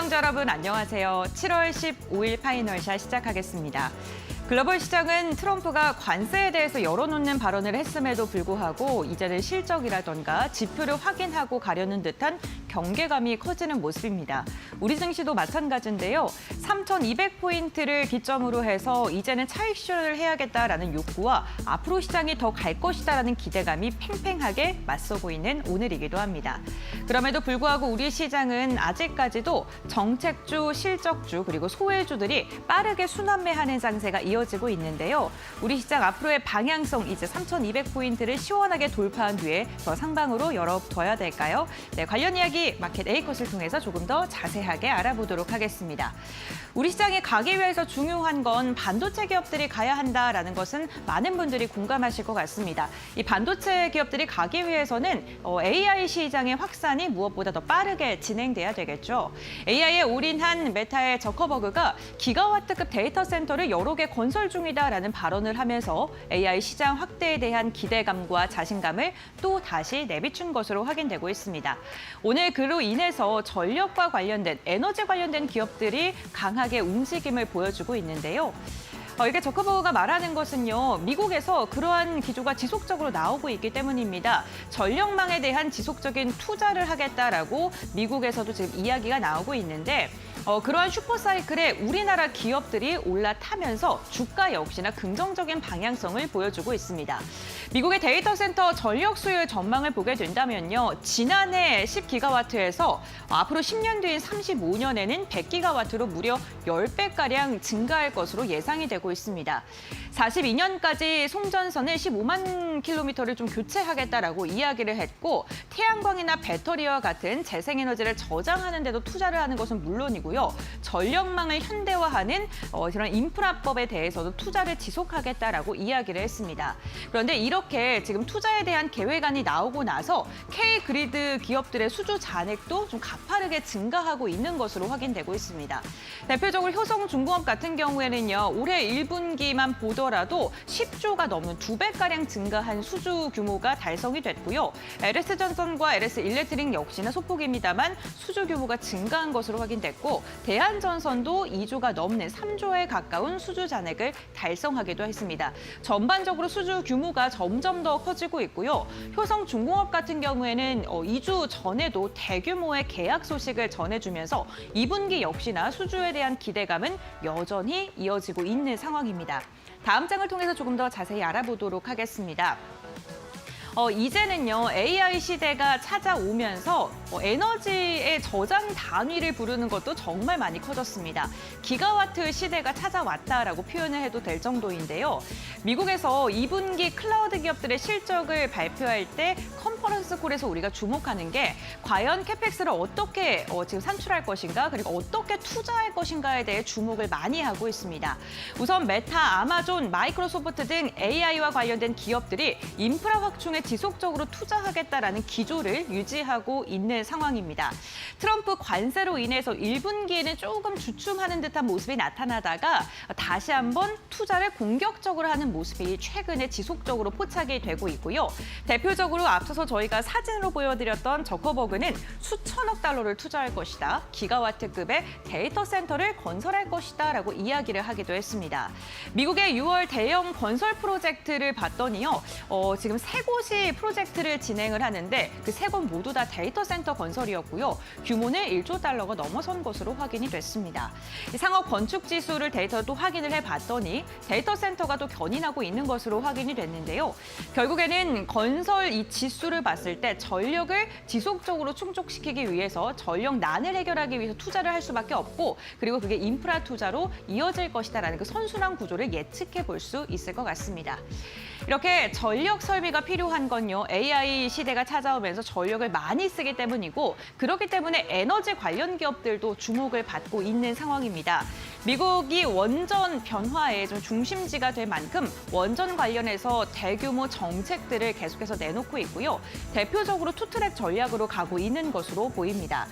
시청자 여러분 안녕하세요. 7월 15일 파이널샷 시작하겠습니다. 글로벌 시장은 트럼프가 관세에 대해서 열어놓는 발언을 했음에도 불구하고 이제는 실적이라던가 지표를 확인하고 가려는 듯한 경계감이 커지는 모습입니다. 우리 증시도 마찬가지인데요. 3,200포인트를 기점으로 해서 이제는 차익 실현을 해야겠다라는 욕구와 앞으로 시장이 더 갈 것이다라는 기대감이 팽팽하게 맞서고 있는 오늘이기도 합니다. 그럼에도 불구하고 우리 시장은 아직까지도 정책주, 실적주 그리고 소외주들이 빠르게 순환매하는 장세가 이어지고 있는데요. 우리 시장 앞으로의 방향성 이제 3,200포인트를 시원하게 돌파한 뒤에 더 상방으로 열어둬야 될까요? 네, 관련 이야기 마켓 A컷을 통해서 조금 더 자세하게 알아보도록 하겠습니다. 우리 시장에 가기 위해서 중요한 건 반도체 기업들이 가야 한다라는 것은 많은 분들이 공감하실 것 같습니다. 이 반도체 기업들이 가기 위해서는 AI 시장의 확산이 무엇보다 더 빠르게 진행돼야 되겠죠. AI에 올인한 메타의 저커버그가 기가와트급 데이터 센터를 여러 개 건설 중이다라는 발언을 하면서 AI 시장 확대에 대한 기대감과 자신감을 또 다시 내비춘 것으로 확인되고 있습니다. 오늘 그로 인해서 전력과 관련된 에너지 관련된 기업들이 강하게 움직임을 보여주고 있는데요. 이게 저커버그가 말하는 것은요, 미국에서 그러한 기조가 지속적으로 나오고 있기 때문입니다. 전력망에 대한 지속적인 투자를 하겠다라고 미국에서도 지금 이야기가 나오고 있는데 그러한 슈퍼사이클에 우리나라 기업들이 올라타면서 주가 역시나 긍정적인 방향성을 보여주고 있습니다. 미국의 데이터 센터 전력 수요의 전망을 보게 된다면요. 지난해 10기가와트에서 앞으로 10년 뒤인 35년에는 100기가와트로 무려 10배가량 증가할 것으로 예상이 되고 있습니다. 42년까지 송전선을 15만 킬로미터를 좀 교체하겠다라고 이야기를 했고 태양광이나 배터리와 같은 재생에너지를 저장하는 데도 투자를 하는 것은 물론이고요. 전력망을 현대화하는 그런 인프라법에 대해서도 투자를 지속하겠다라고 이야기를 했습니다. 그런데 이렇게 지금 투자에 대한 계획안이 나오고 나서 K그리드 기업들의 수주 잔액도 좀 가파르게 증가하고 있는 것으로 확인되고 있습니다. 대표적으로 효성중공업 같은 경우에는요. 올해 1분기만 보더라도 10조가 넘는 2배가량 증가한 수주 규모가 달성이 됐고요. LS전선과 LS일렉트릭 역시나 소폭입니다만 수주 규모가 증가한 것으로 확인됐고 대한전선도 2조가 넘는 3조에 가까운 수주 잔액을 달성하기도 했습니다. 전반적으로 수주 규모가 점점 더 커지고 있고요. 효성중공업 같은 경우에는 2주 전에도 대규모의 계약 소식을 전해주면서 2분기 역시나 수주에 대한 기대감은 여전히 이어지고 있는 상황입니다. 다음 장을 통해서 조금 더 자세히 알아보도록 하겠습니다. 이제는요, AI 시대가 찾아오면서 에너지의 저장 단위를 부르는 것도 정말 많이 커졌습니다. 기가와트 시대가 찾아왔다라고 표현을 해도 될 정도인데요. 미국에서 2분기 클라우드 기업들의 실적을 발표할 때 컨퍼런스 콜에서 우리가 주목하는 게 과연 캐펙스를 어떻게 지금 산출할 것인가 그리고 어떻게 투자할 것인가에 대해 주목을 많이 하고 있습니다. 우선 메타, 아마존, 마이크로소프트 등 AI와 관련된 기업들이 인프라 확충에 지속적으로 투자하겠다라는 기조를 유지하고 있는 상황입니다. 트럼프 관세로 인해서 1분기에는 조금 주춤하는 듯한 모습이 나타나다가 다시 한번 투자를 공격적으로 하는 모습이 최근에 지속적으로 포착이 되고 있고요. 대표적으로 앞서서 저희가 사진으로 보여드렸던 저커버그는 수천억 달러를 투자할 것이다. 기가와트급의 데이터 센터를 건설할 것이다 라고 이야기를 하기도 했습니다. 미국의 6월 대형 건설 프로젝트를 봤더니요. 지금 3곳이 프로젝트를 진행을 하는데 그 3곳 모두 다 데이터 센터 건설이었고요. 규모는 1조 달러가 넘어선 것으로 확인이 됐습니다. 이 상업 건축 지수를 데이터도 확인을 해봤더니 데이터 센터가 또 견인하고 있는 것으로 확인이 됐는데요. 결국에는 건설 이 지수를 봤을 때 전력을 지속적으로 충족시키기 위해서 전력난을 해결하기 위해서 투자를 할 수밖에 없고 그리고 그게 인프라 투자로 이어질 것이다라는 그 선순환 구조를 예측해 볼 수 있을 것 같습니다. 이렇게 전력 설비가 필요한 건요. AI 시대가 찾아오면서 전력을 많이 쓰기 때문이고 그렇기 때문에 에너지 관련 기업들도 주목을 받고 있는 상황입니다. 미국이 원전 변화의 좀 중심지가 될 만큼 원전 관련해서 대규모 정책들을 계속해서 내놓고 있고요. 대표적으로 투트랙 전략으로 가고 있는 것으로 보입니다.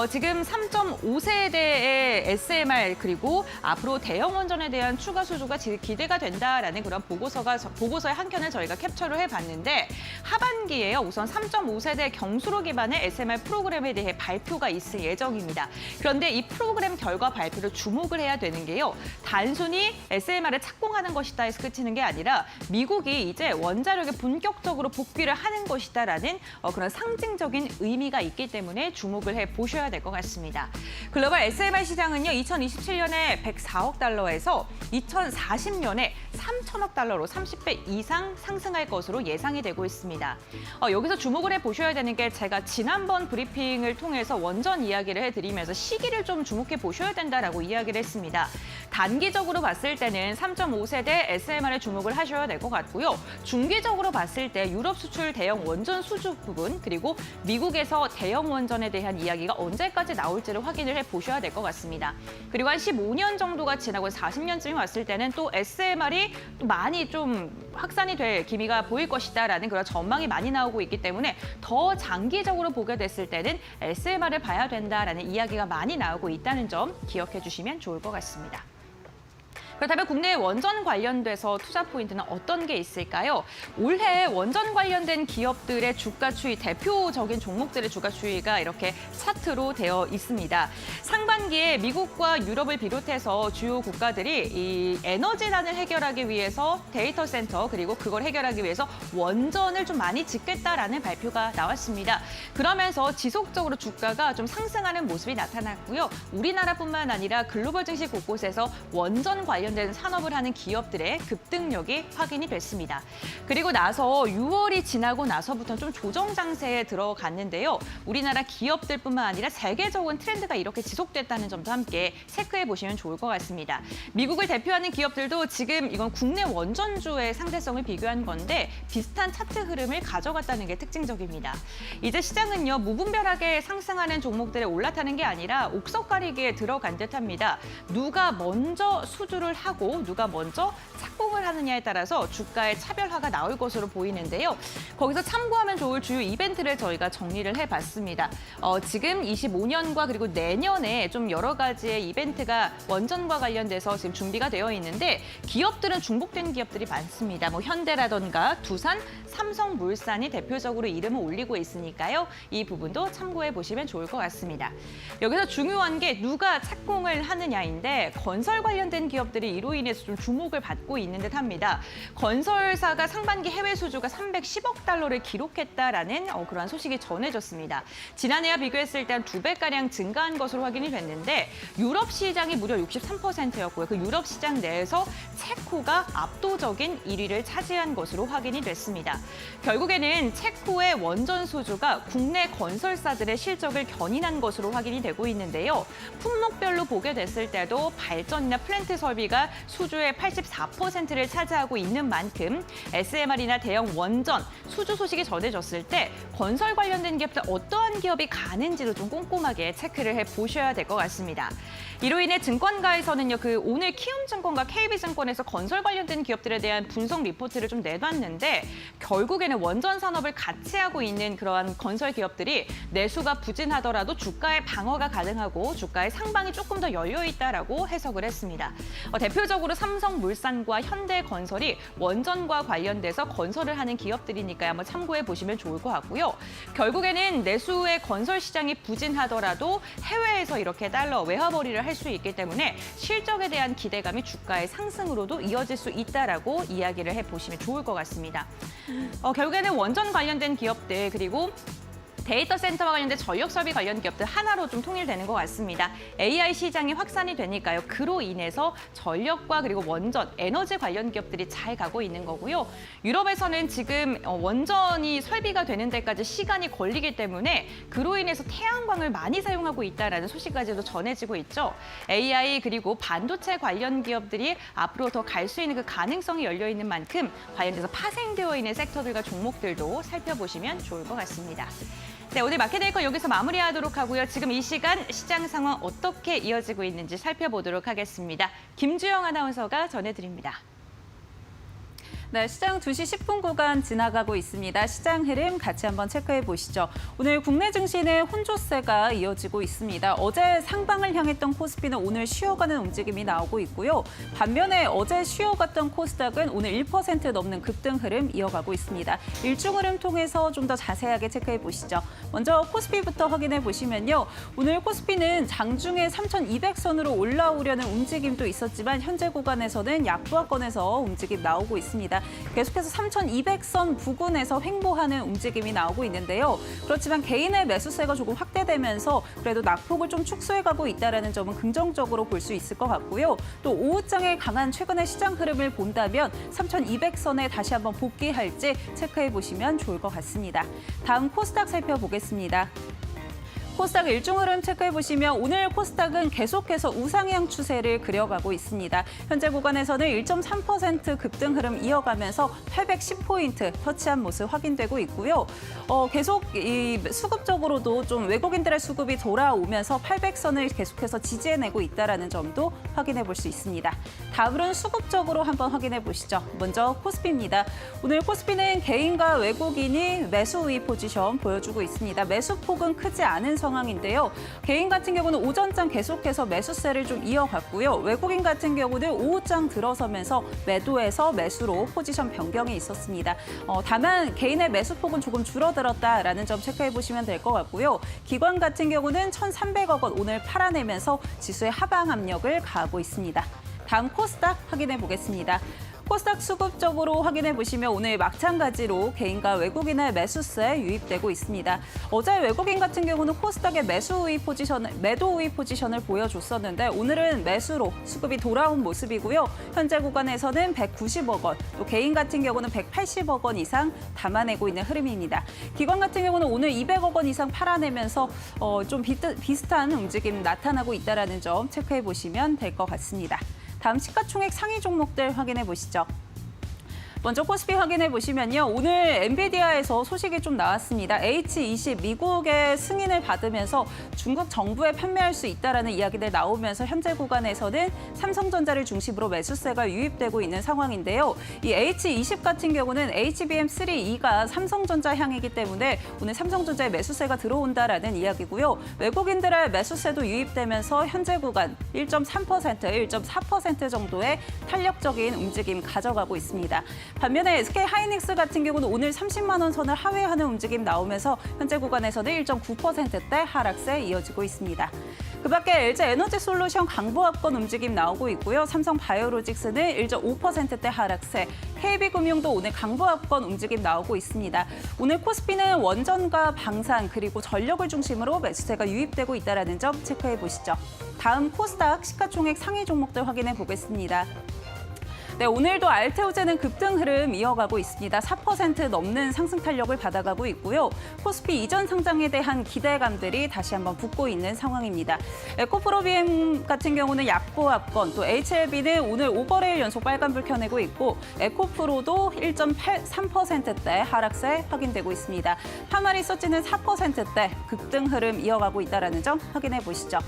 지금 3.5세대의 SMR 그리고 앞으로 대형 원전에 대한 추가 수주가 기대가 된다라는 그런 보고서에 한 켠을 저희가 캡처를 해봤는데 하반기에요. 우선 3.5세대 경수로 기반의 SMR 프로그램에 대해 발표가 있을 예정입니다. 그런데 이 프로그램 결과 발표를 주목을 해야 되는 게요. 단순히 SMR을 착공하는 것이다 해서 그치는 게 아니라 미국이 이제 원자력에 본격적으로 복귀를 하는 것이다라는 그런 상징적인 의미가 있기 때문에 주목을 해보셔야 될 것 같습니다. 글로벌 SMR 시장은요. 2027년에 104억 달러에서 2040년에 3천억 달러로 30배 이상 상승할 것으로 예상이 되고 있습니다. 여기서 주목을 해보셔야 되는 게 제가 지난번 브리핑을 통해서 원전 이야기를 해드리면서 시기를 좀 주목해 보셔야 된다라고 이야기를 했습니다. 단기적으로 봤을 때는 3.5세대 SMR에 주목을 하셔야 될 것 같고요. 중기적으로 봤을 때 유럽 수출 대형 원전 수주 부분 그리고 미국에서 대형 원전에 대한 이야기가 언제까지 나올지를 확인을 해보셔야 될 것 같습니다. 그리고 한 15년 정도가 지나고 40년쯤이 왔을 때는 또 SMR이 또 많이 좀 확산이 될 기미가 보일 것이다라는 그런 전망이 많이 나오고 있기 때문에 더 장기적으로 보게 됐을 때는 SMR을 봐야 된다라는 이야기가 많이 나오고 있다는 점 기억해 주시면 좋을 것 같습니다. 그렇다면 국내 원전 관련돼서 투자 포인트는 어떤 게 있을까요? 올해 원전 관련된 기업들의 주가 추이, 대표적인 종목들의 주가 추이가 이렇게 차트로 되어 있습니다. 상반기에 미국과 유럽을 비롯해서 주요 국가들이 이 에너지난을 해결하기 위해서 데이터 센터 그리고 그걸 해결하기 위해서 원전을 좀 많이 짓겠다라는 발표가 나왔습니다. 그러면서 지속적으로 주가가 좀 상승하는 모습이 나타났고요. 우리나라뿐만 아니라 글로벌 증시 곳곳에서 원전 관련된 산업을 하는 기업들의 급등력이 확인이 됐습니다. 그리고 나서 6월이 지나고 나서부터 좀 조정 장세에 들어갔는데요. 우리나라 기업들뿐만 아니라 세계적인 트렌드가 이렇게 지속됐다는 점도 함께 체크해 보시면 좋을 것 같습니다. 미국을 대표하는 기업들도 지금 이건 국내 원전주의 상대성을 비교한 건데 비슷한 차트 흐름을 가져갔다는 게 특징적입니다. 이제 시장은요. 무분별하게 상승하는 종목들에 올라타는 게 아니라 옥석 가리기에 들어간 듯합니다. 누가 먼저 수주를 하고 누가 먼저 착공을 하느냐에 따라서 주가의 차별화가 나올 것으로 보이는데요. 거기서 참고하면 좋을 주요 이벤트를 저희가 정리를 해봤습니다. 지금 25년과 그리고 내년에 좀 여러 가지의 이벤트가 원전과 관련돼서 지금 준비가 되어 있는데 기업들은 중복된 기업들이 많습니다. 뭐 현대라던가 두산, 삼성물산이 대표적으로 이름을 올리고 있으니까요. 이 부분도 참고해 보시면 좋을 것 같습니다. 여기서 중요한 게 누가 착공을 하느냐인데 건설 관련된 기업들이 이로 인해서 좀 주목을 받고 있는 듯합니다. 건설사가 상반기 해외 수주가 310억 달러를 기록했다라는 그러한 소식이 전해졌습니다. 지난해와 비교했을 때 한 2배가량 증가한 것으로 확인이 됐는데 유럽 시장이 무려 63%였고요. 그 유럽 시장 내에서 체코가 압도적인 1위를 차지한 것으로 확인이 됐습니다. 결국에는 체코의 원전 수주가 국내 건설사들의 실적을 견인한 것으로 확인이 되고 있는데요. 품목별로 보게 됐을 때도 발전이나 플랜트 설비가 수주의 84%를 차지하고 있는 만큼 SMR이나 대형 원전 수주 소식이 전해졌을 때 건설 관련된 기업들 어떠한 기업이 가는지를 좀 꼼꼼하게 체크를 해보셔야 될 것 같습니다. 이로 인해 증권가에서는요, 오늘 키움증권과 KB증권에서 건설 관련된 기업들에 대한 분석 리포트를 좀 내놨는데 결국에는 원전 산업을 같이 하고 있는 그러한 건설 기업들이 내수가 부진하더라도 주가의 방어가 가능하고 주가의 상방이 조금 더 열려 있다라고 해석을 했습니다. 대표적으로 삼성물산과 현대건설이 원전과 관련돼서 건설을 하는 기업들이니까요. 한번 참고해 보시면 좋을 것 같고요. 결국에는 내수의 건설 시장이 부진하더라도 해외에서 이렇게 달러 외화벌이를 할 수 있기 때문에 실적에 대한 기대감이 주가의 상승으로도 이어질 수 있다라고 이야기를 해보시면 좋을 것 같습니다. 결국에는 원전 관련된 기업들 그리고 데이터 센터와 관련된 전력 설비 관련 기업들 하나로 좀 통일되는 것 같습니다. AI 시장이 확산이 되니까요. 그로 인해서 전력과 그리고 원전, 에너지 관련 기업들이 잘 가고 있는 거고요. 유럽에서는 지금 원전이 설비가 되는 데까지 시간이 걸리기 때문에 그로 인해서 태양광을 많이 사용하고 있다는 소식까지도 전해지고 있죠. AI 그리고 반도체 관련 기업들이 앞으로 더 갈 수 있는 그 가능성이 열려 있는 만큼 관련돼서 파생되어 있는 섹터들과 종목들도 살펴보시면 좋을 것 같습니다. 네, 오늘 마켓데이커 여기서 마무리하도록 하고요. 지금 이 시간 시장 상황 어떻게 이어지고 있는지 살펴보도록 하겠습니다. 김주영 아나운서가 전해드립니다. 네, 시장 2시 10분 구간 지나가고 있습니다. 시장 흐름 같이 한번 체크해 보시죠. 오늘 국내 증시는 혼조세가 이어지고 있습니다. 어제 상방을 향했던 코스피는 오늘 쉬어가는 움직임이 나오고 있고요. 반면에 어제 쉬어갔던 코스닥은 오늘 1% 넘는 급등 흐름 이어가고 있습니다. 일중 흐름 통해서 좀 더 자세하게 체크해 보시죠. 먼저 코스피부터 확인해 보시면요. 오늘 코스피는 장중에 3,200선으로 올라오려는 움직임도 있었지만 현재 구간에서는 약보합권에서 움직임 나오고 있습니다. 계속해서 3,200선 부근에서 횡보하는 움직임이 나오고 있는데요. 그렇지만 개인의 매수세가 조금 확대되면서 그래도 낙폭을 좀 축소해가고 있다는 점은 긍정적으로 볼 수 있을 것 같고요. 또 오후장에 강한 최근의 시장 흐름을 본다면 3,200선에 다시 한번 복귀할지 체크해 보시면 좋을 것 같습니다. 다음 코스닥 살펴보겠습니다. 코스닥 일중 흐름 체크해 보시면 오늘 코스닥은 계속해서 우상향 추세를 그려가고 있습니다. 현재 구간에서는 1.3% 급등 흐름 이어가면서 810포인트 터치한 모습 확인되고 있고요. 계속 이 수급적으로도 좀 외국인들의 수급이 돌아오면서 800선을 계속해서 지지해내고 있다는 점도 확인해 볼 수 있습니다. 다음으로는 수급적으로 한번 확인해 보시죠. 먼저 코스피입니다. 오늘 코스피는 개인과 외국인이 매수 우위 포지션 보여주고 있습니다. 매수폭은 크지 않은 상황인데요. 개인 같은 경우는 오전장 계속해서 매수세를 좀 이어갔고요. 외국인 같은 경우는 오후장 들어서면서 매도에서 매수로 포지션 변경이 있었습니다. 다만 개인의 매수폭은 조금 줄어들었다라는 점 체크해 보시면 될 것 같고요. 기관 같은 경우는 1,300억 원 오늘 팔아내면서 지수의 하방 압력을 가하고 있습니다. 다음 코스닥 확인해 보겠습니다. 코스닥 수급적으로 확인해 보시면 오늘 마찬가지로 개인과 외국인의 매수세 유입되고 있습니다. 어제 외국인 같은 경우는 코스닥의 매도 우위 포지션을 보여줬었는데 오늘은 매수로 수급이 돌아온 모습이고요. 현재 구간에서는 190억 원, 또 개인 같은 경우는 180억 원 이상 담아내고 있는 흐름입니다. 기관 같은 경우는 오늘 200억 원 이상 팔아내면서 좀 비슷한 움직임 나타나고 있다는 점 체크해 보시면 될 것 같습니다. 다음 시가총액 상위 종목들 확인해 보시죠. 먼저 코스피 확인해 보시면요. 오늘 엔비디아에서 소식이 좀 나왔습니다. H20 미국의 승인을 받으면서 중국 정부에 판매할 수 있다라는 이야기들 나오면서 현재 구간에서는 삼성전자를 중심으로 매수세가 유입되고 있는 상황인데요. 이 H20 같은 경우는 HBM3E가 삼성전자 향이기 때문에 오늘 삼성전자에 매수세가 들어온다라는 이야기고요. 외국인들의 매수세도 유입되면서 현재 구간 1.3%, 1.4% 정도의 탄력적인 움직임 가져가고 있습니다. 반면에 SK하이닉스 같은 경우는 오늘 30만 원 선을 하회하는 움직임 나오면서 현재 구간에서는 1.9%대 하락세 이어지고 있습니다. 그밖에 LG에너지솔루션 강보합권 움직임 나오고 있고요. 삼성바이오로직스는 1.5%대 하락세, KB금융도 오늘 강보합권 움직임 나오고 있습니다. 오늘 코스피는 원전과 방산 그리고 전력을 중심으로 매수세가 유입되고 있다는 점 체크해 보시죠. 다음 코스닥 시가총액 상위 종목들 확인해 보겠습니다. 네, 오늘도 알테오제는 급등 흐름 이어가고 있습니다. 4% 넘는 상승 탄력을 받아가고 있고요. 코스피 이전 상장에 대한 기대감들이 다시 한번 붙고 있는 상황입니다. 에코프로비엠 같은 경우는 약보합권, 또 HLB는 오늘 5거래일 연속 빨간불 켜내고 있고 에코프로도 1.83%대 하락세 확인되고 있습니다. 파마리서치는 4%대 급등 흐름 이어가고 있다는 점 확인해 보시죠.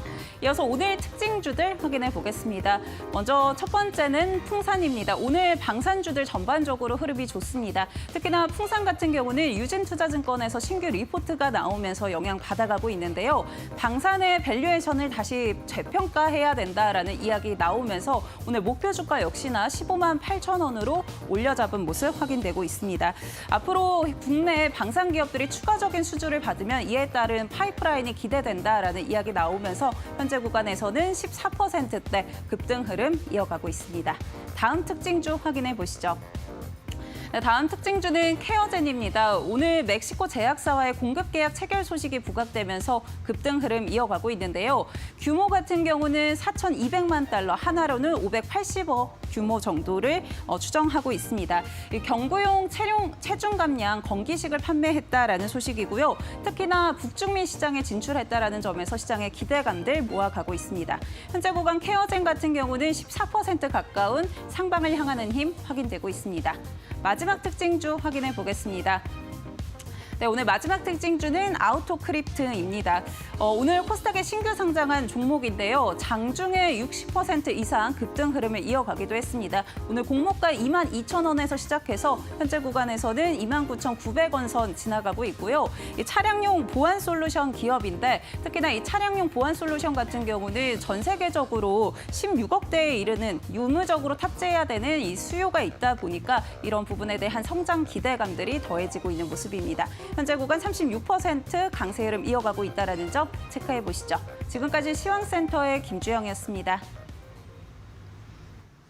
이어서 오늘 특징주들 확인해 보겠습니다. 먼저 첫 번째는 풍산입니다. 오늘 방산주들 전반적으로 흐름이 좋습니다. 특히나 풍산 같은 경우는 유진투자증권에서 신규 리포트가 나오면서 영향받아가고 있는데요. 방산의 밸류에이션을 다시 재평가해야 된다라는 이야기 나오면서 오늘 목표 주가 역시나 15만 8천 원으로 올려잡은 모습 확인되고 있습니다. 앞으로 국내 방산 기업들이 추가적인 수주를 받으면 이에 따른 파이프라인이 기대된다라는 이야기 나오면서 현재 구간에서는 14%대 급등 흐름 이어가고 있습니다. 다음 특징주 확인해 보시죠. 다음 특징주는 케어젠입니다. 오늘 멕시코 제약사와의 공급 계약 체결 소식이 부각되면서 급등 흐름 이어가고 있는데요. 규모 같은 경우는 4,200만 달러, 하나로는 580억 규모 정도를 추정하고 있습니다. 경구용 체중 감량 건기식을 판매했다라는 소식이고요. 특히나 북중미 시장에 진출했다라는 점에서 시장의 기대감들 모아가고 있습니다. 현재 구간 케어젠 같은 경우는 14% 가까운 상방을 향하는 힘 확인되고 있습니다. 마지막 특징주 확인해 보겠습니다. 네, 오늘 마지막 특징주는 아우토크립트입니다. 오늘 코스닥에 신규 상장한 종목인데요. 장중에 60% 이상 급등 흐름을 이어가기도 했습니다. 오늘 공모가 22,000원에서 시작해서 현재 구간에서는 29,900원 선 지나가고 있고요. 이 차량용 보안 솔루션 기업인데 특히나 이 차량용 보안 솔루션 같은 경우는 전 세계적으로 16억 대에 이르는 유무적으로 탑재해야 되는 이 수요가 있다 보니까 이런 부분에 대한 성장 기대감들이 더해지고 있는 모습입니다. 현재 구간 36% 강세 흐름 이어가고 있다는 점 체크해 보시죠. 지금까지 시황센터의 김주영이었습니다.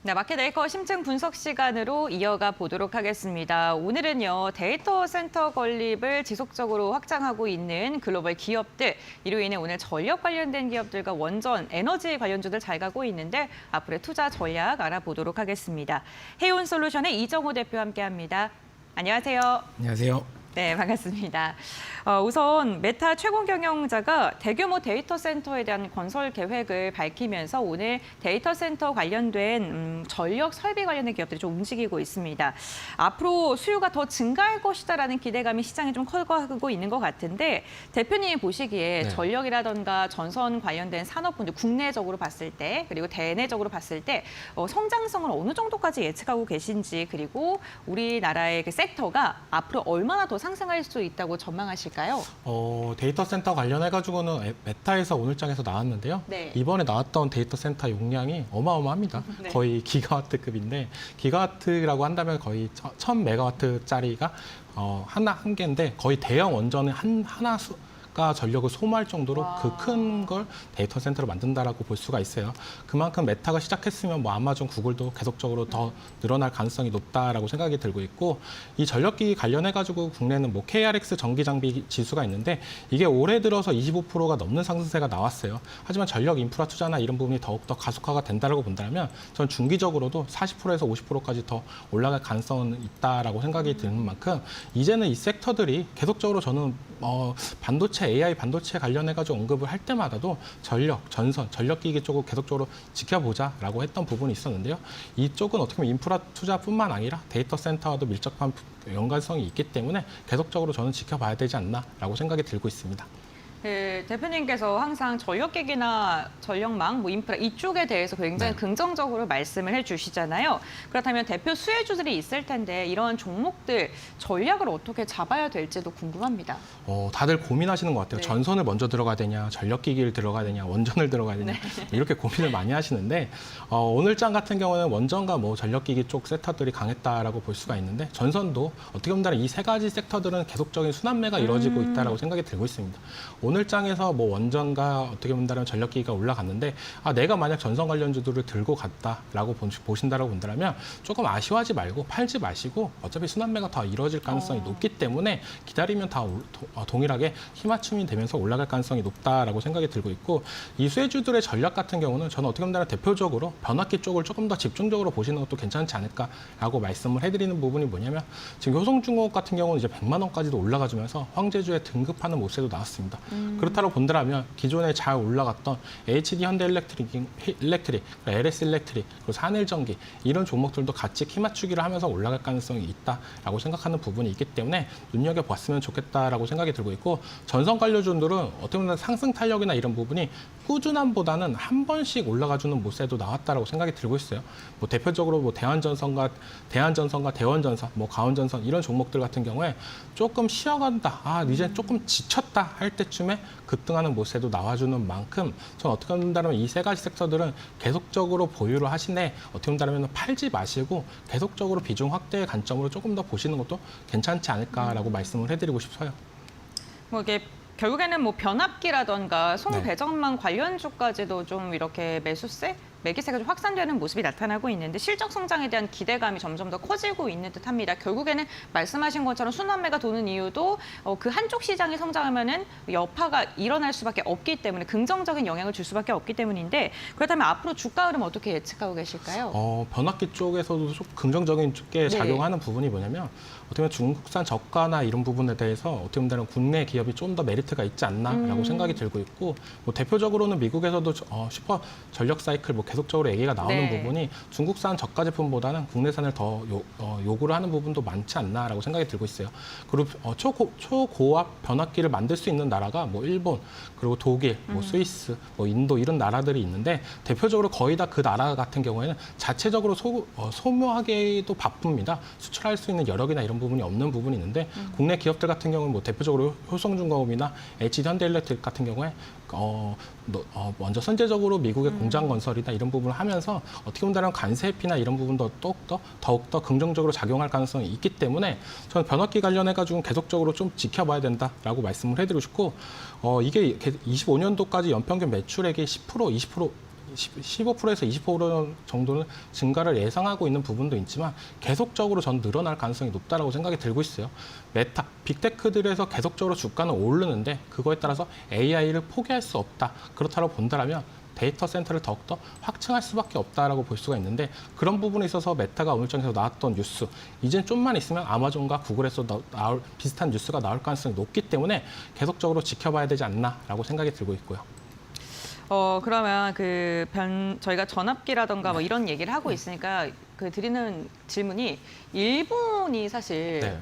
네, 마켓메이커 심층 분석 시간으로 이어가 보도록 하겠습니다. 오늘은요, 데이터 센터 건립을 지속적으로 확장하고 있는 글로벌 기업들, 이로 인해 오늘 전력 관련된 기업들과 원전, 에너지 관련주들 잘 가고 있는데 앞으로의 투자 전략 알아보도록 하겠습니다. 해운솔루션의 이정호 대표와 함께합니다. 안녕하세요. 안녕하세요. 네, 반갑습니다. 우선 메타 최고 경영자가 대규모 데이터 센터에 대한 건설 계획을 밝히면서 오늘 데이터 센터 관련된 전력 설비 관련된 기업들이 좀 움직이고 있습니다. 앞으로 수요가 더 증가할 것이다라는 기대감이 시장에 좀 커가고 있는 것 같은데 대표님이 보시기에 네. 전력이라던가 전선 관련된 산업군들 국내적으로 봤을 때 그리고 대내적으로 봤을 때 성장성을 어느 정도까지 예측하고 계신지 그리고 우리나라의 그 섹터가 앞으로 얼마나 더 상승할 수 있다고 전망하실까요? 데이터 센터 관련해가지고는 메타에서 오늘장에서 나왔는데요. 네. 이번에 나왔던 데이터 센터 용량이 어마어마합니다. 네. 거의 기가와트급인데 기가와트라고 한다면 거의 1000메가와트짜리가 한 개인데 거의 대형 원전의 하나 가 전력을 소모할 정도로 와. 그 큰 걸 데이터 센터로 만든다라고 볼 수가 있어요. 그만큼 메타가 시작했으면 뭐 아마존, 구글도 계속적으로 더 늘어날 가능성이 높다라고 생각이 들고 있고 이 전력기기 관련해가지고 국내는 뭐 KRX 전기 장비 지수가 있는데 이게 올해 들어서 25%가 넘는 상승세가 나왔어요. 하지만 전력 인프라 투자나 이런 부분이 더욱더 가속화가 된다라고 본다면 전 중기적으로도 40%에서 50%까지 더 올라갈 가능성은 있다라고 생각이 드는 만큼 이제는 이 섹터들이 계속적으로 저는 반도체, AI 반도체 관련해가지고 언급을 할 때마다도 전력, 전선, 전력기기 쪽을 계속적으로 지켜보자라고 했던 부분이 있었는데요. 이쪽은 어떻게 보면 인프라 투자뿐만 아니라 데이터 센터와도 밀접한 연관성이 있기 때문에 계속적으로 저는 지켜봐야 되지 않나라고 생각이 들고 있습니다. 네, 대표님께서 항상 전력기기나 전력망, 뭐 인프라 이쪽에 대해서 굉장히 네. 긍정적으로 말씀을 해주시잖아요. 그렇다면 대표 수혜주들이 있을 텐데 이런 종목들 전략을 어떻게 잡아야 될지도 궁금합니다. 다들 고민하시는 것 같아요. 네. 전선을 먼저 들어가야 되냐, 전력기기를 들어가야 되냐, 원전을 들어가야 되냐 네. 이렇게 고민을 많이 하시는데 오늘장 같은 경우는 원전과 뭐 전력기기 쪽 섹터들이 강했다라고 볼 수가 있는데 전선도 어떻게 보면 이 세 가지 섹터들은 계속적인 순환매가 이루어지고 있다라고 생각이 들고 있습니다. 오늘장에서 뭐 원전과 어떻게 본다면 전력기기가 올라갔는데 내가 만약 전선 관련주들을 들고 갔다라고 보신다라고 본다면 조금 아쉬워하지 말고 팔지 마시고 어차피 순환매가 더 이루어질 가능성이 높기 때문에 기다리면 다 동일하게 힘맞춤이 되면서 올라갈 가능성이 높다라고 생각이 들고 있고 이 수혜주들의 전략 같은 경우는 저는 어떻게 본다면 대표적으로 변압기 쪽을 조금 더 집중적으로 보시는 것도 괜찮지 않을까라고 말씀을 해드리는 부분이 뭐냐면 지금 효성중공업 같은 경우는 이제 100만 원까지도 올라가주면서 황제주에 등급하는 모습도 나왔습니다. 그렇다고 본다면 기존에 잘 올라갔던 HD 현대일렉트릭, LS 일렉트릭, 그리고 산일전기 이런 종목들도 같이 키 맞추기를 하면서 올라갈 가능성이 있다라고 생각하는 부분이 있기 때문에 눈여겨봤으면 좋겠다라고 생각이 들고 있고 전선 관련주들은 어떻게 보면 상승 탄력이나 이런 부분이 꾸준함보다는 한 번씩 올라가주는 모습도 나왔다라고 생각이 들고 있어요. 뭐 대표적으로 뭐 대한전선과 대원전선, 뭐 가원전선 이런 종목들 같은 경우에 조금 쉬어간다, 이제 조금 지쳤다 할 때쯤에 급등하는 모습도 나와주는 만큼 전 어떻게 본다면 이 세 가지 섹터들은 계속적으로 보유를 하시되 어떻게 본다면 팔지 마시고 계속적으로 비중 확대의 관점으로 조금 더 보시는 것도 괜찮지 않을까라고 말씀을 해드리고 싶어요. 뭐 이게 결국에는 뭐 변압기라던가 네. 송배전망 관련주까지도 좀 이렇게 매기세가 좀 확산되는 모습이 나타나고 있는데 실적 성장에 대한 기대감이 점점 더 커지고 있는 듯합니다. 결국에는 말씀하신 것처럼 순환매가 도는 이유도 그 한쪽 시장이 성장하면은 여파가 일어날 수밖에 없기 때문에 긍정적인 영향을 줄 수밖에 없기 때문인데 그렇다면 앞으로 주가 흐름 어떻게 예측하고 계실까요? 변압기 쪽에서도 좀 긍정적인 게 네. 작용하는 부분이 뭐냐면 어떻게 보면 중국산 저가나 이런 부분에 대해서 어떻게 보면 국내 기업이 좀 더 메리트가 있지 않나라고 생각이 들고 있고 뭐 대표적으로는 미국에서도 슈퍼 전력 사이클 뭐 계속적으로 얘기가 나오는 네. 부분이 중국산 저가 제품보다는 국내산을 더 요구를 하는 부분도 많지 않나라고 생각이 들고 있어요. 그리고 초고압 변압기를 만들 수 있는 나라가 뭐 일본, 그리고 독일, 뭐 스위스, 뭐 인도 이런 나라들이 있는데 대표적으로 거의 다 그 나라 같은 경우에는 자체적으로 소묘하기도 바쁩니다. 수출할 수 있는 여력이나 이런 부분이 없는 부분이 있는데 국내 기업들 같은 경우는 뭐 대표적으로 효성중공업이나 HD 현대일렉트릭 같은 경우에 먼저 선제적으로 미국의 공장 건설이나 이런 부분을 하면서 어떻게 보면 관세 회피나 이런 부분도 더욱더 긍정적으로 작용할 가능성이 있기 때문에 저는 변압기 관련해가지고 계속적으로 좀 지켜봐야 된다라고 말씀을 해드리고 싶고 이게 25년도까지 연평균 매출액이 10%, 20%, 15%에서 20% 정도는 증가를 예상하고 있는 부분도 있지만 계속적으로 전 늘어날 가능성이 높다라고 생각이 들고 있어요. 메타, 빅테크들에서 계속적으로 주가는 오르는데 그거에 따라서 AI를 포기할 수 없다. 그렇다고 본다면 데이터 센터를 더욱더 확충할 수밖에 없다라고 볼 수가 있는데 그런 부분에 있어서 메타가 오늘 장에서 나왔던 뉴스, 이젠 좀만 있으면 아마존과 구글에서 나올 비슷한 뉴스가 나올 가능성이 높기 때문에 계속적으로 지켜봐야 되지 않나라고 생각이 들고 있고요. 그러면 저희가 전압기라던가 뭐 이런 얘기를 하고 있으니까 드리는 질문이 일본이 사실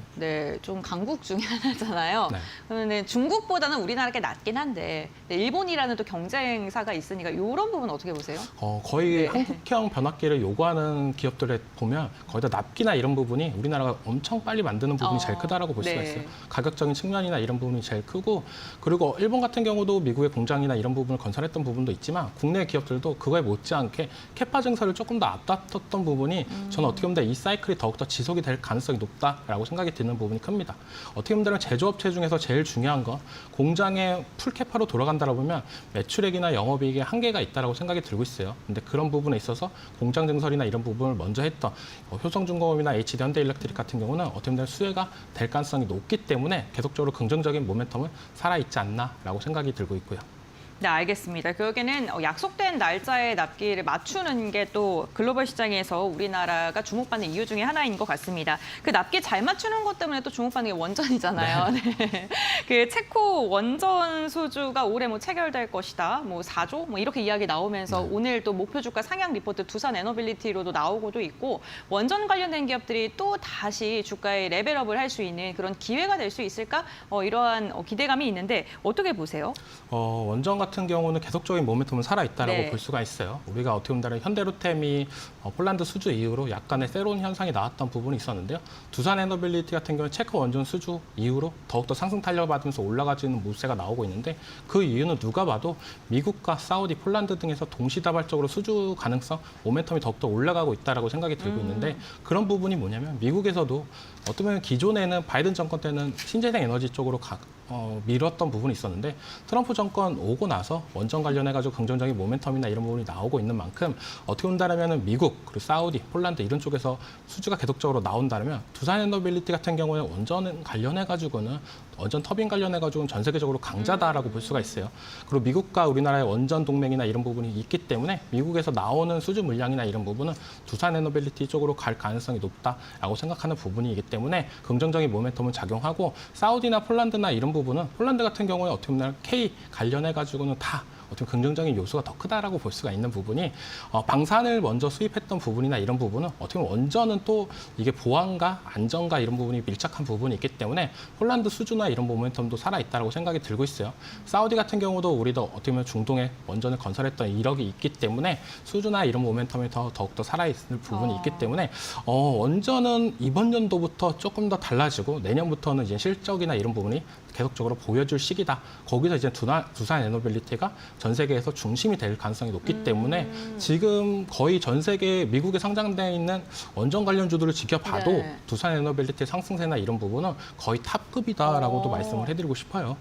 좀 강국 중에 하나잖아요. 네. 그러면 중국보다는 우리나라가 낫긴 한데 일본이라는 또 경쟁사가 있으니까 이런 부분 어떻게 보세요? 거의 한국형 변압기를 요구하는 기업들에 보면 거의 다 납기나 이런 부분이 우리나라가 엄청 빨리 만드는 부분이 제일 크다라고 볼 수가 있어요. 가격적인 측면이나 이런 부분이 제일 크고 그리고 일본 같은 경우도 미국의 공장이나 이런 부분을 건설했던 부분도 있지만 국내 기업들도 그거에 못지않게 캐파 증설을 조금 더 앞다퉜던 부분이 저는 어떻게 보면 이 사이클이 더욱더 지속이 될 가능성이 높다라고 생각이 드는 부분이 큽니다. 어떻게 보면 제조업체 중에서 제일 중요한 건 공장에 풀캐파로 돌아간다고 보면 매출액이나 영업이익에 한계가 있다고 생각이 들고 있어요. 근데 그런 부분에 있어서 공장 증설이나 이런 부분을 먼저 했던 효성중공업이나 HD 현대일렉트릭 같은 경우는 어떻게 보면 수혜가 될 가능성이 높기 때문에 계속적으로 긍정적인 모멘텀은 살아있지 않나라고 생각이 들고 있고요. 네, 알겠습니다. 결국에는 약속된 날짜에 납기를 맞추는 게 또 글로벌 시장에서 우리나라가 주목받는 이유 중에 하나인 것 같습니다. 그 납기 잘 맞추는 것 때문에 또 주목받는 게 원전이잖아요. 네. 그 체코 원전 수주가 올해 뭐 체결될 것이다. 뭐 4조 뭐 이렇게 이야기 나오면서 오늘 또 목표 주가 상향 리포트 두산 에너빌리티로도 나오고도 있고 원전 관련된 기업들이 또 다시 주가의 레벨업을 할 수 있는 그런 기회가 될 수 있을까? 이러한 기대감이 있는데 어떻게 보세요? 원전 같은 경우는 계속적인 모멘텀은 살아있다라고 네. 볼 수가 있어요. 우리가 어떻게 보면 현대로템이 폴란드 수주 이후로 약간의 새로운 현상이 나왔던 부분이 있었는데요. 두산 에너빌리티 같은 경우는 체코 원전 수주 이후로 더욱더 상승 탄력을 받으면서 올라가지는 모세가 나오고 있는데 그 이유는 누가 봐도 미국과 사우디, 폴란드 등에서 동시다발적으로 수주 가능성, 모멘텀이 더욱더 올라가고 있다라고 생각이 들고 있는데 그런 부분이 뭐냐면 미국에서도 어떻게 보면 기존에는 바이든 정권 때는 신재생 에너지 쪽으로 밀었던 부분이 있었는데 트럼프 정권 오고 나서 원전 관련해가지고 긍정적인 모멘텀이나 이런 부분이 나오고 있는 만큼 어떻게 본다면 미국, 그리고 사우디, 폴란드 이런 쪽에서 수주가 계속적으로 나온다면 두산 에너빌리티 같은 경우에는 원전 관련해가지고는 원전 터빈 관련해가지고는 전 세계적으로 강자다라고 볼 수가 있어요. 그리고 미국과 우리나라의 원전 동맹이나 이런 부분이 있기 때문에 미국에서 나오는 수주 물량이나 이런 부분은 두산 에너빌리티 쪽으로 갈 가능성이 높다라고 생각하는 부분이기 때문에 긍정적인 모멘텀을 작용하고 사우디나 폴란드나 이런 부분은 폴란드 같은 경우에 어떻게 보면 K 관련해가지고는 다 어떤 긍정적인 요소가 더 크다라고 볼 수가 있는 부분이 방산을 먼저 수입했던 부분이나 이런 부분은 어떻게 보면 원전은 또 이게 보안과 안전과 이런 부분이 밀착한 부분이 있기 때문에 폴란드 수주나 이런 모멘텀도 살아있다고 생각이 들고 있어요. 사우디 같은 경우도 우리도 어떻게 보면 중동에 원전을 건설했던 이력이 있기 때문에 수주나 이런 모멘텀이 더욱더 살아있을 부분이 있기 때문에 원전은 이번 연도부터 조금 더 달라지고 내년부터는 이제 실적이나 이런 부분이 계속적으로 보여줄 시기다. 거기서 이제 두산 에너빌리티가 전 세계에서 중심이 될 가능성이 높기 때문에 지금 거의 전 세계 미국에 상장되어 있는 원전 관련주들을 지켜봐도 두산 에너빌리티의 상승세나 이런 부분은 거의 탑급이다라고도 말씀을 해드리고 싶어요.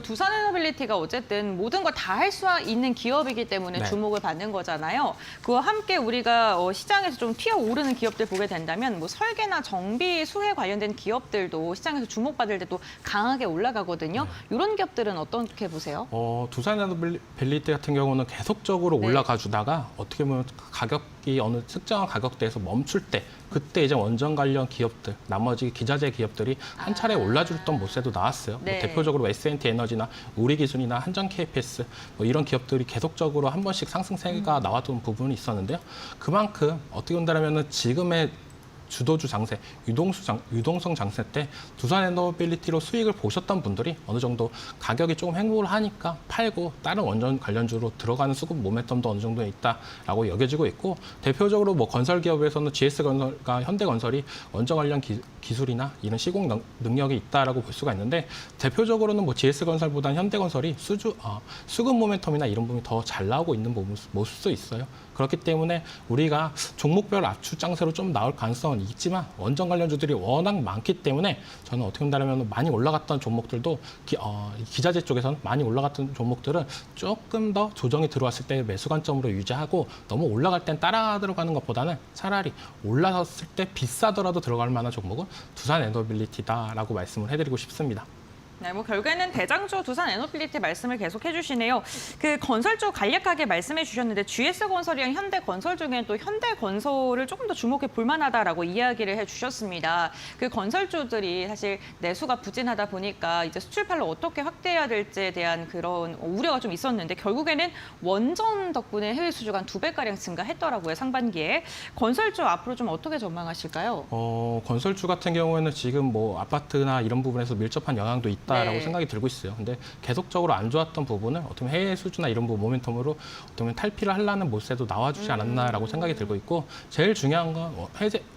두산 에너빌리티가 어쨌든 모든 걸 다 할 수 있는 기업이기 때문에 주목을 받는 거잖아요. 그와 함께 우리가 시장에서 좀 튀어오르는 기업들 보게 된다면 뭐 설계나 정비, 수혜 관련된 기업들도 시장에서 주목받을 때 또 강하게 올라가거든요. 이런 기업들은 어떻게 보세요? 두산 에너빌리티 같은 경우는 계속적으로 올라가 주다가 어떻게 보면 가격 가격이 어느 특정한 가격대에서 멈출 때 그때 이제 원전 관련 기업들, 나머지 기자재 기업들이 한 차례 올라줬던 모습도 나왔어요. 네. 뭐 대표적으로 S&T 에너지나 우리기술이나 한전 KPS 뭐 이런 기업들이 계속적으로 한 번씩 상승세가 나왔던 부분이 있었는데요. 그만큼 어떻게 본다면은 지금의 주도주 장세, 유동성 장세 때 두산에너빌리티로 수익을 보셨던 분들이 어느 정도 가격이 조금 횡보를 하니까 팔고 다른 원전 관련주로 들어가는 수급 모멘텀도 어느 정도 있다라고 여겨지고 있고 대표적으로 뭐 건설 기업에서는 GS건설과 현대건설이 원전 관련 기술이나 이런 시공 능력이 있다라고 볼 수가 있는데 대표적으로는 뭐 GS건설보다는 현대건설이 수급 모멘텀이나 이런 부분이 더 잘 나오고 있는 모습도 있어요. 그렇기 때문에 우리가 종목별 압축 장세로 좀 나올 가능성은 있지만 원전 관련주들이 워낙 많기 때문에 저는 어떻게 본다면 많이 올라갔던 종목들도 기자재 쪽에서는 많이 올라갔던 종목들은 조금 더 조정이 들어왔을 때 매수 관점으로 유지하고 너무 올라갈 땐 따라 들어가는 것보다는 차라리 올라섰을 때 비싸더라도 들어갈 만한 종목은 두산에너빌리티다라고 말씀을 해드리고 싶습니다. 네, 뭐 결국에는 대장주 두산에너빌리티 말씀을 계속 해주시네요. 그 건설주 간략하게 말씀해 주셨는데 GS건설이랑 현대건설 중에 또 현대건설을 조금 더 주목해 볼 만하다라고 이야기를 해주셨습니다. 그 건설주들이 사실 내수가 부진하다 보니까 이제 수출팔로 어떻게 확대해야 될지에 대한 그런 우려가 좀 있었는데 결국에는 원전 덕분에 해외 수주가 한 2배가량 증가했더라고요, 상반기에. 건설주 앞으로 좀 어떻게 전망하실까요? 건설주 같은 경우에는 지금 뭐 아파트나 이런 부분에서 밀접한 영향도 있다라고 네. 생각이 들고 있어요. 근데 계속적으로 안 좋았던 부분을 어떻게 보면 해외 수주나 이런 부분 모멘텀으로 어떻게 보면 탈피를 하려는 모습도 나와주지 않았나라고 생각이 들고 있고 제일 중요한 건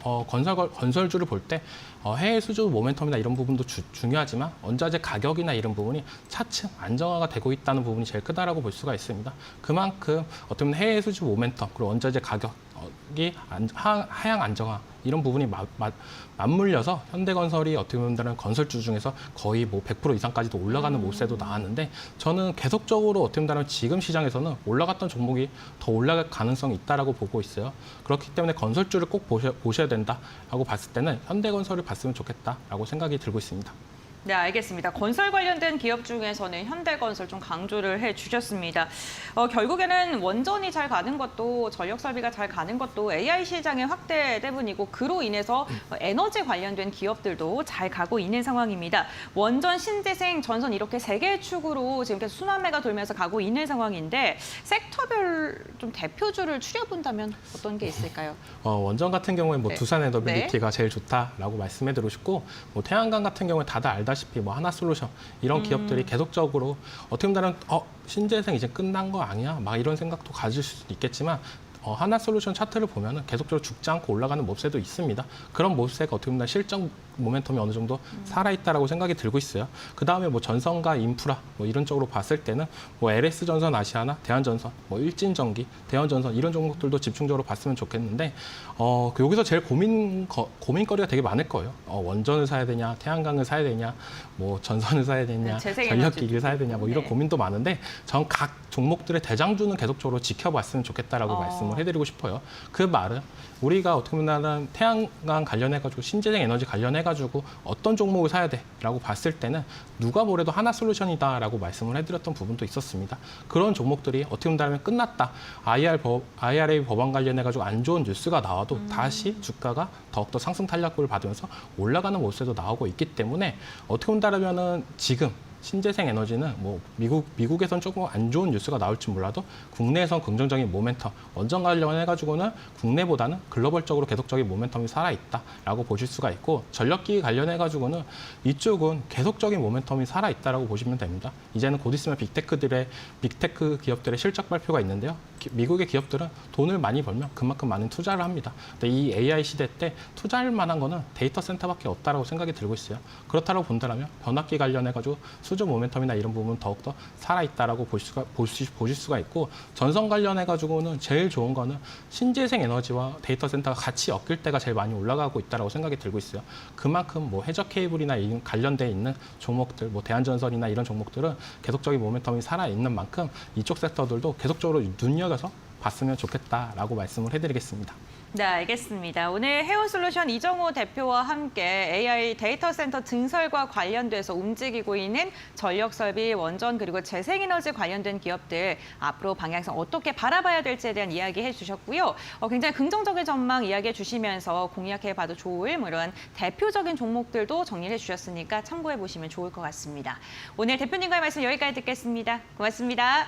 건설주를 볼 때 해외 수주 모멘텀이나 이런 부분도 중요하지만 원자재 가격이나 이런 부분이 차츰 안정화가 되고 있다는 부분이 제일 크다라고 볼 수가 있습니다. 그만큼 어떻게 보면 해외 수주 모멘텀 그리고 원자재 가격이 하향 안정화 이런 부분이 맞물려서 현대건설이 어떻게 보면 건설주 중에서 거의 뭐 100% 이상까지도 올라가는 모습도 나왔는데 저는 계속적으로 어떻게 보면 지금 시장에서는 올라갔던 종목이 더 올라갈 가능성이 있다라고 보고 있어요. 그렇기 때문에 건설주를 꼭 보셔야 된다라고 봤을 때는 현대건설을 봤으면 좋겠다라고 생각이 들고 있습니다. 네, 알겠습니다. 건설 관련된 기업 중에서는 현대건설 좀 강조를 해주셨습니다. 결국에는 원전이 잘 가는 것도 전력 설비가 잘 가는 것도 AI 시장의 확대 때문이고 그로 인해서 에너지 관련된 기업들도 잘 가고 있는 상황입니다. 원전, 신재생, 전선 이렇게 3개의 축으로 지금 계속 순환매가 돌면서 가고 있는 상황인데 섹터별 좀 대표주를 추려본다면 어떤 게 있을까요? 원전 같은 경우에 뭐 네. 두산에너빌리티가 제일 좋다라고 말씀해드리고 싶고 뭐 태양광 같은 경우에 다들 알다시피 뭐 하나솔루션 이런 기업들이 계속적으로 어떻게 보면 신재생 이제 끝난 거 아니야? 막 이런 생각도 가질 수도 있겠지만 하나솔루션 차트를 보면은 계속적으로 죽지 않고 올라가는 모습도 있습니다. 그런 모습가 어떻게 보면 실적 모멘텀이 어느 정도 살아있다라고 생각이 들고 있어요. 그 다음에 뭐 전선과 인프라 뭐 이런 쪽으로 봤을 때는 뭐 LS 전선 아시아나 대한전선, 뭐 일진전기, 대한전선 이런 종목들도 집중적으로 봤으면 좋겠는데 여기서 제일 고민거리가 되게 많을 거예요. 원전을 사야 되냐, 태양광을 사야 되냐, 뭐 전선을 사야 되냐, 전력기기를 사야 되냐, 뭐 이런 고민도 많은데 전 각 종목들의 대장주는 계속적으로 지켜봤으면 좋겠다라고 말씀을 해드리고 싶어요. 그 말은 우리가 어떻게 보면 태양광 관련해가지고 신재생 에너지 관련해가지고 어떤 종목을 사야 돼라고 봤을 때는 누가 뭐래도 하나솔루션이다라고 말씀을 해드렸던 부분도 있었습니다. 그런 종목들이 어떻게 보면 끝났다. IRA 법안 관련해가지고 안 좋은 뉴스가 나와도 다시 주가가 더욱더 상승 탄력을 받으면서 올라가는 모습도 나오고 있기 때문에 어떻게 본다면은 지금 신재생 에너지는 뭐 미국에선 조금 안 좋은 뉴스가 나올지 몰라도 국내에선 긍정적인 모멘텀, 원전 관련해가지고는 국내보다는 글로벌적으로 계속적인 모멘텀이 살아있다라고 보실 수가 있고 전력기기 관련해가지고는 이쪽은 계속적인 모멘텀이 살아있다라고 보시면 됩니다. 이제는 곧 있으면 빅테크 기업들의 실적 발표가 있는데요. 미국의 기업들은 돈을 많이 벌면 그만큼 많은 투자를 합니다. 근데 이 AI 시대 때 투자할 만한 거는 데이터 센터밖에 없다라고 생각이 들고 있어요. 그렇다고 본다면 변압기 관련해가지고 수주 모멘텀이나 이런 부분은 더욱더 살아있다라고 보실 수가 있고 전선 관련해가지고는 제일 좋은 거는 신재생 에너지와 데이터 센터가 같이 엮일 때가 제일 많이 올라가고 있다라고 생각이 들고 있어요. 그만큼 뭐 해저 케이블이나 관련돼 있는 종목들, 뭐 대한전선이나 이런 종목들은 계속적인 모멘텀이 살아있는 만큼 이쪽 섹터들도 계속적으로 눈여겨서 봤으면 좋겠다라고 말씀을 해드리겠습니다. 네, 알겠습니다. 오늘 해운솔루션 이정호 대표와 함께 AI 데이터 센터 증설과 관련돼서 움직이고 있는 전력설비, 원전 그리고 재생에너지 관련된 기업들 앞으로 방향성 어떻게 바라봐야 될지에 대한 이야기해 주셨고요. 굉장히 긍정적인 전망 이야기해 주시면서 공략해봐도 좋을 이런 대표적인 종목들도 정리해 주셨으니까 참고해 보시면 좋을 것 같습니다. 오늘 대표님과의 말씀 여기까지 듣겠습니다. 고맙습니다.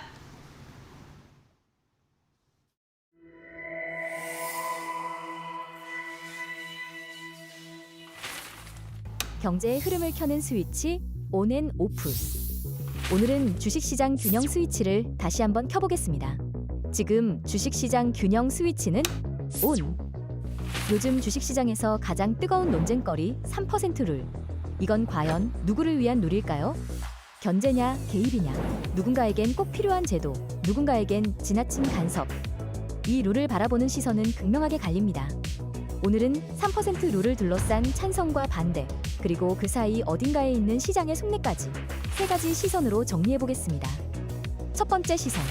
경제의 흐름을 켜는 스위치 온 앤 오프. 오늘은 주식시장 균형 스위치를 다시 한번 켜보겠습니다. 지금 주식시장 균형 스위치는 온. 요즘 주식시장에서 가장 뜨거운 논쟁거리 3% 룰. 이건 과연 누구를 위한 룰일까요? 견제냐, 개입이냐, 누군가에겐 꼭 필요한 제도, 누군가에겐 지나친 간섭. 이 룰을 바라보는 시선은 극명하게 갈립니다. 오늘은 3% 룰을 둘러싼 찬성과 반대, 그리고 그 사이 어딘가에 있는 시장의 속내까지 세 가지 시선으로 정리해보겠습니다. 첫 번째 시선,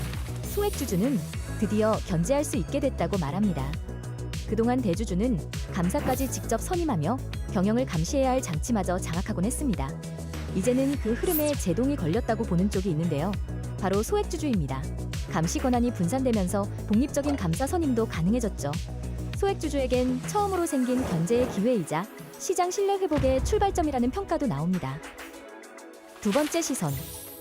소액주주는 드디어 견제할 수 있게 됐다고 말합니다. 그동안 대주주는 감사까지 직접 선임하며 경영을 감시해야 할 장치마저 장악하곤 했습니다. 이제는 그 흐름에 제동이 걸렸다고 보는 쪽이 있는데요. 바로 소액주주입니다. 감시 권한이 분산되면서 독립적인 감사 선임도 가능해졌죠. 소액주주에겐 처음으로 생긴 견제의 기회이자 시장 신뢰 회복의 출발점이라는 평가도 나옵니다. 두 번째 시선,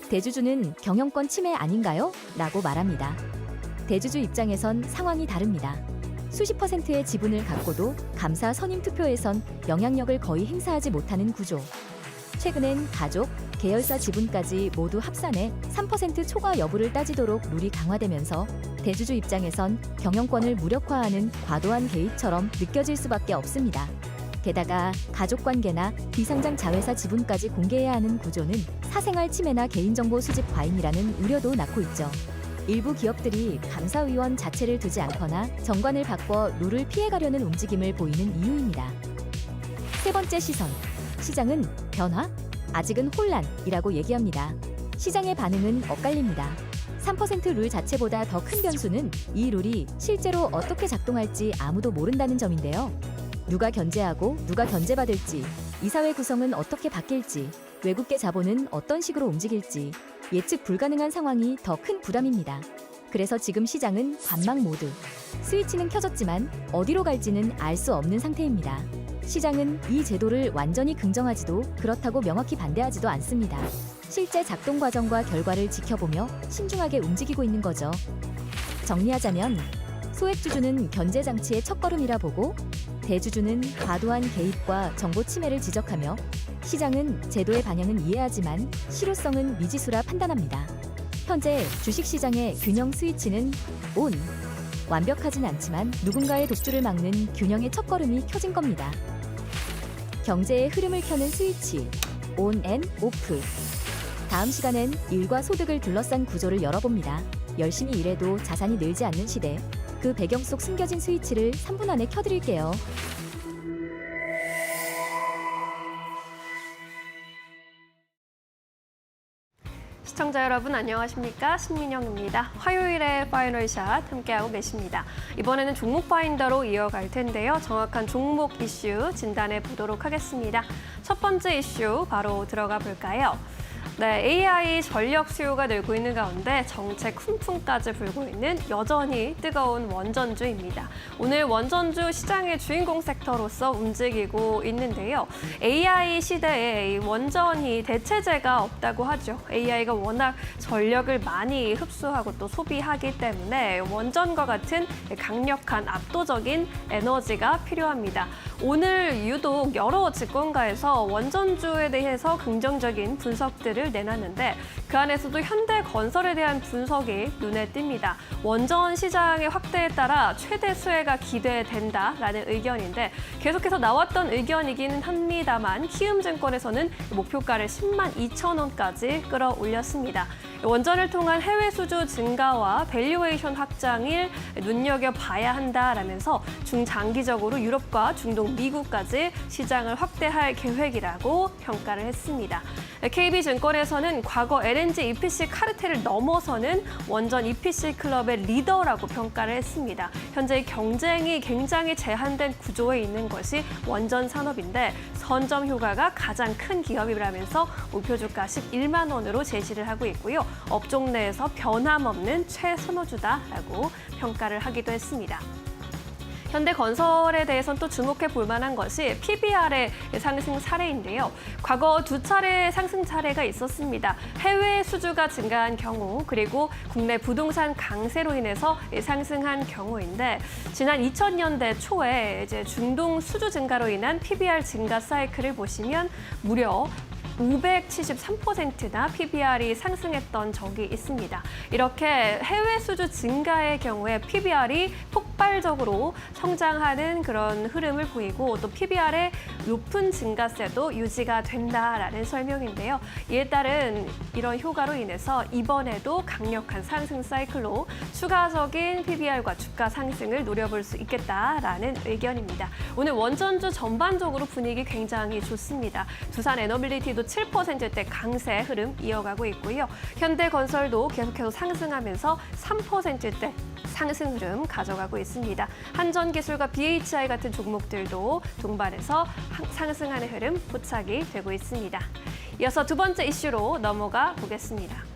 대주주는 경영권 침해 아닌가요? 라고 말합니다. 대주주 입장에선 상황이 다릅니다. 수십 %의 지분을 갖고도 감사 선임 투표에선 영향력을 거의 행사하지 못하는 구조. 최근엔 가족, 계열사 지분까지 모두 합산해 3% 초과 여부를 따지도록 룰이 강화되면서 대주주 입장에선 경영권을 무력화하는 과도한 개입처럼 느껴질 수밖에 없습니다. 게다가 가족관계나 비상장 자회사 지분까지 공개해야 하는 구조는 사생활 침해나 개인정보 수집 과잉이라는 우려도 낳고 있죠. 일부 기업들이 감사위원 자체를 두지 않거나 정관을 바꿔 룰을 피해가려는 움직임을 보이는 이유입니다. 세 번째 시선, 시장은 변화? 아직은 혼란이라고 얘기합니다. 시장의 반응은 엇갈립니다. 3% 룰 자체보다 더 큰 변수는 이 룰이 실제로 어떻게 작동할지 아무도 모른다는 점인데요. 누가 견제하고 누가 견제받을지, 이사회 구성은 어떻게 바뀔지, 외국계 자본은 어떤 식으로 움직일지 예측 불가능한 상황이 더 큰 부담입니다. 그래서 지금 시장은 관망 모드. 스위치는 켜졌지만 어디로 갈지는 알 수 없는 상태입니다. 시장은 이 제도를 완전히 긍정하지도 그렇다고 명확히 반대하지도 않습니다. 실제 작동 과정과 결과를 지켜보며 신중하게 움직이고 있는 거죠. 정리하자면 소액주주는 견제 장치의 첫걸음이라 보고 대주주는 과도한 개입과 정보 침해를 지적하며 시장은 제도의 방향은 이해하지만 실효성은 미지수라 판단합니다. 현재 주식시장의 균형 스위치는 온. 완벽하진 않지만 누군가의 독주를 막는 균형의 첫걸음이 켜진 겁니다. 경제의 흐름을 켜는 스위치, 온 앤 오프. 다음 시간엔 일과 소득을 둘러싼 구조를 열어봅니다. 열심히 일해도 자산이 늘지 않는 시대, 그 배경 속 숨겨진 스위치를 3분 안에 켜드릴게요. 시청자 여러분 안녕하십니까? 신민영입니다. 화요일에 파이널샷 함께하고 계십니다. 이번에는 종목 파인더로 이어갈 텐데요. 정확한 종목 이슈 진단해 보도록 하겠습니다. 첫 번째 이슈 바로 들어가 볼까요? 네, AI 전력 수요가 늘고 있는 가운데 정책 훈풍까지 불고 있는 여전히 뜨거운 원전주입니다. 오늘 원전주 시장의 주인공 섹터로서 움직이고 있는데요. AI 시대에 원전이 대체제가 없다고 하죠. AI가 워낙 전력을 많이 흡수하고 또 소비하기 때문에 원전과 같은 강력한 압도적인 에너지가 필요합니다. 오늘 유독 여러 증권가에서 원전주에 대해서 긍정적인 분석들을 내놨는데 그 안에서도 현대건설에 대한 분석이 눈에 띕니다. 원전 시장의 확대에 따라 최대 수혜가 기대된다라는 의견인데 계속해서 나왔던 의견이기는 합니다만 키움증권에서는 목표가를 10만 2천 원까지 끌어올렸습니다. 원전을 통한 해외 수주 증가와 밸류에이션 확장을 눈여겨봐야 한다라면서 중장기적으로 유럽과 중동, 미국까지 시장을 확대할 계획이라고 평가를 했습니다. KB증권 건설에서는 과거 LNG EPC 카르텔을 넘어서는 원전 EPC 클럽의 리더라고 평가를 했습니다. 현재 경쟁이 굉장히 제한된 구조에 있는 것이 원전 산업인데 선점 효과가 가장 큰 기업이라면서 목표 주가 11만 원으로 제시를 하고 있고요. 업종 내에서 변함없는 최선호주다라고 평가를 하기도 했습니다. 현대건설에 대해서는 또 주목해 볼 만한 것이 PBR의 상승 사례인데요. 과거 두 차례 상승 사례가 있었습니다. 해외 수주가 증가한 경우 그리고 국내 부동산 강세로 인해서 상승한 경우인데 지난 2000년대 초에 이제 중동 수주 증가로 인한 PBR 증가 사이클을 보시면 무려 573%나 PBR이 상승했던 적이 있습니다. 이렇게 해외 수주 증가의 경우에 PBR이 폭발적으로 성장하는 그런 흐름을 보이고 또 PBR의 높은 증가세도 유지가 된다라는 설명인데요. 이에 따른 이런 효과로 인해서 이번에도 강력한 상승 사이클로 추가적인 PBR과 주가 상승을 노려볼 수 있겠다라는 의견입니다. 오늘 원전주 전반적으로 분위기 굉장히 좋습니다. 두산 에너빌리티도 7%대 강세 흐름 이어가고 있고요. 현대건설도 계속해서 상승하면서 3%대 상승 흐름 가져가고 있습니다. 한전기술과 BHI 같은 종목들도 동반해서 상승하는 흐름 포착이 되고 있습니다. 이어서 두 번째 이슈로 넘어가 보겠습니다.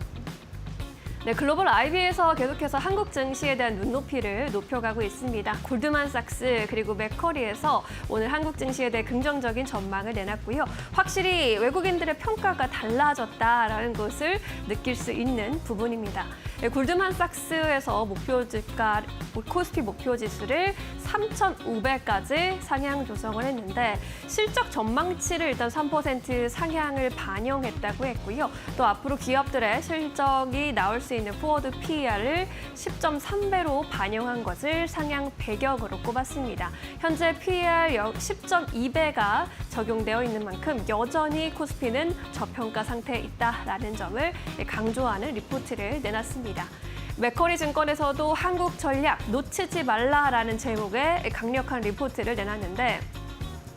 네, 글로벌 IB에서 계속해서 한국 증시에 대한 눈높이를 높여가고 있습니다. 골드만삭스 그리고 맥커리에서 오늘 한국 증시에 대해 긍정적인 전망을 내놨고요. 확실히 외국인들의 평가가 달라졌다라는 것을 느낄 수 있는 부분입니다. 네, 골드만삭스에서 목표 주가 코스피 목표 지수를 3,500까지 상향 조정을 했는데 실적 전망치를 일단 3% 상향을 반영했다고 했고요. 또 앞으로 기업들의 실적이 나올 수 있는 포워드 PER을 10.3배로 반영한 것을 상향 배경으로 꼽았습니다. 현재 PER 10.2배가 적용되어 있는 만큼 여전히 코스피는 저평가 상태에 있다라는 점을 강조하는 리포트를 내놨습니다. 맥커리 증권에서도 한국 전략 놓치지 말라라는 제목의 강력한 리포트를 내놨는데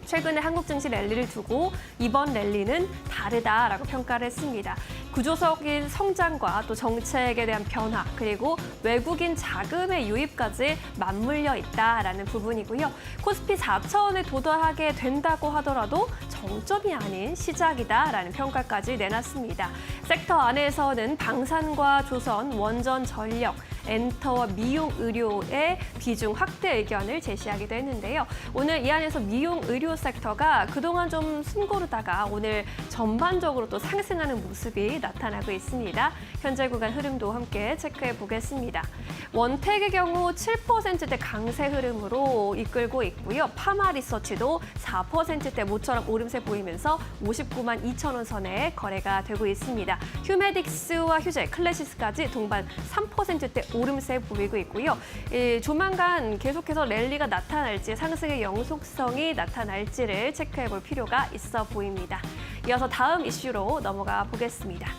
최근에 한국 증시 랠리를 두고 이번 랠리는 다르다라고 평가를 했습니다. 구조적인 성장과 또 정책에 대한 변화 그리고 외국인 자금의 유입까지 맞물려 있다라는 부분이고요. 코스피 4천원에 도달하게 된다고 하더라도 정점이 아닌 시작이다라는 평가까지 내놨습니다. 섹터 안에서는 방산과 조선, 원전, 전력, 엔터와 미용, 의료의 비중 확대 의견을 제시하기도 했는데요. 오늘 이 안에서 미용, 의료 섹터가 그동안 좀 숨고르다가 오늘 전반적으로 또 상승하는 모습이 나타나고 있습니다. 현재 구간 흐름도 함께 체크해 보겠습니다. 원택의 경우 7%대 강세 흐름으로 이끌고 있고요. 파마 리서치도 4%대 모처럼 오름세 보이면서 59만 2천 원 선에 거래가 되고 있습니다. 휴메딕스와 휴제, 클래시스까지 동반 3%대 오름세 보이고 있고요. 조만간 계속해서 랠리가 나타날지 상승의 영속성이 나타날지를 체크해 볼 필요가 있어 보입니다. 이어서 다음 이슈로 넘어가 보겠습니다.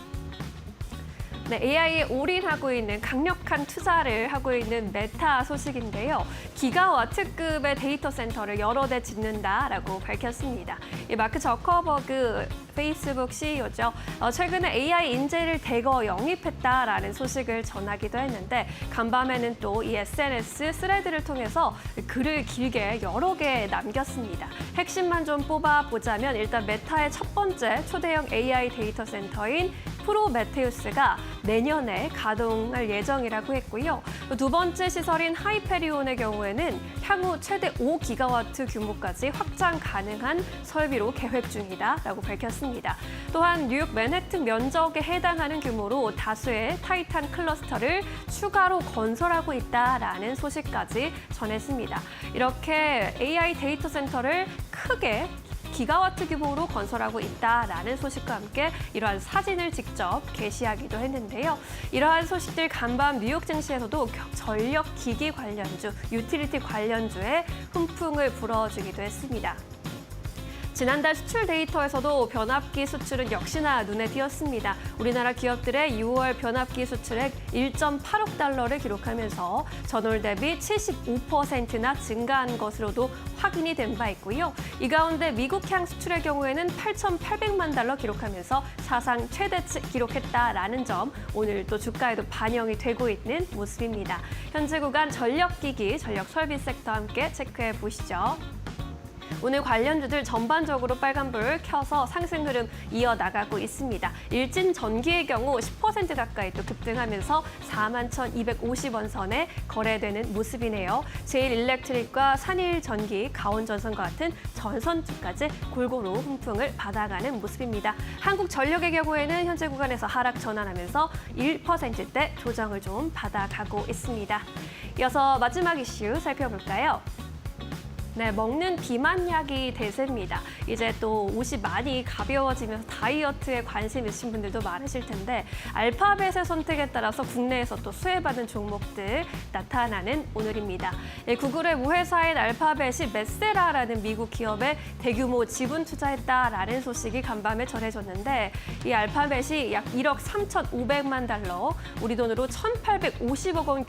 네, AI에 올인하고 있는 강력한 투자를 하고 있는 메타 소식인데요. 기가와트급의 데이터 센터를 여러 대 짓는다라고 밝혔습니다. 이 마크 저커버그 페이스북 CEO죠. 최근에 AI 인재를 대거 영입했다라는 소식을 전하기도 했는데 간밤에는 또 이 SNS 스레드를 통해서 글을 길게 여러 개 남겼습니다. 핵심만 좀 뽑아보자면 일단 메타의 첫 번째 초대형 AI 데이터 센터인 프로메테우스가 내년에 가동할 예정이라고 했고요. 두 번째 시설인 하이페리온의 경우에는 향후 최대 5기가와트 규모까지 확장 가능한 설비로 계획 중이다라고 밝혔습니다. 또한 뉴욕 맨해튼 면적에 해당하는 규모로 다수의 타이탄 클러스터를 추가로 건설하고 있다라는 소식까지 전했습니다. 이렇게 AI 데이터 센터를 크게 기가와트 규모로 건설하고 있다라는 소식과 함께 이러한 사진을 직접 게시하기도 했는데요. 이러한 소식들 간밤 뉴욕 증시에서도 전력 기기 관련주, 유틸리티 관련주에 훈풍을 불어주기도 했습니다. 지난달 수출 데이터에서도 변압기 수출은 역시나 눈에 띄었습니다. 우리나라 기업들의 6월 변압기 수출액 1.8억 달러를 기록하면서 전월 대비 75%나 증가한 것으로도 확인이 된 바 있고요. 이 가운데 미국향 수출의 경우에는 8,800만 달러 기록하면서 사상 최대치 기록했다라는 점, 오늘 또 주가에도 반영이 되고 있는 모습입니다. 현재 구간 전력기기, 전력설비 섹터 함께 체크해 보시죠. 오늘 관련주들 전반적으로 빨간불 켜서 상승 흐름 이어나가고 있습니다. 일진 전기의 경우 10% 가까이 또 급등하면서 41,250원 선에 거래되는 모습이네요. 제일일렉트릭과 산일전기, 가온전선과 같은 전선주까지 골고루 훈풍을 받아가는 모습입니다. 한국전력의 경우에는 현재 구간에서 하락 전환하면서 1%대 조정을 좀 받아가고 있습니다. 이어서 마지막 이슈 살펴볼까요? 네, 먹는 비만약이 대세입니다. 이제 또 옷이 많이 가벼워지면서 다이어트에 관심 있으신 분들도 많으실 텐데 알파벳의 선택에 따라서 국내에서 또 수혜받은 종목들 나타나는 오늘입니다. 구글의 모회사인 알파벳이 메세라라는 미국 기업에 대규모 지분 투자했다라는 소식이 간밤에 전해졌는데 이 알파벳이 약 1억 3,500만 달러, 우리 돈으로 1,850억 원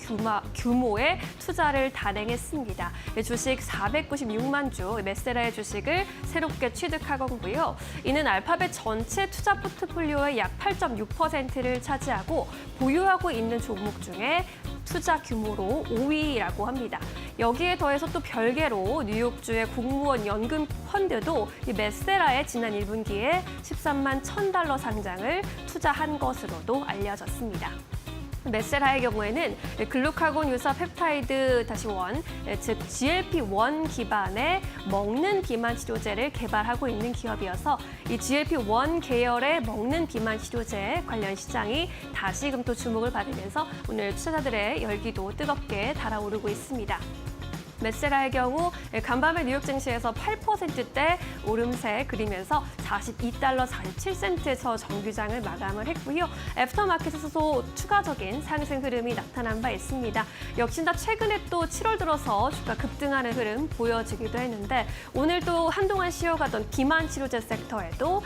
규모의 투자를 단행했습니다. 주식 496만 주 메세라의 주식을 새롭게 취득하고요. 이는 알파벳 전체 투자 포트폴리오의 약 8.6%를 차지하고 보유하고 있는 종목 중에 투자 규모로 5위라고 합니다. 여기에 더해서 또 별개로 뉴욕주의 공무원 연금 펀드도 이 메세라의 지난 1분기에 13만 1,000달러 상장을 투자한 것으로도 알려졌습니다. 메세라의 경우에는 글루카곤 유사 펩타이드 -1, 즉 GLP-1 기반의 먹는 비만 치료제를 개발하고 있는 기업이어서 이 GLP-1 계열의 먹는 비만 치료제 관련 시장이 다시금 또 주목을 받으면서 오늘 투자자들의 열기도 뜨겁게 달아오르고 있습니다. 메세라의 경우 간밤에 뉴욕 증시에서 8%대 오름세 그리면서 42달러 47센트에서 정규장을 마감을 했고요. 애프터마켓에서도 추가적인 상승 흐름이 나타난 바 있습니다. 역시나 최근에 또 7월 들어서 주가 급등하는 흐름 보여지기도 했는데 오늘 또 한동안 쉬어가던 비만 치료제 섹터에도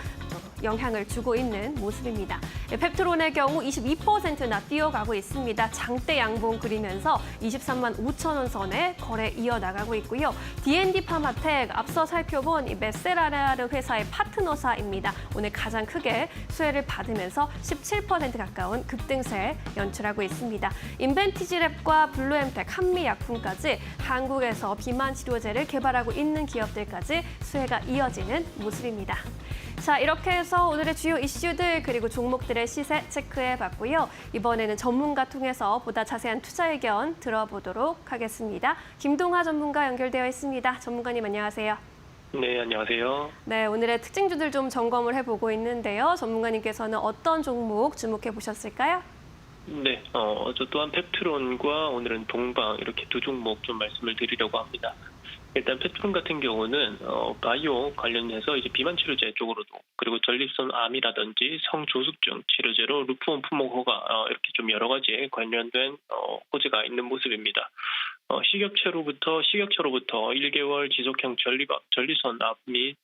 영향을 주고 있는 모습입니다. 펩트론의 경우 22%나 뛰어가고 있습니다. 장대 양봉 그리면서 23만 5천 원 선에 거래 이어나가고 있고요. D&D 파마텍 앞서 살펴본 이 메세라라는 회사의 파트너사입니다. 오늘 가장 크게 수혜를 받으면서 17% 가까운 급등세 연출하고 있습니다. 인벤티지랩과 블루엠텍, 한미약품까지 한국에서 비만 치료제를 개발하고 있는 기업들까지 수혜가 이어지는 모습입니다. 자, 이렇게 해서 오늘의 주요 이슈들 그리고 종목들의 시세 체크해봤고요. 이번에는 전문가 통해서 보다 자세한 투자 의견 들어보도록 하겠습니다. 김동하 전문가 연결되어 있습니다. 전문가님 안녕하세요. 네, 안녕하세요. 네, 오늘의 특징주들 좀 점검을 해보고 있는데요. 전문가님께서는 어떤 종목 주목해 보셨을까요? 네, 저 또한 펩트론과 오늘은 동방 이렇게 두 종목 좀 말씀을 드리려고 합니다. 일단 펩트론 같은 경우는 바이오 관련해서 이제 비만 치료제 쪽으로도 그리고 전립선암이라든지 성조숙증 치료제로 루프온 품목 허가 이렇게 좀 여러 가지 관련된 호재가 있는 모습입니다. 식약처로부터 1개월 지속형 전립선암 및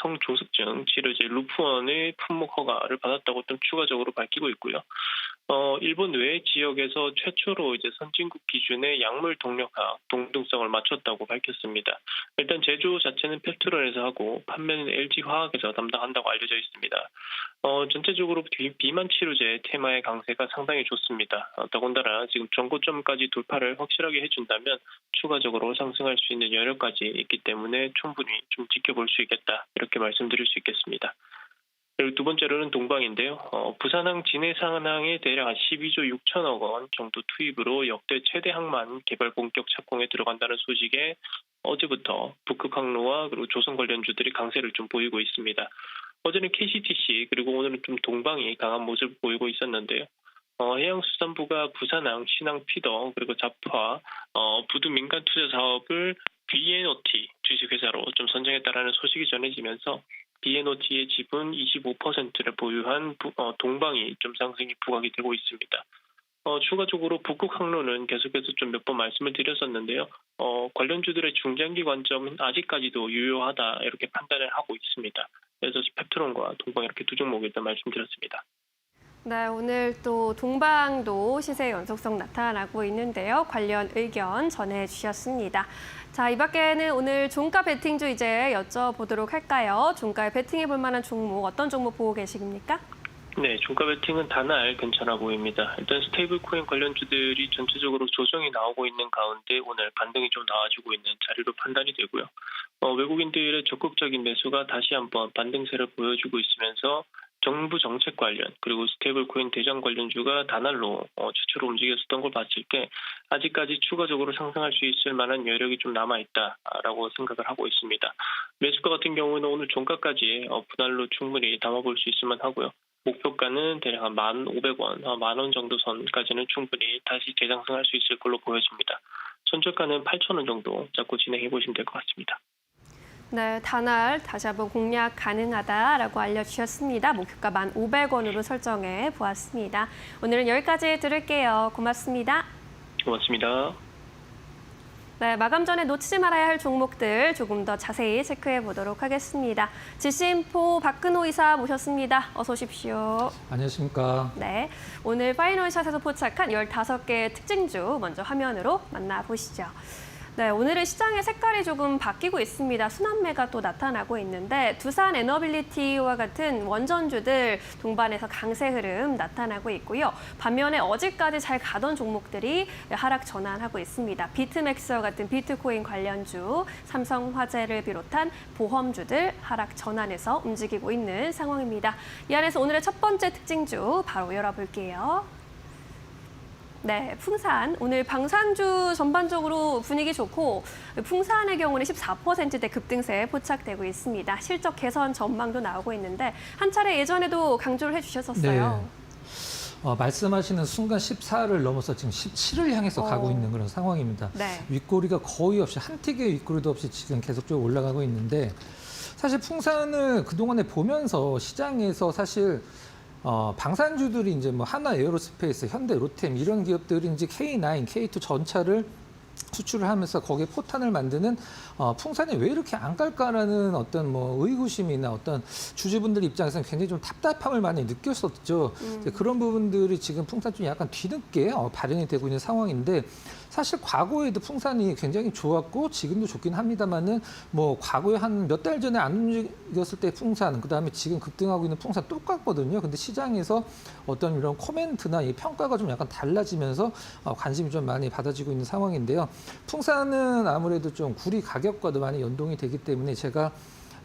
성조숙증 치료제 루프온의 품목 허가를 받았다고 좀 추가적으로 밝히고 있고요. 일본 외 지역에서 최초로 이제 선진국 기준의 약물 동력학 동등성을 맞췄다고 밝혔습니다. 일단 제조 자체는 펩트론에서 하고 판매는 LG화학에서 담당한다고 알려져 있습니다. 전체적으로 비만 치료제 테마의 강세가 상당히 좋습니다. 더군다나 지금 전고점까지 돌파를 확실하게 해준다면 추가적으로 상승할 수 있는 여력까지 있기 때문에 충분히 좀 지켜볼 수 있겠다. 이렇게 말씀드릴 수 있겠습니다. 그리고 두 번째로는 동방인데요. 부산항 진해상항에 대략 12조 6천억 원 정도 투입으로 역대 최대 항만 개발 본격 착공에 들어간다는 소식에 어제부터 북극항로와 그리고 조선 관련주들이 강세를 좀 보이고 있습니다. 어제는 KCTC 그리고 오늘은 좀 동방이 강한 모습을 보이고 있었는데요. 해양수산부가 부산항, 신항 피더 그리고 잡화, 부두 민간 투자 사업을 B&OT 주식회사로 좀 선정했다라는 소식이 전해지면서 B&OT의 지분 25%를 보유한 동방이 좀 상승이 부각이 되고 있습니다. 추가적으로 북극 항로는 계속해서 좀 몇 번 말씀을 드렸었는데요. 관련주들의 중장기 관점은 아직까지도 유효하다 이렇게 판단을 하고 있습니다. 그래서 펩트론과 동방 이렇게 두 종목 일단 말씀드렸습니다. 네, 오늘 또 동방도 시세 연속성 나타나고 있는데요. 관련 의견 전해주셨습니다. 자, 이 밖에는 오늘 종가 베팅주 이제 여쭤보도록 할까요? 종가에 베팅해 볼 만한 종목, 어떤 종목 보고 계십니까? 네, 종가 베팅은 다날 괜찮아 보입니다. 일단 스테이블 코인 관련주들이 전체적으로 조정이 나오고 있는 가운데 오늘 반등이 좀 나와주고 있는 자리로 판단이 되고요. 외국인들의 적극적인 매수가 다시 한번 반등세를 보여주고 있으면서 정부 정책 관련 그리고 스테이블 코인 대장 관련주가 다날로 추초로 움직였었던 걸 봤을 때 아직까지 추가적으로 상승할 수 있을 만한 여력이 좀 남아있다라고 생각을 하고 있습니다. 매수가 같은 경우는 오늘 종가까지 분할로 충분히 담아볼 수 있을 만하고요. 목표가는 대략 한 1,500원, 10,000원 정도 선까지는 충분히 다시 재상승할 수 있을 걸로 보여집니다. 선저가는 8,000원 정도 잡고 진행해 보시면 될 것 같습니다. 네, 다날 다시 한번 공략 가능하다라고 알려주셨습니다. 목표가 1,500원으로 설정해 보았습니다. 오늘은 여기까지 들을게요. 고맙습니다. 고맙습니다. 네, 마감 전에 놓치지 말아야 할 종목들 조금 더 자세히 체크해 보도록 하겠습니다. 지시인포 박근호 이사 모셨습니다. 어서 오십시오. 안녕하십니까. 네, 오늘 파이널샷에서 포착한 15개의 특징주 먼저 화면으로 만나보시죠. 네, 오늘은 시장의 색깔이 조금 바뀌고 있습니다. 순환매가 또 나타나고 있는데 두산 에너빌리티와 같은 원전주들 동반해서 강세 흐름 나타나고 있고요. 반면에 어제까지 잘 가던 종목들이 하락 전환하고 있습니다. 비트맥스와 같은 비트코인 관련주, 삼성화재를 비롯한 보험주들 하락 전환해서 움직이고 있는 상황입니다. 이 안에서 오늘의 첫 번째 특징주 바로 열어볼게요. 네, 풍산. 오늘 방산주 전반적으로 분위기 좋고 풍산의 경우는 14%대 급등세 포착되고 있습니다. 실적 개선 전망도 나오고 있는데 한 차례 예전에도 강조를 해주셨었어요. 네. 말씀하시는 순간 14를 넘어서 지금 17을 향해서 가고 있는 그런 상황입니다. 네. 윗꼬리가 거의 없이 한 틱의 윗꼬리도 없이 지금 계속적으로 올라가고 있는데 사실 풍산을 그동안에 보면서 시장에서 사실 방산주들이 이제 뭐 하나 에어로스페이스, 현대, 로템 이런 기업들이 이제 K9, K2 전차를 수출을 하면서 거기에 포탄을 만드는 풍산이 왜 이렇게 안 갈까라는 어떤 뭐 의구심이나 어떤 주주분들 입장에서는 굉장히 좀 답답함을 많이 느꼈었죠. 이제 그런 부분들이 지금 풍산 좀 약간 뒤늦게 발현이 되고 있는 상황인데 사실 과거에도 풍산이 굉장히 좋았고 지금도 좋긴 합니다만은 뭐 과거에 한 몇 달 전에 안 움직였을 때 풍산 그다음에 지금 급등하고 있는 풍산 똑같거든요. 근데 시장에서 어떤 이런 코멘트나 이 평가가 좀 약간 달라지면서 관심이 좀 많이 받아지고 있는 상황인데요. 풍산은 아무래도 좀 구리 가격과도 많이 연동이 되기 때문에 제가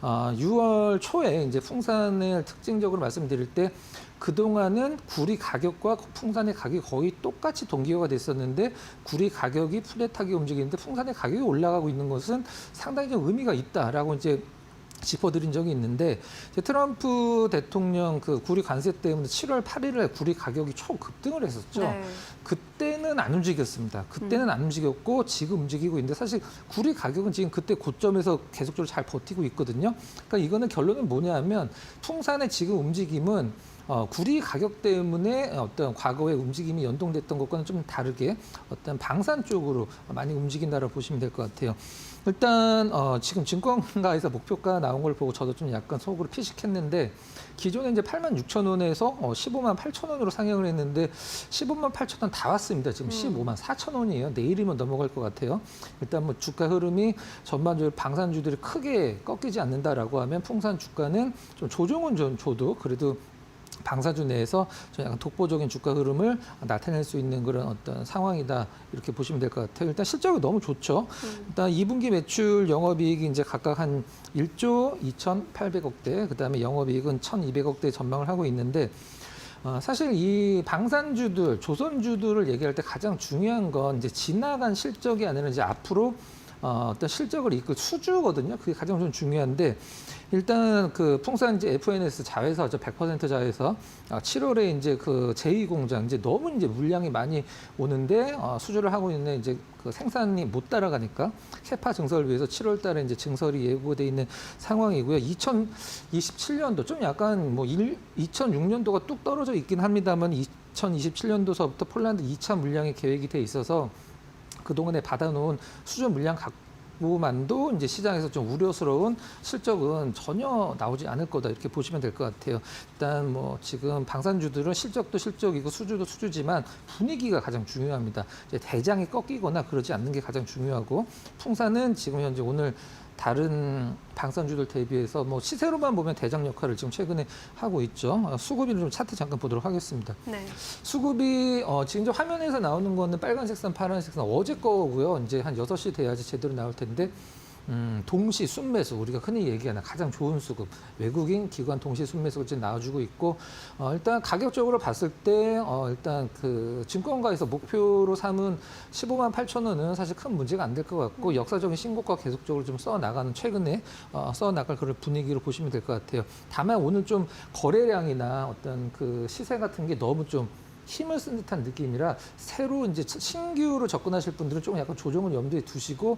6월 초에 이제 풍산을 특징적으로 말씀드릴 때 그동안은 구리 가격과 풍산의 가격이 거의 똑같이 동기화가 됐었는데 구리 가격이 플랫하게 움직이는데 풍산의 가격이 올라가고 있는 것은 상당히 좀 의미가 있다라고 이제 짚어드린 적이 있는데 트럼프 대통령 그 구리 관세 때문에 7월 8일에 구리 가격이 초급등을 했었죠. 네. 그때는 안 움직였습니다. 그때는 안 움직였고 지금 움직이고 있는데 사실 구리 가격은 지금 그때 고점에서 계속적으로 잘 버티고 있거든요. 그러니까 이거는 결론은 뭐냐면 풍산의 지금 움직임은 구리 가격 때문에 어떤 과거의 움직임이 연동됐던 것과는 좀 다르게 어떤 방산 쪽으로 많이 움직인다라고 보시면 될 것 같아요. 일단 지금 증권가에서 목표가 나온 걸 보고 저도 좀 약간 속으로 피식했는데 기존에 이제 86,000원에서 158,000원으로 상향을 했는데 158,000원 다 왔습니다. 지금 154,000원이에요. 내일이면 넘어갈 것 같아요. 일단 뭐 주가 흐름이 전반적으로 방산주들이 크게 꺾이지 않는다라고 하면 풍산 주가는 좀 조정은 좀 줘도 그래도 방사주 내에서 좀 약간 독보적인 주가 흐름을 나타낼 수 있는 그런 어떤 상황이다 이렇게 보시면 될 것 같아요. 일단 실적이 너무 좋죠. 일단 2분기 매출 영업이익이 이제 각각 한 1조 2,800억대, 그다음에 영업이익은 1,200억대 전망을 하고 있는데 사실 이 방산주들, 조선주들을 얘기할 때 가장 중요한 건 이제 지나간 실적이 아니라 이제 앞으로 어떤 실적을 이끌 수주거든요. 그게 가장 좀 중요한데 일단 그 풍산 이제 FNS 자회사 100% 자회사 7월에 이제 그 제2공장 이제 너무 이제 물량이 많이 오는데 수주를 하고 있는 이제 그 생산이 못 따라가니까 캐파 증설을 위해서 7월 달에 이제 증설이 예고돼 있는 상황이고요. 2027년도 좀 약간 뭐 2006년도가 뚝 떨어져 있긴 합니다만 2027년도서부터 폴란드 2차 물량이 계획이 돼 있어서 그동안에 받아놓은 수주 물량 갖고만도 이제 시장에서 좀 우려스러운 실적은 전혀 나오지 않을 거다 이렇게 보시면 될 것 같아요. 일단 뭐 지금 방산주들은 실적도 실적이고 수주도 수주지만 분위기가 가장 중요합니다. 이제 대장이 꺾이거나 그러지 않는 게 가장 중요하고 풍산은 지금 현재 오늘 다른 방산주들 대비해서 뭐 시세로만 보면 대장 역할을 지금 최근에 하고 있죠. 수급비를 좀 차트 잠깐 보도록 하겠습니다. 네. 수급이 지금 이제 화면에서 나오는 거는 빨간색 선, 파란색 선 어제 거고요. 이제 한 6시 돼야지 제대로 나올 텐데 동시 순매수 우리가 흔히 얘기하는 가장 좋은 수급 외국인 기관 동시 순매수가 지금 나와주고 있고 일단 가격적으로 봤을 때 일단 그 증권가에서 목표로 삼은 15만 8천 원은 사실 큰 문제가 안 될 것 같고 역사적인 신고가 계속적으로 좀 써나가는 최근에 써나갈 그런 분위기로 보시면 될 것 같아요. 다만 오늘 좀 거래량이나 어떤 그 시세 같은 게 너무 좀 힘을 쓴 듯한 느낌이라 새로 이제 신규로 접근하실 분들은 조금 약간 조정을 염두에 두시고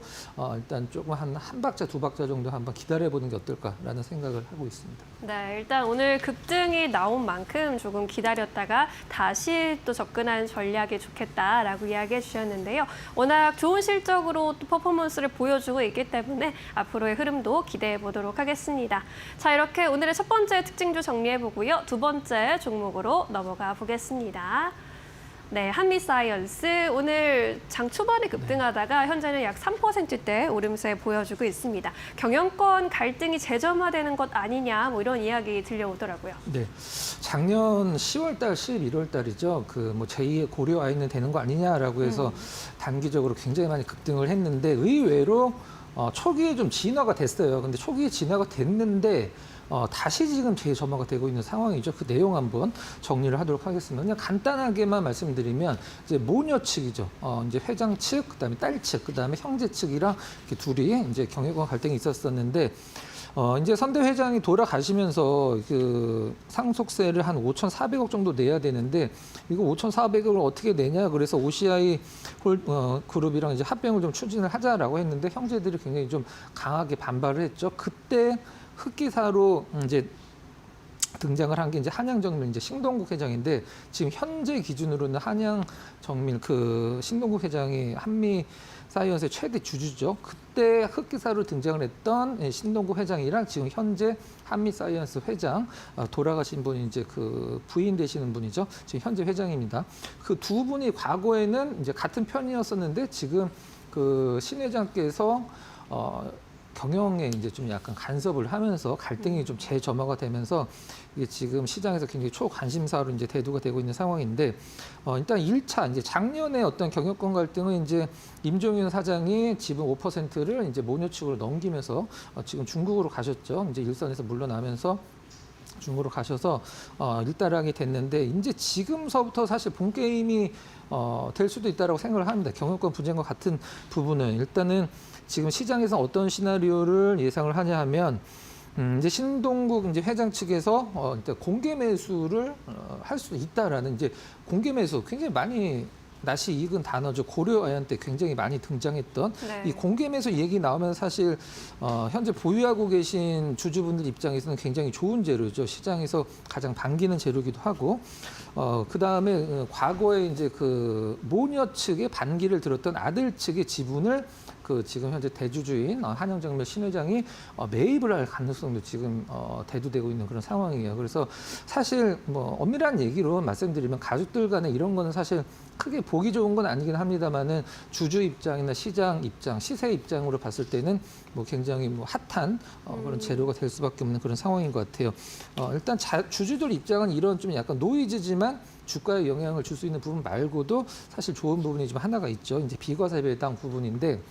일단 조금 한 박자 두 박자 정도 한번 기다려보는 게 어떨까라는 생각을 하고 있습니다. 네, 일단 오늘 급등이 나온 만큼 조금 기다렸다가 다시 또 접근하는 전략이 좋겠다라고 이야기해 주셨는데요. 워낙 좋은 실적으로 또 퍼포먼스를 보여주고 있기 때문에 앞으로의 흐름도 기대해 보도록 하겠습니다. 자, 이렇게 오늘의 첫 번째 특징주 정리해 보고요. 두 번째 종목으로 넘어가 보겠습니다. 네, 한미사이언스 오늘 장 초반에 급등하다가 현재는 약 3%대 오름세 보여주고 있습니다. 경영권 갈등이 재점화되는 것 아니냐 뭐 이런 이야기 들려오더라고요. 네, 작년 10월 달, 11월 달이죠. 그 뭐 제2의 고려 아이는 되는 거 아니냐라고 해서 단기적으로 굉장히 많이 급등을 했는데 의외로 초기에 좀 진화가 됐어요. 근데 초기에 진화가 됐는데 다시 지금 재점화가 되고 있는 상황이죠. 그 내용 한번 정리를 하도록 하겠습니다. 그냥 간단하게만 말씀드리면 이제 모녀 측이죠. 이제 회장 측, 그다음에 딸 측, 그다음에 형제 측이랑 이렇게 둘이 이제 경영권 갈등이 있었었는데 이제 선대 회장이 돌아가시면서 그 상속세를 한 5,400억 정도 내야 되는데 이거 5,400억을 어떻게 내냐 그래서 OCI 그룹이랑 이제 합병을 좀 추진을 하자라고 했는데 형제들이 굉장히 좀 강하게 반발을 했죠. 그때 흑기사로 이제 등장을 한 게 이제 한양정밀 이제 신동국 회장인데 지금 현재 기준으로는 한양정밀 그 신동국 회장이 한미 사이언스의 최대 주주죠. 그때 흑기사로 등장을 했던 신동국 회장이랑 지금 현재 한미 사이언스 회장 돌아가신 분이 이제 그 부인 되시는 분이죠. 지금 현재 회장입니다. 그 두 분이 과거에는 이제 같은 편이었었는데 지금 그 신 회장께서 경영에 이제 좀 약간 간섭을 하면서 갈등이 좀 재점화가 되면서 이게 지금 시장에서 굉장히 초관심사로 이제 대두가 되고 있는 상황인데 일단 1차 이제 작년에 어떤 경영권 갈등은 이제 임종윤 사장이 지분 5%를 이제 모녀 측으로 넘기면서 지금 중국으로 가셨죠. 이제 일선에서 물러나면서 중국으로 가셔서 일단락이 됐는데 이제 지금서부터 사실 본 게임이 될 수도 있다라고 생각을 합니다. 경영권 분쟁과 같은 부분은 일단은 지금 시장에서 어떤 시나리오를 예상을 하냐 하면 이제 신동국 이제 회장 측에서 일단 공개 매수를 할 수 있다라는 이제 공개 매수 굉장히 많이 낯이 익은 단어죠. 고려 아연 때 굉장히 많이 등장했던 네. 이 공개 매수 얘기 나오면 사실 현재 보유하고 계신 주주분들 입장에서는 굉장히 좋은 재료죠. 시장에서 가장 반기는 재료기도 하고 그 다음에 과거에 이제 그 모녀 측의 반기를 들었던 아들 측의 지분을 그 지금 현재 대주주인 한양정밀 신 회장이 매입을 할 가능성도 지금 대두되고 있는 그런 상황이에요. 그래서 사실 뭐 엄밀한 얘기로 말씀드리면 가족들 간에 이런 거는 사실 크게 보기 좋은 건 아니긴 합니다만은 주주 입장이나 시장 입장, 시세 입장으로 봤을 때는 뭐 굉장히 뭐 핫한 그런 재료가 될 수밖에 없는 그런 상황인 것 같아요. 일단 주주들 입장은 이런 좀 약간 노이즈지만 주가에 영향을 줄 수 있는 부분 말고도 사실 좋은 부분이 좀 하나가 있죠. 이제 비과세에 해당 부분인데.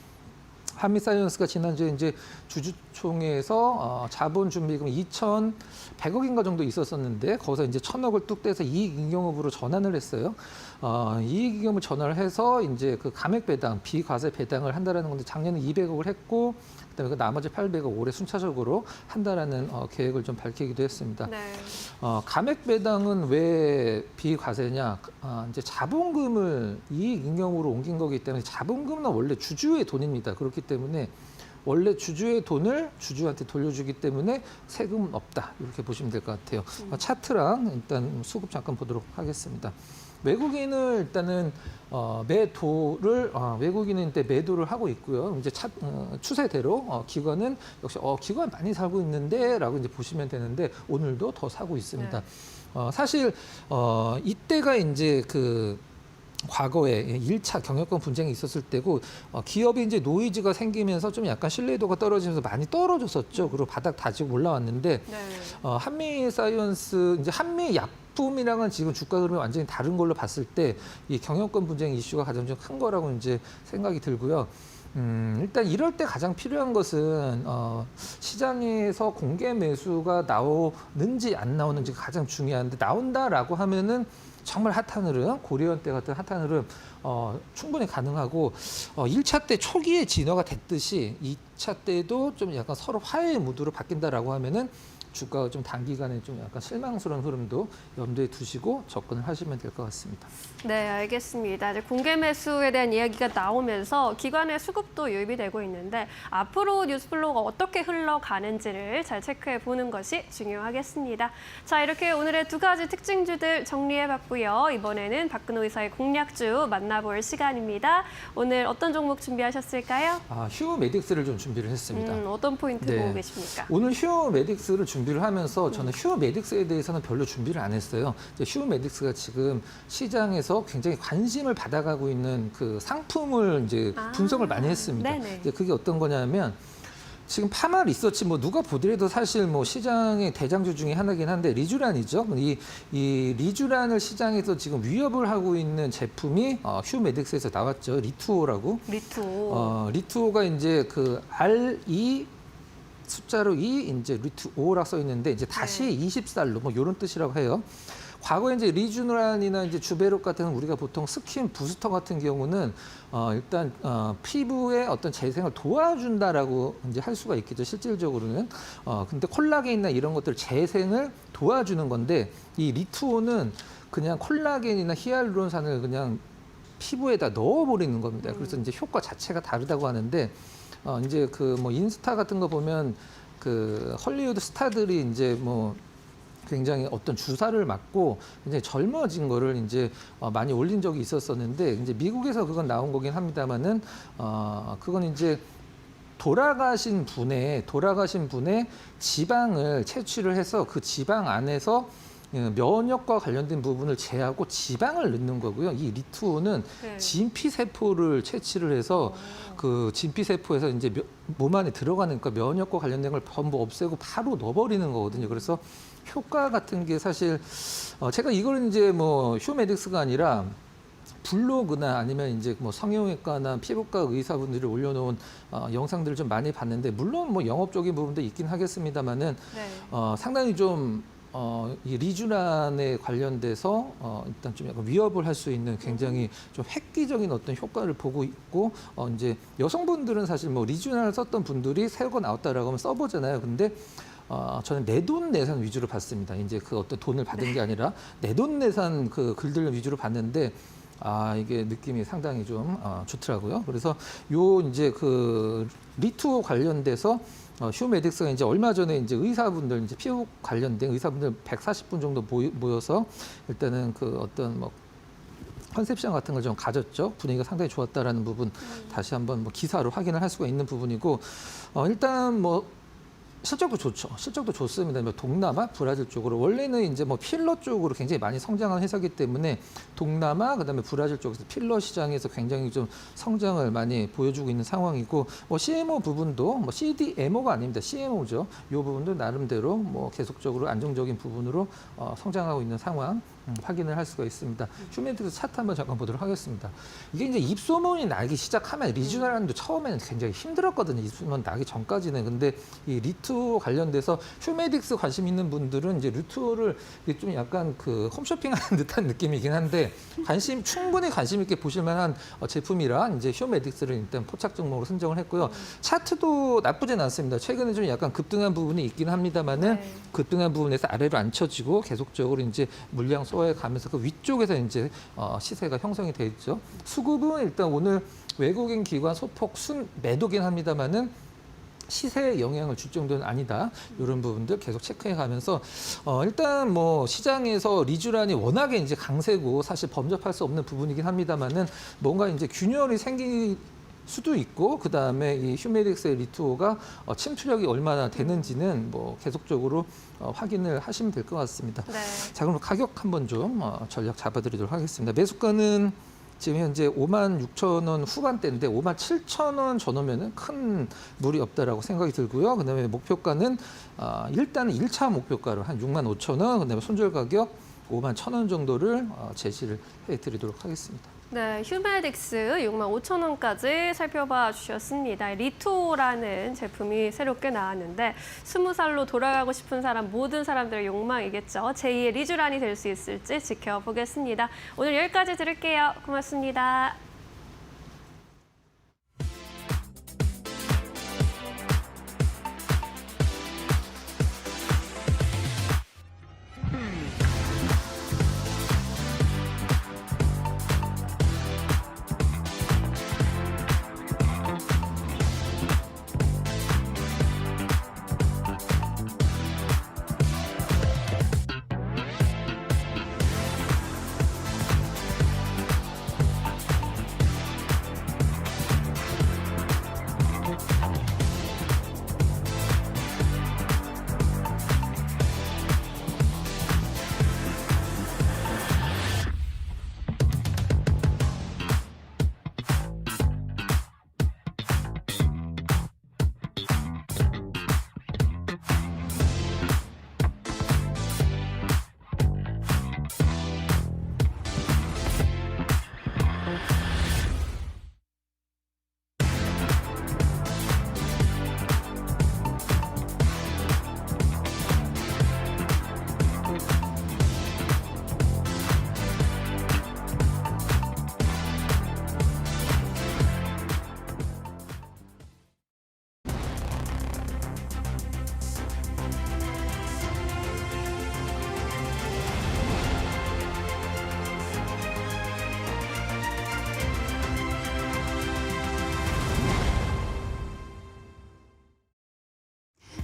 한미사이언스가 지난주에 이제 주주총회에서 자본 준비금 2,100억인가 정도 있었었는데 거기서 이제 1,000억을 뚝 떼서 이익 잉여금으로 전환을 했어요. 이익 잉여금을 전환을 해서 이제 그 감액 배당, 비과세 배당을 한다라는 건데 작년에 200억을 했고 그다음에 그 나머지 800억 올해 순차적으로 한다라는 계획을 좀 밝히기도 했습니다. 네. 감액 배당은 왜 비과세냐? 이제 자본금을 이익 잉여금으로 옮긴 거기 때문에 자본금은 원래 주주의 돈입니다. 그렇기 때문에 원래 주주의 돈을 주주한테 돌려주기 때문에 세금은 없다. 이렇게 보시면 될 것 같아요. 차트랑 일단 수급 잠깐 보도록 하겠습니다. 외국인을 일단은 외국인은 이제 매도를 하고 있고요. 이제 추세대로 기관은 역시 기관 많이 사고 있는데라고 이제 보시면 되는데 오늘도 더 사고 있습니다. 네. 사실 이때가 이제 그 과거에 1차 경영권 분쟁이 있었을 때고 기업이 이제 노이즈가 생기면서 좀 약간 신뢰도가 떨어지면서 많이 떨어졌었죠. 그리고 바닥 다지고 올라왔는데 네. 한미 사이언스 이제 한미 약품이랑은 지금 주가 흐름이 완전히 다른 걸로 봤을 때 이 경영권 분쟁 이슈가 가장 좀 큰 거라고 이제 생각이 들고요. 일단 이럴 때 가장 필요한 것은 시장에서 공개 매수가 나오는지 안 나오는지 가장 중요한데 나온다라고 하면은 정말 핫한 흐름, 고려연 때 같은 핫한 흐름 충분히 가능하고 1차 때 초기에 진화가 됐듯이 2차 때도 좀 약간 서로 화해의 무드로 바뀐다라고 하면은 주가가 좀 단기간에 좀 약간 실망스러운 흐름도 염두에 두시고 접근을 하시면 될 것 같습니다. 네, 알겠습니다. 이제 공개 매수에 대한 이야기가 나오면서 기관의 수급도 유입이 되고 있는데 앞으로 뉴스플로우가 어떻게 흘러가는지를 잘 체크해 보는 것이 중요하겠습니다. 자, 이렇게 오늘의 두 가지 특징주들 정리해봤고요. 이번에는 박근호 이사의 공략주 만나볼 시간입니다. 오늘 어떤 종목 준비하셨을까요? 휴메딕스를 좀 준비를 했습니다. 어떤 포인트 네. 보고 계십니까? 오늘 휴메딕스를 준비를 하면서 저는 휴메딕스에 대해서는 별로 준비를 안 했어요. 이제 휴메딕스가 지금 시장에서 굉장히 관심을 받아가고 있는 그 상품을 이제 분석을 많이 했습니다. 네네. 이제 그게 어떤 거냐면 지금 파마 리서치 뭐 누가 보더라도 사실 뭐 시장의 대장주 중에 하나긴 한데 리쥬란이죠. 이 리쥬란을 시장에서 지금 위협을 하고 있는 제품이 휴메딕스에서 나왔죠. 리투오라고. 리투오. 리투오가 이제 그 R2 숫자로 2 이제 리투오라고 써 있는데 이제 다시 20살로 뭐 이런 뜻이라고 해요. 과거에 이제 리쥬란이나 이제 주베롯 같은 우리가 보통 스킨 부스터 같은 경우는 일단 피부의 어떤 재생을 도와준다라고 이제 할 수가 있겠죠. 실질적으로는 근데 콜라겐이나 이런 것들 재생을 도와주는 건데 이 리투오는 그냥 콜라겐이나 히알루론산을 그냥 피부에다 넣어버리는 겁니다. 그래서 이제 효과 자체가 다르다고 하는데 이제 그 뭐 인스타 같은 거 보면 그 헐리우드 스타들이 이제 뭐 굉장히 어떤 주사를 맞고 이제 젊어진 거를 이제 많이 올린 적이 있었었는데 이제 미국에서 그건 나온 거긴 합니다만은 그건 이제 돌아가신 분의 지방을 채취를 해서 그 지방 안에서 면역과 관련된 부분을 제하고 지방을 넣는 거고요. 이 리투오는 네. 진피세포를 채취를 해서 그 진피세포에서 이제 몸 안에 들어가니까 면역과 관련된 걸 전부 없애고 바로 넣어버리는 거거든요. 그래서 효과 같은 게 사실 제가 이걸 이제 뭐 휴메딕스가 아니라 블로그나 아니면 이제 뭐 성형외과나 피부과 의사분들이 올려놓은 영상들을 좀 많이 봤는데 물론 뭐 영업적인 부분도 있긴 하겠습니다만은 네. 상당히 좀 이 리쥬란에 관련돼서 일단 좀 약간 위협을 할 수 있는 굉장히 좀 획기적인 어떤 효과를 보고 있고 이제 여성분들은 사실 뭐 리쥬란을 썼던 분들이 새거 나왔다라고 하면 써보잖아요. 근데 저는 내돈내산 위주로 봤습니다. 이제 그 어떤 돈을 받은 게 아니라 내돈내산 그 글들을 위주로 봤는데 이게 느낌이 상당히 좀 좋더라고요. 그래서 요 이제 그 리투오 관련돼서 휴메딕스가 이제 얼마 전에 이제 의사분들 이제 피부 관련된 의사분들 140분 정도 모여서 일단은 그 어떤 뭐 컨셉션 같은 걸 좀 가졌죠. 분위기가 상당히 좋았다라는 부분 다시 한번 뭐 기사로 확인을 할 수가 있는 부분이고 일단 뭐 실적도 좋죠. 실적도 좋습니다. 동남아, 브라질 쪽으로 원래는 이제 뭐 필러 쪽으로 굉장히 많이 성장한 회사이기 때문에 동남아, 그다음에 브라질 쪽에서 필러 시장에서 굉장히 좀 성장을 많이 보여주고 있는 상황이고 뭐 CMO 부분도 뭐 CDMO가 아닙니다. CMO죠. 이 부분도 나름대로 뭐 계속적으로 안정적인 부분으로 성장하고 있는 상황. 확인을 할 수가 있습니다. 휴메딕스 차트 한번 잠깐 보도록 하겠습니다. 이게 이제 입소문이 나기 시작하면 리쥬란도 처음에는 굉장히 힘들었거든요. 입소문 나기 전까지는. 근데 이 리투오 관련돼서 휴메딕스 관심 있는 분들은 이제 리투오를 좀 약간 그 홈쇼핑하는 듯한 느낌이긴 한데 충분히 관심 있게 보실 만한 제품이라 이제 휴메딕스를 일단 포착 종목으로 선정을 했고요. 차트도 나쁘진 않습니다. 최근에 좀 약간 급등한 부분이 있긴 합니다만은 급등한 부분에서 아래로 안 쳐지고 계속적으로 이제 물량 소화해 가면서 그 위쪽에서 이제 시세가 형성이 돼 있죠. 수급은 일단 오늘 외국인 기관 소폭 순 매도긴 합니다만은 시세에 영향을 줄 정도는 아니다. 이런 부분들 계속 체크해 가면서 일단 뭐 시장에서 리쥬란이 워낙에 이제 강세고 사실 범접할 수 없는 부분이긴 합니다만은 뭔가 이제 균열이 생길 수도 있고 그다음에 이 휴메릭스의 리투오가 침투력이 얼마나 되는지는 뭐 계속적으로 확인을 하시면 될 것 같습니다. 네. 자, 그럼 가격 한번 좀 전략 잡아드리도록 하겠습니다. 매수가는 지금 현재 56,000원 후반대인데 57,000원 전후면은 큰 무리 없다라고 생각이 들고요. 그다음에 목표가는 일단은 1차 목표가로 한 65,000원, 그다음에 손절 가격 51,000원 정도를 제시를 해드리도록 하겠습니다. 네, 휴메딕스 65,000원까지 살펴봐 주셨습니다. 리투오라는 제품이 새롭게 나왔는데 20살로 돌아가고 싶은 사람 모든 사람들의 욕망이겠죠. 제2의 리쥬란이 될 수 있을지 지켜보겠습니다. 오늘 여기까지 들을게요. 고맙습니다.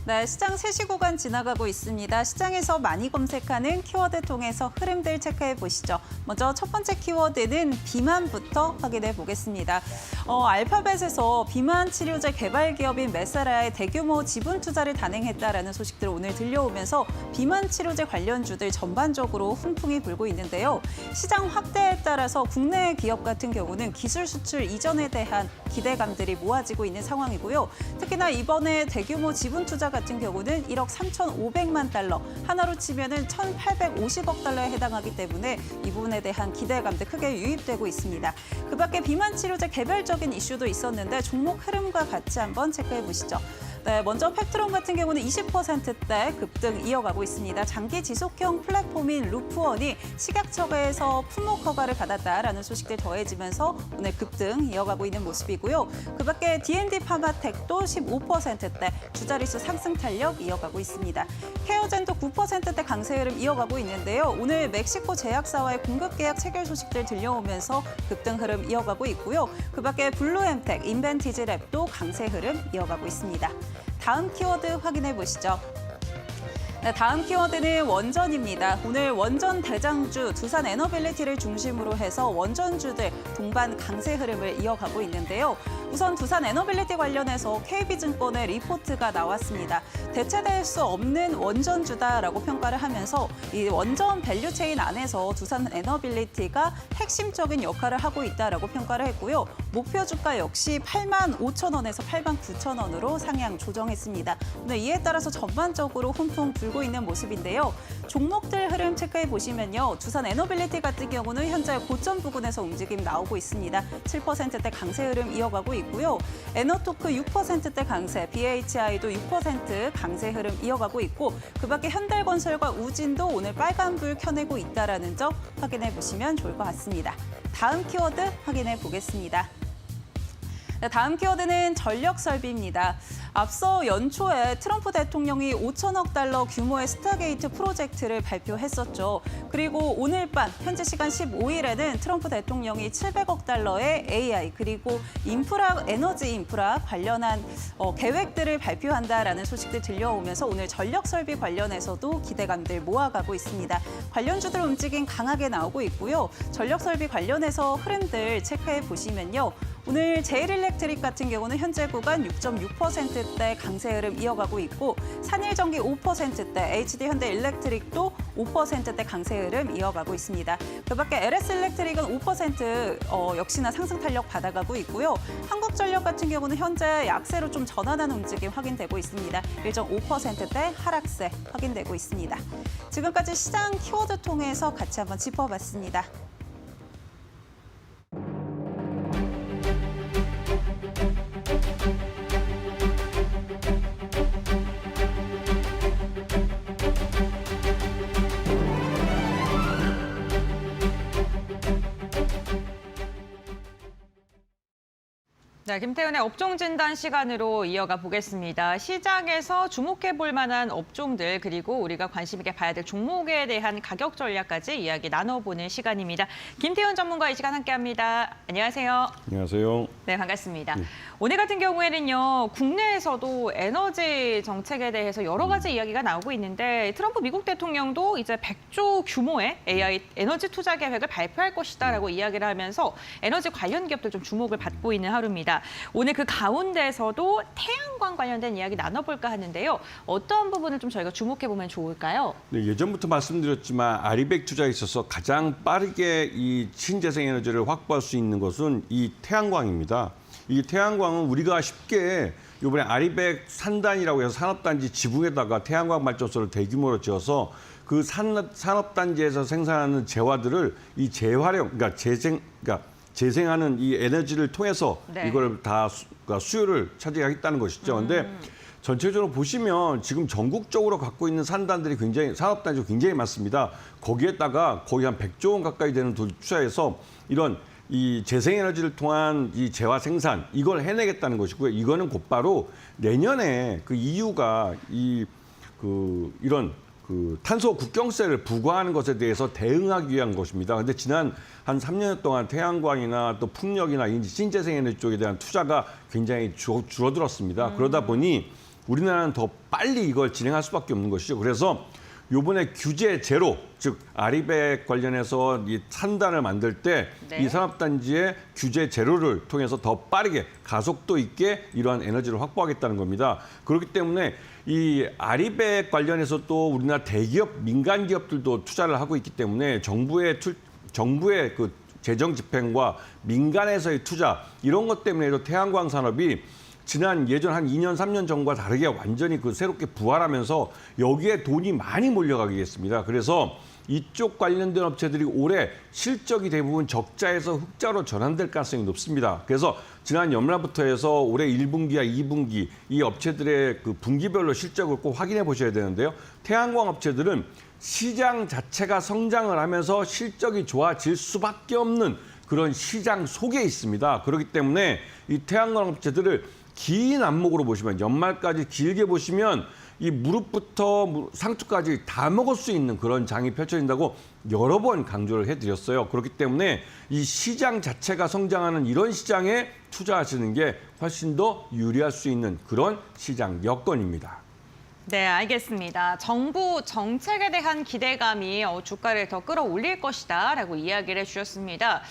네, 시장 3시 구간 지나가고 있습니다. 시장에서 많이 검색하는 키워드 통해서 흐름들 체크해 보시죠. 먼저 첫 번째 키워드는 비만부터 확인해 보겠습니다. 알파벳에서 비만 치료제 개발 기업인 메세라의 대규모 지분 투자를 단행했다라는 소식들 오늘 들려오면서 비만 치료제 관련주들 전반적으로 훈풍이 불고 있는데요. 시장 확대에 따라서 국내 기업 같은 경우는 기술 수출 이전에 대한 기대감들이 모아지고 있는 상황이고요. 특히나 이번에 대규모 지분 투자 같은 경우는 1억 3,500만 달러, 하나로 치면은 1,850억 달러에 해당하기 때문에 이 부분에 대한 기대감도 크게 유입되고 있습니다. 그 밖에 비만 치료제 개별적인 이슈도 있었는데 종목 흐름과 같이 한번 체크해 보시죠. 네, 먼저 팩트론 같은 경우는 20%대 급등 이어가고 있습니다. 장기 지속형 플랫폼인 루프원이 식약처에서 품목 허가를 받았다라는 소식들 더해지면서 오늘 급등 이어가고 있는 모습이고요. 그 밖에 D&D 파마텍도 15%대 주자릿수 상승 탄력 이어가고 있습니다. 케어젠도 9%대 강세 흐름 이어가고 있는데요. 오늘 멕시코 제약사와의 공급 계약 체결 소식들 들려오면서 급등 흐름 이어가고 있고요. 그 밖에 블루엠텍, 인벤티지랩도 강세 흐름 이어가고 있습니다. 다음 키워드 확인해 보시죠. 네, 다음 키워드는 원전입니다. 오늘 원전 대장주 두산 에너빌리티를 중심으로 해서 원전주들 동반 강세 흐름을 이어가고 있는데요. 우선 두산 에너빌리티 관련해서 KB증권의 리포트가 나왔습니다. 대체될 수 없는 원전주다라고 평가를 하면서 이 원전 밸류체인 안에서 두산 에너빌리티가 핵심적인 역할을 하고 있다라고 평가를 했고요. 목표 주가 역시 85,000원에서 89,000원으로 상향 조정했습니다. 오늘 이에 따라서 전반적으로 훈풍 불고 있는 모습인데요. 종목들 흐름 체크해 보시면요. 두산 에너빌리티 같은 경우는 현재 고점 부근에서 움직임 나오고 있습니다. 7%대 강세 흐름 이어가고 있고요. 에너토크 6%대 강세, BHI도 6% 강세 흐름 이어가고 있고 그 밖에 현대건설과 우진도 오늘 빨간불 켜내고 있다는 점 확인해 보시면 좋을 것 같습니다. 다음 키워드 확인해 보겠습니다. 네, 다음 키워드는 전력 설비입니다. 앞서 연초에 트럼프 대통령이 5천억 달러 규모의 스타게이트 프로젝트를 발표했었죠. 그리고 오늘 밤 현지 시간 15일에는 트럼프 대통령이 700억 달러의 AI 그리고 에너지 인프라 관련한 계획들을 발표한다라는 소식들 들려오면서 오늘 전력 설비 관련해서도 기대감들 모아가고 있습니다. 관련주들 움직임 강하게 나오고 있고요. 전력 설비 관련해서 흐름들 체크해 보시면요. 오늘 제일일렉트릭 같은 경우는 현재 구간 6.6%대 강세 흐름 이어가고 있고 산일전기 5%대, HD현대일렉트릭도 5%대 강세 흐름 이어가고 있습니다. 그밖에 LS일렉트릭은 5% 역시나 상승 탄력 받아가고 있고요. 한국전력 같은 경우는 현재 약세로 좀 전환하는 움직임 확인되고 있습니다. 1.5%대 하락세 확인되고 있습니다. 지금까지 시장 키워드 통해서 같이 한번 짚어봤습니다. 네, 김태훈의 업종 진단 시간으로 이어가 보겠습니다. 시장에서 주목해 볼 만한 업종들 그리고 우리가 관심 있게 봐야 될 종목에 대한 가격 전략까지 이야기 나눠보는 시간입니다. 김태훈 전문가 이 시간 함께합니다. 안녕하세요. 안녕하세요. 네, 반갑습니다. 오늘 같은 경우에는요, 국내에서도 에너지 정책에 대해서 여러 가지 이야기가 나오고 있는데 트럼프 미국 대통령도 이제 100조 규모의 AI 에너지 투자 계획을 발표할 것이다라고 이야기를 하면서 에너지 관련 기업들 좀 주목을 받고 있는 하루입니다. 오늘 그 가운데서도 태양광 관련된 이야기 나눠볼까 하는데요. 어떤 부분을 좀 저희가 주목해보면 좋을까요? 네, 예전부터 말씀드렸지만 아리백 투자에 있어서 가장 빠르게 이 신재생 에너지를 확보할 수 있는 것은 이 태양광입니다. 이 태양광은 우리가 쉽게 이번에 아리백 산단이라고 해서 산업단지 지붕에다가 태양광 발전소를 대규모로 지어서 그 산업단지에서 생산하는 재화들을 이 재활용, 그러니까 재생하는 이 에너지를 통해서 네. 이걸 다 수요를 차지하겠다는 것이죠. 그런데 전체적으로 보시면 지금 전국적으로 갖고 있는 산단들이 산업단지가 굉장히 많습니다. 거기에다가 거의 한 100조 원 가까이 되는 돈을 투자해서 이런 이 재생에너지를 통한 이 재화 생산 이걸 해내겠다는 것이고요. 이거는 곧바로 내년에 그 EU가 이런 탄소 국경세를 부과하는 것에 대해서 대응하기 위한 것입니다. 그런데 지난 한 3년 동안 태양광이나 또 풍력이나 신재생에너지 쪽에 대한 투자가 굉장히 줄어들었습니다. 그러다 보니 우리나라는 더 빨리 이걸 진행할 수밖에 없는 것이죠. 그래서 요번에 규제 제로, 즉 아리백 관련해서 이 산단을 만들 때 이 네. 산업단지의 규제 제로를 통해서 더 빠르게 가속도 있게 이러한 에너지를 확보하겠다는 겁니다. 그렇기 때문에 이 아리백 관련해서 또 우리나라 대기업, 민간 기업들도 투자를 하고 있기 때문에 정부의 그 재정 집행과 민간에서의 투자 이런 것 때문에도 태양광 산업이 지난 예전 한 2년, 3년 전과 다르게 완전히 새롭게 부활하면서 여기에 돈이 많이 몰려가게 했습니다. 그래서 이쪽 관련된 업체들이 올해 실적이 대부분 적자에서 흑자로 전환될 가능성이 높습니다. 그래서 지난 연말부터 해서 올해 1분기와 2분기 이 업체들의 그 분기별로 실적을 꼭 확인해 보셔야 되는데요. 태양광 업체들은 시장 자체가 성장을 하면서 실적이 좋아질 수밖에 없는 그런 시장 속에 있습니다. 그렇기 때문에 이 태양광 업체들을 긴 안목으로 보시면 연말까지 길게 보시면 이 무릎부터 상투까지 다 먹을 수 있는 그런 장이 펼쳐진다고 여러 번 강조를 해드렸어요. 그렇기 때문에 이 시장 자체가 성장하는 이런 시장에 투자하시는 게 훨씬 더 유리할 수 있는 그런 시장 여건입니다. 네, 알겠습니다. 정부 정책에 대한 기대감이 주가를 더 끌어올릴 것이다라고 이야기를 해주셨습니다.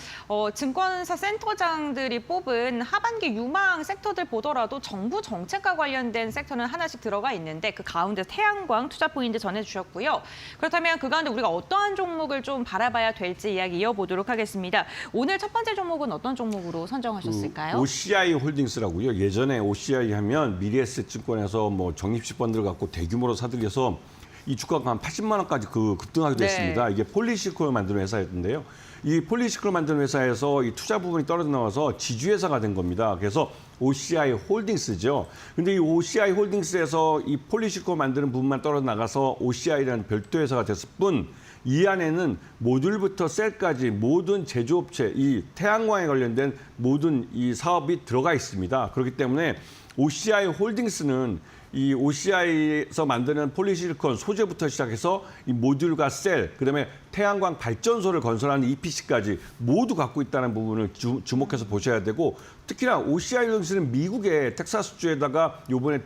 증권사 센터장들이 뽑은 하반기 유망 섹터들 보더라도 정부 정책과 관련된 섹터는 하나씩 들어가 있는데 그 가운데 태양광 투자 포인트 전해주셨고요. 그렇다면 그 가운데 우리가 어떠한 종목을 좀 바라봐야 될지 이야기 이어보도록 하겠습니다. 오늘 첫 번째 종목은 어떤 종목으로 선정하셨을까요? OCI 홀딩스라고요. 예전에 OCI 하면 미래에셋증권에서 뭐 적립식 펀드를 갖고 대규모로 사들여서 이 주가가 한 80만 원까지 급등하기도 했습니다. 이게 폴리시클을 만드는 회사였는데요. 이 폴리시클을 만드는 회사에서 이 투자 부분이 떨어져 나와서 지주회사가 된 겁니다. 그래서 OCI 홀딩스죠. 근데 이 OCI 홀딩스에서 이 폴리시클 만드는 부분만 떨어져 나가서 OCI라는 별도 회사가 됐을 뿐 이 안에는 모듈부터 셀까지 모든 제조업체, 이 태양광에 관련된 모든 이 사업이 들어가 있습니다. 그렇기 때문에 OCI 홀딩스는 이 OCI에서 만드는 폴리실리콘 소재부터 시작해서 이 모듈과 셀, 그다음에 태양광 발전소를 건설하는 EPC까지 모두 갖고 있다는 부분을 주목해서 보셔야 되고, 특히나 OCI 홀딩스는 미국의 텍사스주에다가 이번에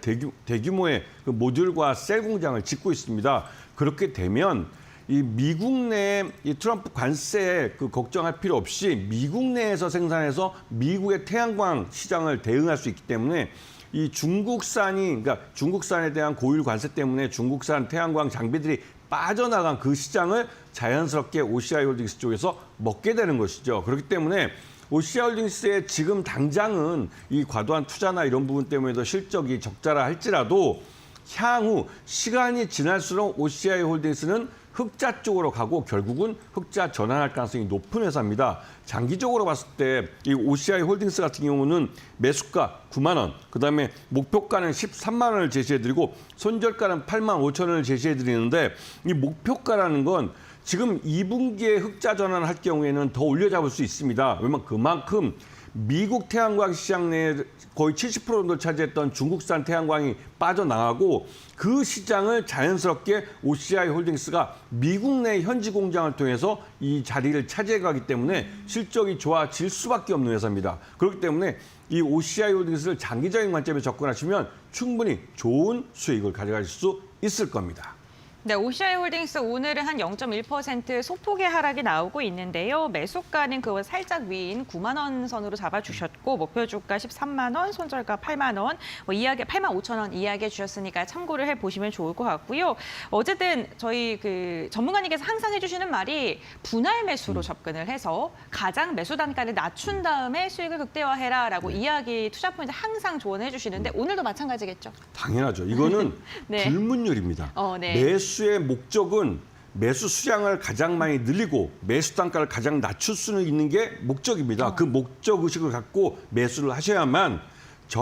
대규모의 그 모듈과 셀 공장을 짓고 있습니다. 그렇게 되면 이 미국 내 이 트럼프 관세에 그 걱정할 필요 없이 미국 내에서 생산해서 미국의 태양광 시장을 대응할 수 있기 때문에 이 그러니까 중국산에 대한 고율 관세 때문에 중국산 태양광 장비들이 빠져나간 그 시장을 자연스럽게 OCI 홀딩스 쪽에서 먹게 되는 것이죠. 그렇기 때문에 OCI 홀딩스의 지금 당장은 이 과도한 투자나 이런 부분 때문에도 실적이 적자라 할지라도 향후 시간이 지날수록 OCI 홀딩스는 흑자 쪽으로 가고 결국은 흑자 전환할 가능성이 높은 회사입니다. 장기적으로 봤을 때 이 OCI 홀딩스 같은 경우는 매수가 9만 원, 그다음에 목표가는 13만 원을 제시해드리고 손절가는 8만 5천 원을 제시해드리는데, 이 목표가라는 건 지금 2분기에 흑자 전환할 경우에는 더 올려잡을 수 있습니다. 왜냐면 그만큼 미국 태양광 시장 내에 거의 70% 정도 차지했던 중국산 태양광이 빠져나가고 그 시장을 자연스럽게 OCI 홀딩스가 미국 내 현지 공장을 통해서 이 자리를 차지해 가기 때문에 실적이 좋아질 수밖에 없는 회사입니다. 그렇기 때문에 이 OCI 홀딩스를 장기적인 관점에 접근하시면 충분히 좋은 수익을 가져가실 수 있을 겁니다. 네, OCI 홀딩스 오늘은 한 0.1% 소폭의 하락이 나오고 있는데요. 매수가는 그 살짝 위인 9만 원 선으로 잡아주셨고 목표 주가 13만 원, 손절가 8만 원, 8만 5천 원 이야기해 주셨으니까 참고를 해보시면 좋을 것 같고요. 어쨌든 저희 그 전문가님께서 항상 해주시는 말이 분할 매수로 접근을 해서 가장 매수 단가를 낮춘 다음에 수익을 극대화해라라고 이야기 투자 포인트 항상 조언해 주시는데 오늘도 마찬가지겠죠? 당연하죠. 이거는 네. 불문율입니다. 네. 매수의 목적은 매수 수량을 가장 많이 늘리고 매수 단가를 가장 낮출 수는 있는 게 목적입니다. 그 목적 의식을 갖고 매수를 하셔야만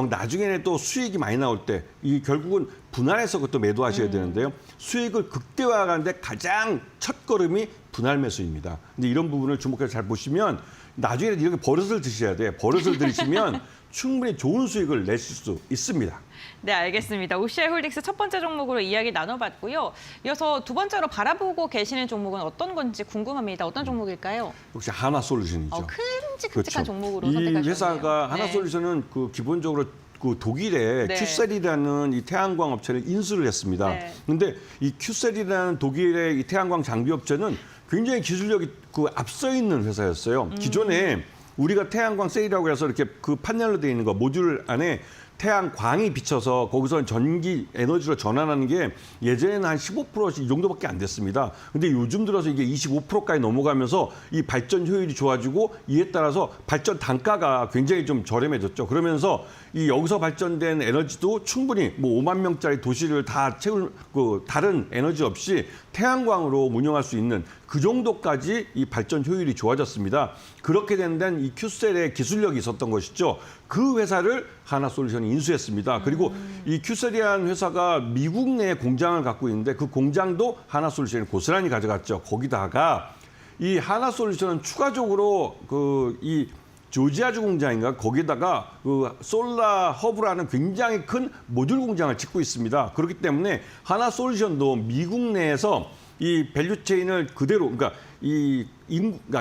나중에는 또 수익이 많이 나올 때 이 결국은 분할해서 그것도 매도하셔야 되는데요. 수익을 극대화하는데 가장 첫 걸음이 분할 매수입니다. 근데 이런 부분을 주목해서 잘 보시면 나중에는 이렇게 버릇을 드셔야 돼요. 버릇을 들이시면 충분히 좋은 수익을 내실 수 있습니다. 네, 알겠습니다. OCI 홀딩스 첫 번째 종목으로 이야기 나눠봤고요. 이어서 두 번째로 바라보고 계시는 종목은 어떤 건지 궁금합니다. 어떤 종목일까요? 역시 하나솔루션이죠. 큼직큼직한 종목으로 이 선택하셨네요. 회사가 하나솔루션은 그 기본적으로 그 독일의 네. 큐셀이라는 이 태양광 업체를 인수를 했습니다. 네. 그런데 이 큐셀이라는 독일의 이 태양광 장비 업체는 굉장히 기술력이 그 앞서 있는 회사였어요. 기존에 우리가 태양광 셀이라고 해서 이렇게 그 판넬로 되어 있는 거 모듈 안에 태양광이 비쳐서 거기서 전기 에너지로 전환하는 게 예전에는 한 15%씩 이 정도밖에 안 됐습니다. 근데 요즘 들어서 이게 25%까지 넘어가면서 이 발전 효율이 좋아지고 이에 따라서 발전 단가가 굉장히 좀 저렴해졌죠. 그러면서 이 여기서 발전된 에너지도 충분히 뭐 5만 명짜리 도시를 다 채울 그 다른 에너지 없이 태양광으로 운영할 수 있는 그 정도까지 이 발전 효율이 좋아졌습니다. 그렇게 된 데는 이 큐셀의 기술력이 있었던 것이죠. 그 회사를 하나솔루션이 인수했습니다. 그리고 이 큐셀이라는 회사가 미국 내에 공장을 갖고 있는데 그 공장도 하나솔루션이 고스란히 가져갔죠. 거기다가 이 하나솔루션은 추가적으로 그 이 조지아주 공장인가 거기다가 그 솔라 허브라는 굉장히 큰 모듈 공장을 짓고 있습니다. 그렇기 때문에 하나솔루션도 미국 내에서 이 밸류체인을 그대로 그러니까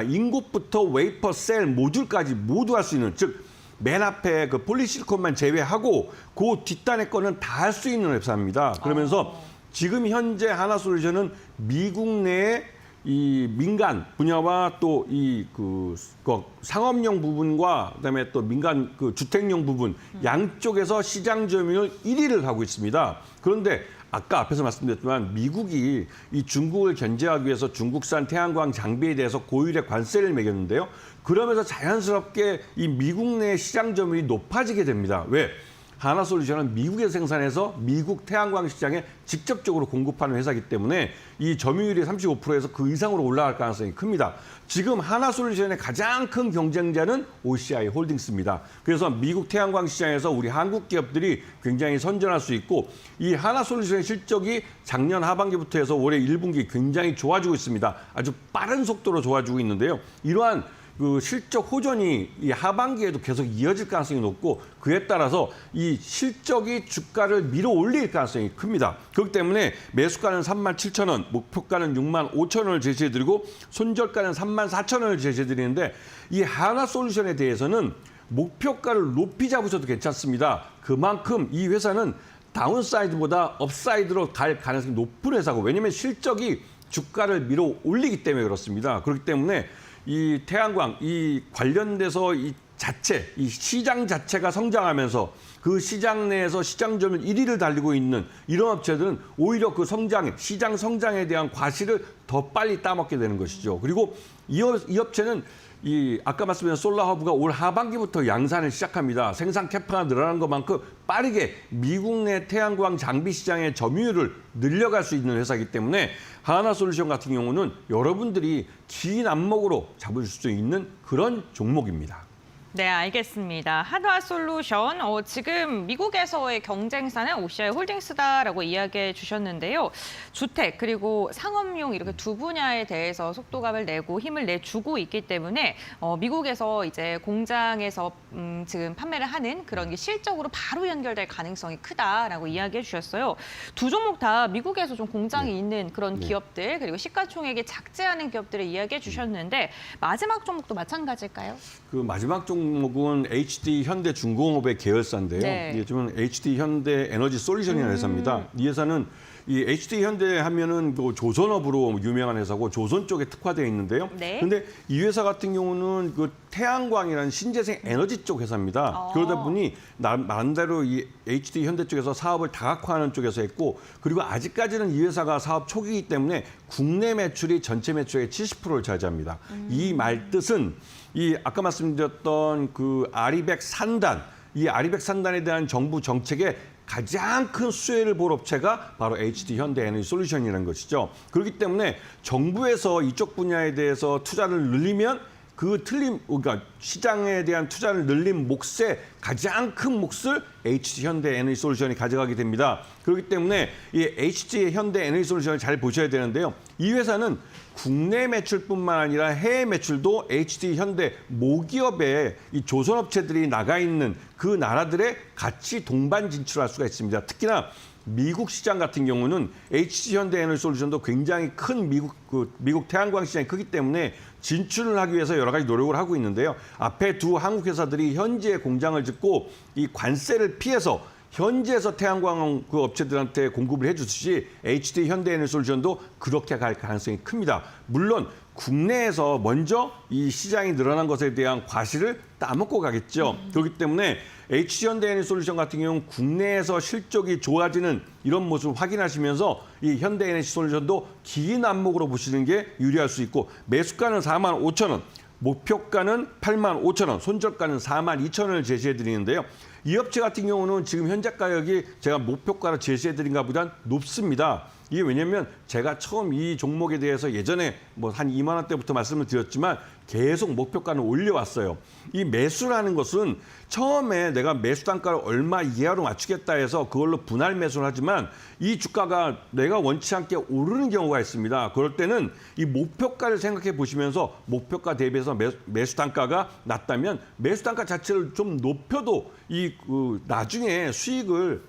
인곳부터 웨이퍼, 셀, 모듈까지 모두 할 수 있는 즉 맨 앞에 그 폴리실리콘만 제외하고 그 뒷단의 거는 다 할 수 있는 회사입니다. 그러면서 지금 현재 하나솔루션은 미국 내에 이 민간 분야와 또 이 그 상업용 부분과 그다음에 또 민간 그 주택용 부분 양쪽에서 시장 점유율 1위를 하고 있습니다. 그런데 아까 앞에서 말씀드렸지만 미국이 이 중국을 견제하기 위해서 중국산 태양광 장비에 대해서 고율의 관세를 매겼는데요. 그러면서 자연스럽게 이 미국 내 시장 점유율이 높아지게 됩니다. 왜? 하나솔루션은 미국에서 생산해서 미국 태양광 시장에 직접적으로 공급하는 회사이기 때문에 이 점유율이 35%에서 그 이상으로 올라갈 가능성이 큽니다. 지금 하나솔루션의 가장 큰 경쟁자는 OCI 홀딩스입니다. 그래서 미국 태양광 시장에서 우리 한국 기업들이 굉장히 선전할 수 있고 이 하나솔루션의 실적이 작년 하반기부터 해서 올해 1분기 굉장히 좋아지고 있습니다. 아주 빠른 속도로 좋아지고 있는데요. 이러한 그 실적 호전이 이 하반기에도 계속 이어질 가능성이 높고 그에 따라서 이 실적이 주가를 밀어 올릴 가능성이 큽니다. 그렇기 때문에 매수가는 37,000원, 목표가는 65,000원을 제시해드리고 손절가는 34,000원을 제시해드리는데 이 하나솔루션에 대해서는 목표가를 높이 잡으셔도 괜찮습니다. 그만큼 이 회사는 다운사이드보다 업사이드로 갈 가능성이 높은 회사고 왜냐하면 실적이 주가를 밀어 올리기 때문에 그렇습니다. 그렇기 때문에 이 태양광, 이 관련돼서 이 시장 자체가 성장하면서 그 시장 내에서 시장 점유율 1위를 달리고 있는 이런 업체들은 오히려 그 시장 성장에 대한 과실을 더 빨리 따먹게 되는 것이죠. 그리고 이 업체는 아까 말씀드린 솔라허브가 올 하반기부터 양산을 시작합니다. 생산 캐파가 늘어나는 것만큼 빠르게 미국 내 태양광 장비 시장의 점유율을 늘려갈 수 있는 회사이기 때문에 하나솔루션 같은 경우는 여러분들이 긴 안목으로 잡을 수 있는 그런 종목입니다. 네, 알겠습니다. 하나솔루션, 지금 미국에서의 경쟁사는 OCI 홀딩스다라고 이야기해 주셨는데요. 주택 그리고 상업용 이렇게 두 분야에 대해서 속도감을 내고 힘을 내주고 있기 때문에 미국에서 이제 공장에서 지금 판매를 하는 그런 게 실적으로 바로 연결될 가능성이 크다라고 이야기해 주셨어요. 두 종목 다 미국에서 좀 공장이 있는 그런 기업들 그리고 시가총액이 작지 않은 기업들을 이야기해 주셨는데 마지막 종목도 마찬가지일까요? 그 마지막 종목은 HD 현대중공업의 계열사인데요. 네. 이게 지금 HD 현대에너지 솔루션이라는 회사입니다. 이 회사는 이 HD 현대 하면은 그 조선업으로 유명한 회사고 조선 쪽에 특화되어 있는데요. 네. 그런데 이 회사 같은 경우는 그 태양광이라는 신재생 에너지 쪽 회사입니다. 그러다 보니 나름대로 이 HD 현대 쪽에서 사업을 다각화하는 쪽에서 했고 그리고 아직까지는 이 회사가 사업 초기이기 때문에 국내 매출이 전체 매출의 70%를 차지합니다. 이 말 뜻은 이 아까 말씀드렸던 그 아리백 산단, 이 아리백 산단에 대한 정부 정책에 가장 큰 수혜를 볼 업체가 바로 HD 현대에너지 솔루션이라는 것이죠. 그렇기 때문에 정부에서 이쪽 분야에 대해서 투자를 늘리면 그러니까 시장에 대한 투자를 늘린 몫의 가장 큰 몫을 HD 현대에너지 솔루션이 가져가게 됩니다. 그렇기 때문에 이 HD 현대에너지 솔루션을 잘 보셔야 되는데요. 이 회사는 국내 매출뿐만 아니라 해외 매출도 HD 현대 모기업의 이 조선업체들이 나가 있는 그 나라들에 같이 동반 진출할 수가 있습니다. 특히나 미국 시장 같은 경우는 HD 현대에너지 솔루션도 굉장히 큰 미국 태양광 시장이 크기 때문에 진출을 하기 위해서 여러 가지 노력을 하고 있는데요. 앞에 두 한국 회사들이 현지에 공장을 짓고 이 관세를 피해서 현지에서 태양광 그 업체들한테 공급을 해주듯이 HD 현대에너지 솔루션도 그렇게 갈 가능성이 큽니다. 물론 국내에서 먼저 이 시장이 늘어난 것에 대한 과실을 따먹고 가겠죠. 그렇기 때문에 HD 현대에너지 솔루션 같은 경우는 국내에서 실적이 좋아지는 이런 모습을 확인하시면서 이 현대에너지 솔루션도 긴 안목으로 보시는 게 유리할 수 있고 매수가는 45,000원, 목표가는 85,000원, 손절가는 42,000원을 제시해 드리는데요. 이 업체 같은 경우는 지금 현재 가격이 제가 목표가로 제시해 드린 것보다 높습니다. 이게 왜냐하면 제가 처음 이 종목에 대해서 예전에 뭐 한 2만 원대부터 말씀을 드렸지만 계속 목표가는 올려왔어요. 이 매수라는 것은 처음에 내가 매수 단가를 얼마 이하로 맞추겠다 해서 그걸로 분할 매수를 하지만 이 주가가 내가 원치 않게 오르는 경우가 있습니다. 그럴 때는 이 목표가를 생각해 보시면서 목표가 대비해서 매수 단가가 낮다면 매수 단가 자체를 좀 높여도 나중에 수익을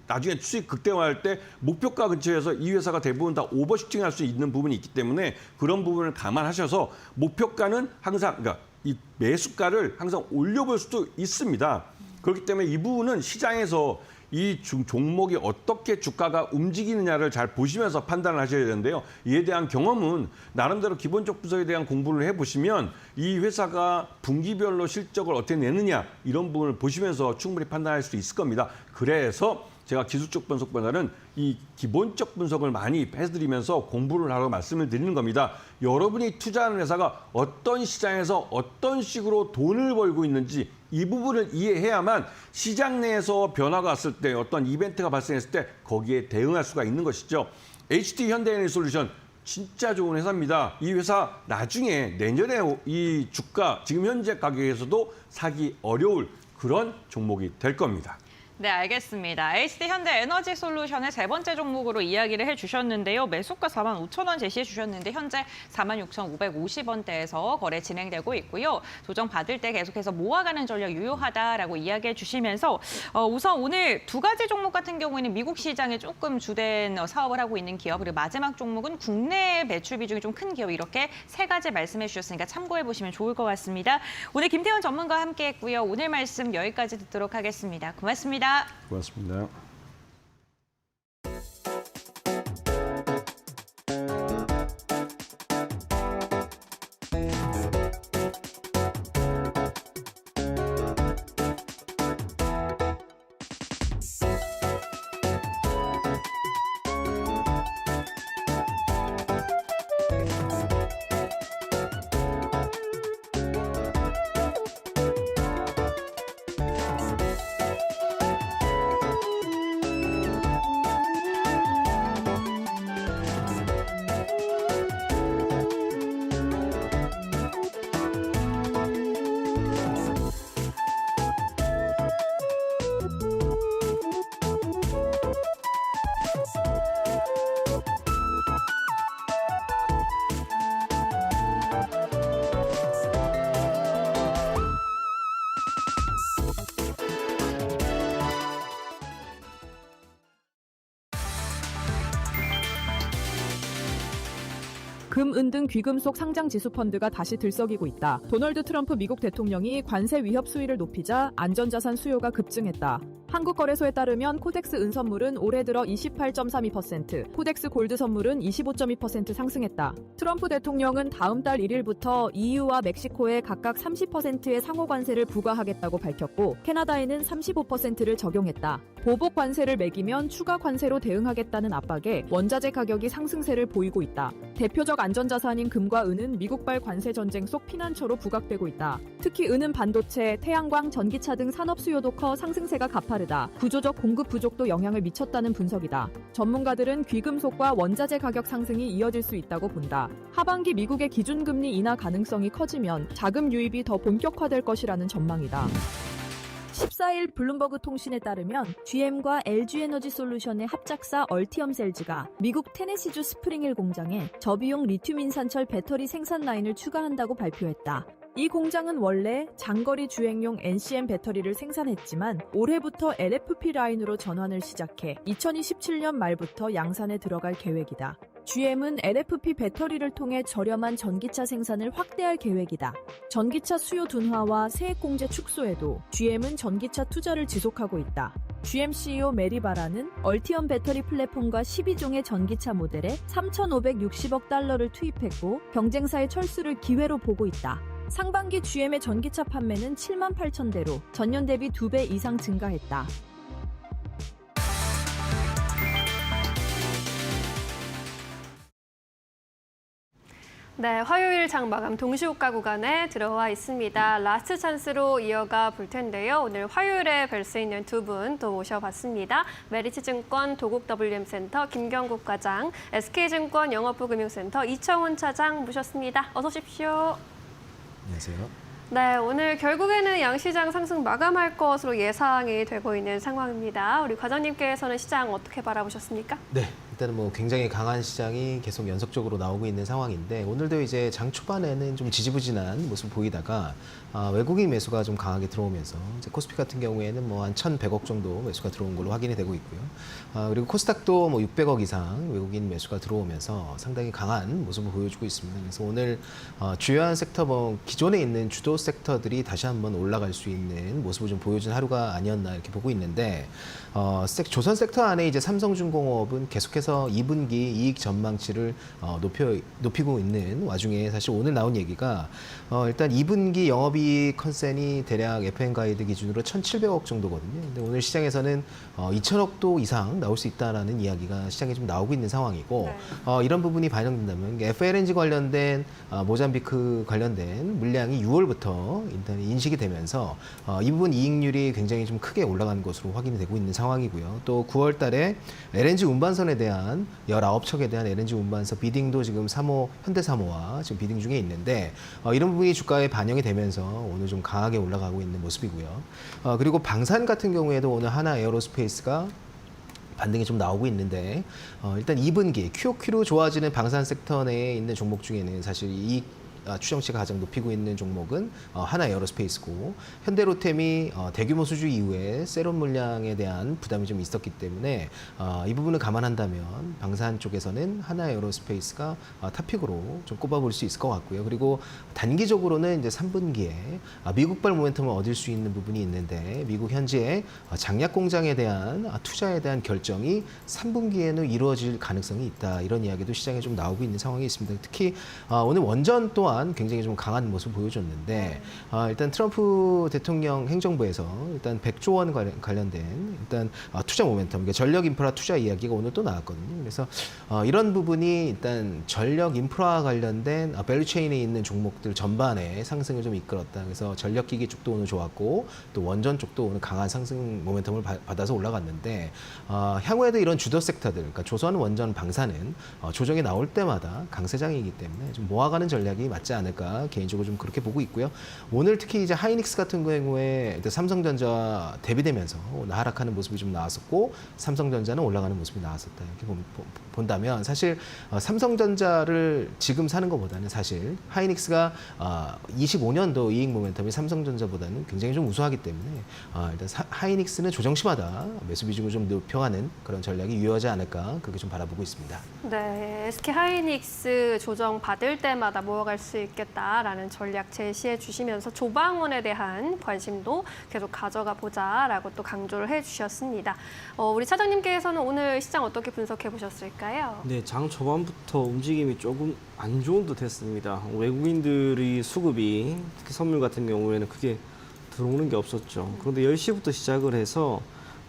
나중에 수익 극대화할 때 목표가 근처에서 이 회사가 대부분 다 오버슈팅할 수 있는 부분이 있기 때문에 그런 부분을 감안하셔서 목표가는 항상 그러니까 이 매수가를 항상 올려볼 수도 있습니다. 그렇기 때문에 이 부분은 시장에서 이 종목이 어떻게 주가가 움직이느냐를 잘 보시면서 판단을 하셔야 되는데요. 이에 대한 경험은 나름대로 기본적 분석에 대한 공부를 해보시면 이 회사가 분기별로 실적을 어떻게 내느냐 이런 부분을 보시면서 충분히 판단할 수 있을 겁니다. 그래서 제가 기술적 분석보다는 이 기본적 분석을 많이 해드리면서 공부를 하라고 말씀을 드리는 겁니다. 여러분이 투자하는 회사가 어떤 시장에서 어떤 식으로 돈을 벌고 있는지 이 부분을 이해해야만 시장 내에서 변화가 왔을 때 어떤 이벤트가 발생했을 때 거기에 대응할 수가 있는 것이죠. HD 현대에너지솔루션 진짜 좋은 회사입니다. 이 회사 나중에 내년에 이 주가 지금 현재 가격에서도 사기 어려울 그런 종목이 될 겁니다. 네, 알겠습니다. HD 현대 에너지 솔루션의 세 번째 종목으로 이야기를 해주셨는데요. 매수가 45,000원 제시해 주셨는데 현재 46,550원대에서 거래 진행되고 있고요. 조정 받을 때 계속해서 모아가는 전략 유효하다라고 이야기해 주시면서 우선 오늘 두 가지 종목 같은 경우에는 미국 시장에 조금 주된 사업을 하고 있는 기업, 그리고 마지막 종목은 국내 매출 비중이 좀 큰 기업, 이렇게 세 가지 말씀해 주셨으니까 참고해 보시면 좋을 것 같습니다. 오늘 김태원 전문가와 함께했고요. 오늘 말씀 여기까지 듣도록 하겠습니다. 고맙습니다. 고맙습니다. 금, 은 등 귀금속 상장 지수 펀드가 다시 들썩이고 있다. 도널드 트럼프 미국 대통령이 관세 위협 수위를 높이자 안전자산 수요가 급증했다. 한국거래소에 따르면 코덱스 은 선물은 올해 들어 28.32%, 코덱스 골드 선물은 25.2% 상승했다. 트럼프 대통령은 다음 달 1일부터 EU와 멕시코에 각각 30%의 상호 관세를 부과하겠다고 밝혔고, 캐나다에는 35%를 적용했다. 보복 관세를 매기면 추가 관세로 대응하겠다는 압박에 원자재 가격이 상승세를 보이고 있다. 대표적 안전자산인 금과 은은 미국발 관세 전쟁 속 피난처로 부각되고 있다. 특히 은은 반도체, 태양광, 전기차 등 산업 수요도 커 상승세가 가파르다. 구조적 공급 부족도 영향을 미쳤다는 분석이다. 전문가들은 귀금속과 원자재 가격 상승이 이어질 수 있다고 본다. 하반기 미국의 기준금리 인하 가능성이 커지면 자금 유입이 더 본격화될 것이라는 전망이다. 14일 블룸버그 통신에 따르면 GM과 LG에너지솔루션의 합작사 얼티엄셀즈가 미국 테네시주 스프링힐 공장에 저비용 리튬 인산철 배터리 생산 라인을 추가한다고 발표했다. 이 공장은 원래 장거리 주행용 NCM 배터리를 생산했지만 올해부터 LFP 라인으로 전환을 시작해 2027년 말부터 양산에 들어갈 계획이다. GM은 LFP 배터리를 통해 저렴한 전기차 생산을 확대할 계획이다. 전기차 수요 둔화와 세액 공제 축소에도 GM은 전기차 투자를 지속하고 있다. GM CEO 메리 바라는 얼티엄 배터리 플랫폼과 12종의 전기차 모델에 3,560억 달러를 투입했고 경쟁사의 철수를 기회로 보고 있다. 상반기 GM의 전기차 판매는 7만 8천 대로 전년 대비 2배 이상 증가했다. 네, 화요일 장 마감 동시호가 구간에 들어와 있습니다. 라스트 찬스로 이어가 볼 텐데요. 오늘 화요일에 뵐 수 있는 두 분 또 모셔봤습니다. 메리츠증권 도국 WM센터 김경국 과장, SK증권 영업부 금융센터 이청훈 차장 모셨습니다. 어서 오십시오. 안녕하세요. 네, 오늘 결국에는 양시장 상승 마감할 것으로 예상이 되고 있는 상황입니다. 우리 과장님께서는 시장 어떻게 바라보셨습니까? 네, 일단은 뭐 굉장히 강한 시장이 계속 연속적으로 나오고 있는 상황인데 오늘도 이제 장 초반에는 좀 지지부진한 모습 보이다가 외국인 매수가 좀 강하게 들어오면서 이제 코스피 같은 경우에는 뭐 한 1,100억 정도 매수가 들어온 걸로 확인이 되고 있고요. 그리고 코스닥도 뭐 600억 이상 외국인 매수가 들어오면서 상당히 강한 모습을 보여주고 있습니다. 그래서 오늘 주요한 섹터 뭐 기존에 있는 주도 섹터들이 다시 한번 올라갈 수 있는 모습을 좀 보여준 하루가 아니었나 이렇게 보고 있는데 조선 섹터 안에 이제 삼성중공업은 계속해서 계속해서 2분기 이익 전망치를 높이고 있는 와중에 사실 오늘 나온 얘기가 일단 2분기 영업이익 컨센이 대략 FM 가이드 기준으로 1,700억 정도거든요. 근데 오늘 시장에서는 2,000억도 이상 나올 수 있다라는 이야기가 시장에 좀 나오고 있는 상황이고 이런 부분이 반영된다면 FLNG 관련된 모잠비크 관련된 물량이 6월부터 일단 인식이 되면서 이 부분 이익률이 굉장히 좀 크게 올라가는 것으로 확인이 되고 있는 상황이고요. 또 9월 달에 LNG 운반선에 대한 19척에 대한 LNG 운반선 비딩도 지금 현대사모와 지금 비딩 중에 있는데 이런 부분이 주가에 반영이 되면서 오늘 좀 강하게 올라가고 있는 모습이고요. 그리고 방산 같은 경우에도 오늘 하나 에어로스페이스가 반등이 좀 나오고 있는데 일단 2분기 QOQ로 좋아지는 방산 섹터 내에 있는 종목 중에는 사실 이익 추정치가 가장 높이고 있는 종목은 하나 에어로스페이스고 현대로템이 대규모 수주 이후에 세론 물량에 대한 부담이 좀 있었기 때문에 이 부분을 감안한다면 방산 쪽에서는 하나 에어로스페이스가 탑픽으로 좀 꼽아볼 수 있을 것 같고요. 그리고 단기적으로는 이제 3분기에 미국발 모멘텀을 얻을 수 있는 부분이 있는데 미국 현지의 장약 공장에 대한 투자에 대한 결정이 3분기에는 이루어질 가능성이 있다. 이런 이야기도 시장에 좀 나오고 있는 상황이 있습니다. 특히 오늘 원전 또한 굉장히 좀 강한 모습을 보여줬는데 일단 트럼프 대통령 행정부에서 일단 100조 원 관련된 일단 투자 모멘텀, 그러니까 전력 인프라 투자 이야기가 오늘 또 나왔거든요. 그래서 이런 부분이 일단 전력 인프라 관련된 밸류체인에 있는 종목들 전반에 상승을 좀 이끌었다. 그래서 전력기기 쪽도 오늘 좋았고 또 원전 쪽도 오늘 강한 상승 모멘텀을 받아서 올라갔는데 향후에도 이런 주도 섹터들, 그러니까 조선, 원전, 방사는 조정이 나올 때마다 강세장이기 때문에 좀 모아가는 전략이 맞지 않을까 개인적으로 좀 그렇게 보고 있고요. 오늘 특히 이제 하이닉스 같은 경우에 삼성전자 대비되면서 오늘 하락하는 모습이 좀 나왔었고 삼성전자는 올라가는 모습이 나왔었다. 이렇게 본다면 사실 삼성전자를 지금 사는 것보다는 사실 하이닉스가 25년도 이익 모멘텀이 삼성전자보다는 굉장히 좀 우수하기 때문에 일단 하이닉스는 조정시마다 매수 비중을 좀 높여가는 그런 전략이 유효하지 않을까 그렇게 좀 바라보고 있습니다. 네, SK 하이닉스 조정 받을 때마다 모아갈 수 있겠다라는 전략 제시해 주시면서 조방원에 대한 관심도 계속 가져가 보자라고 또 강조를 해주셨습니다. 우리 차장님께서는 오늘 시장 어떻게 분석해 보셨을까요? 네, 장 초반부터 움직임이 조금 안 좋은 듯 했습니다. 외국인들이 수급이 특히 선물 같은 경우에는 크게 들어오는 게 없었죠. 그런데 10시부터 시작을 해서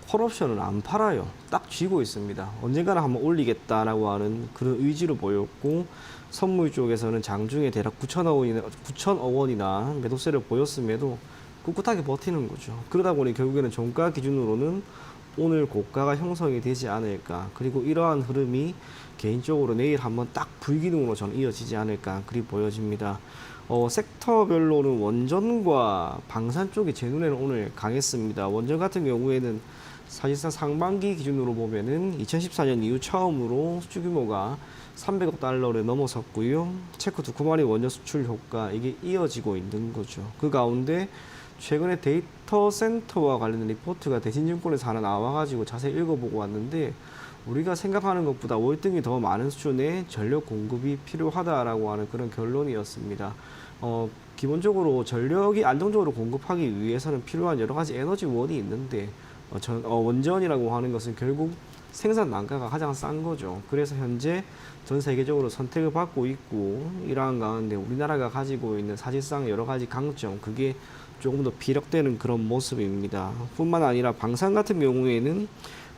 콜옵션을 안 팔아요. 딱 쥐고 있습니다. 언젠가는 한번 올리겠다라고 하는 그런 의지를 보였고 선물 쪽에서는 장중에 대략 9천억 원이나 매도세를 보였음에도 꿋꿋하게 버티는 거죠. 그러다 보니 결국에는 종가 기준으로는 오늘 고가가 형성이 되지 않을까. 그리고 이러한 흐름이 개인적으로 내일 한번 딱 불기둥으로 저는 이어지지 않을까. 그리 보여집니다. 섹터별로는 원전과 방산 쪽이 제 눈에는 오늘 강했습니다. 원전 같은 경우에는 사실상 상반기 기준으로 보면은 2014년 이후 처음으로 수주 규모가 300억 달러를 넘어섰고요. 체코 두쿠마리 원전 수출 효과 이게 이어지고 있는 거죠. 그 가운데 최근에 데이터 센터와 관련된 리포트가 대신증권에서 하나 나와가지고 자세히 읽어보고 왔는데 우리가 생각하는 것보다 월등히 더 많은 수준의 전력 공급이 필요하다라고 하는 그런 결론이었습니다. 기본적으로 전력이 안정적으로 공급하기 위해서는 필요한 여러 가지 에너지원이 있는데 원전이라고 하는 것은 결국 생산 단가가 가장 싼 거죠. 그래서 현재 전 세계적으로 선택을 받고 있고 이러한 가운데 우리나라가 가지고 있는 사실상 여러 가지 강점 그게 조금 더 비력되는 그런 모습입니다. 뿐만 아니라 방산 같은 경우에는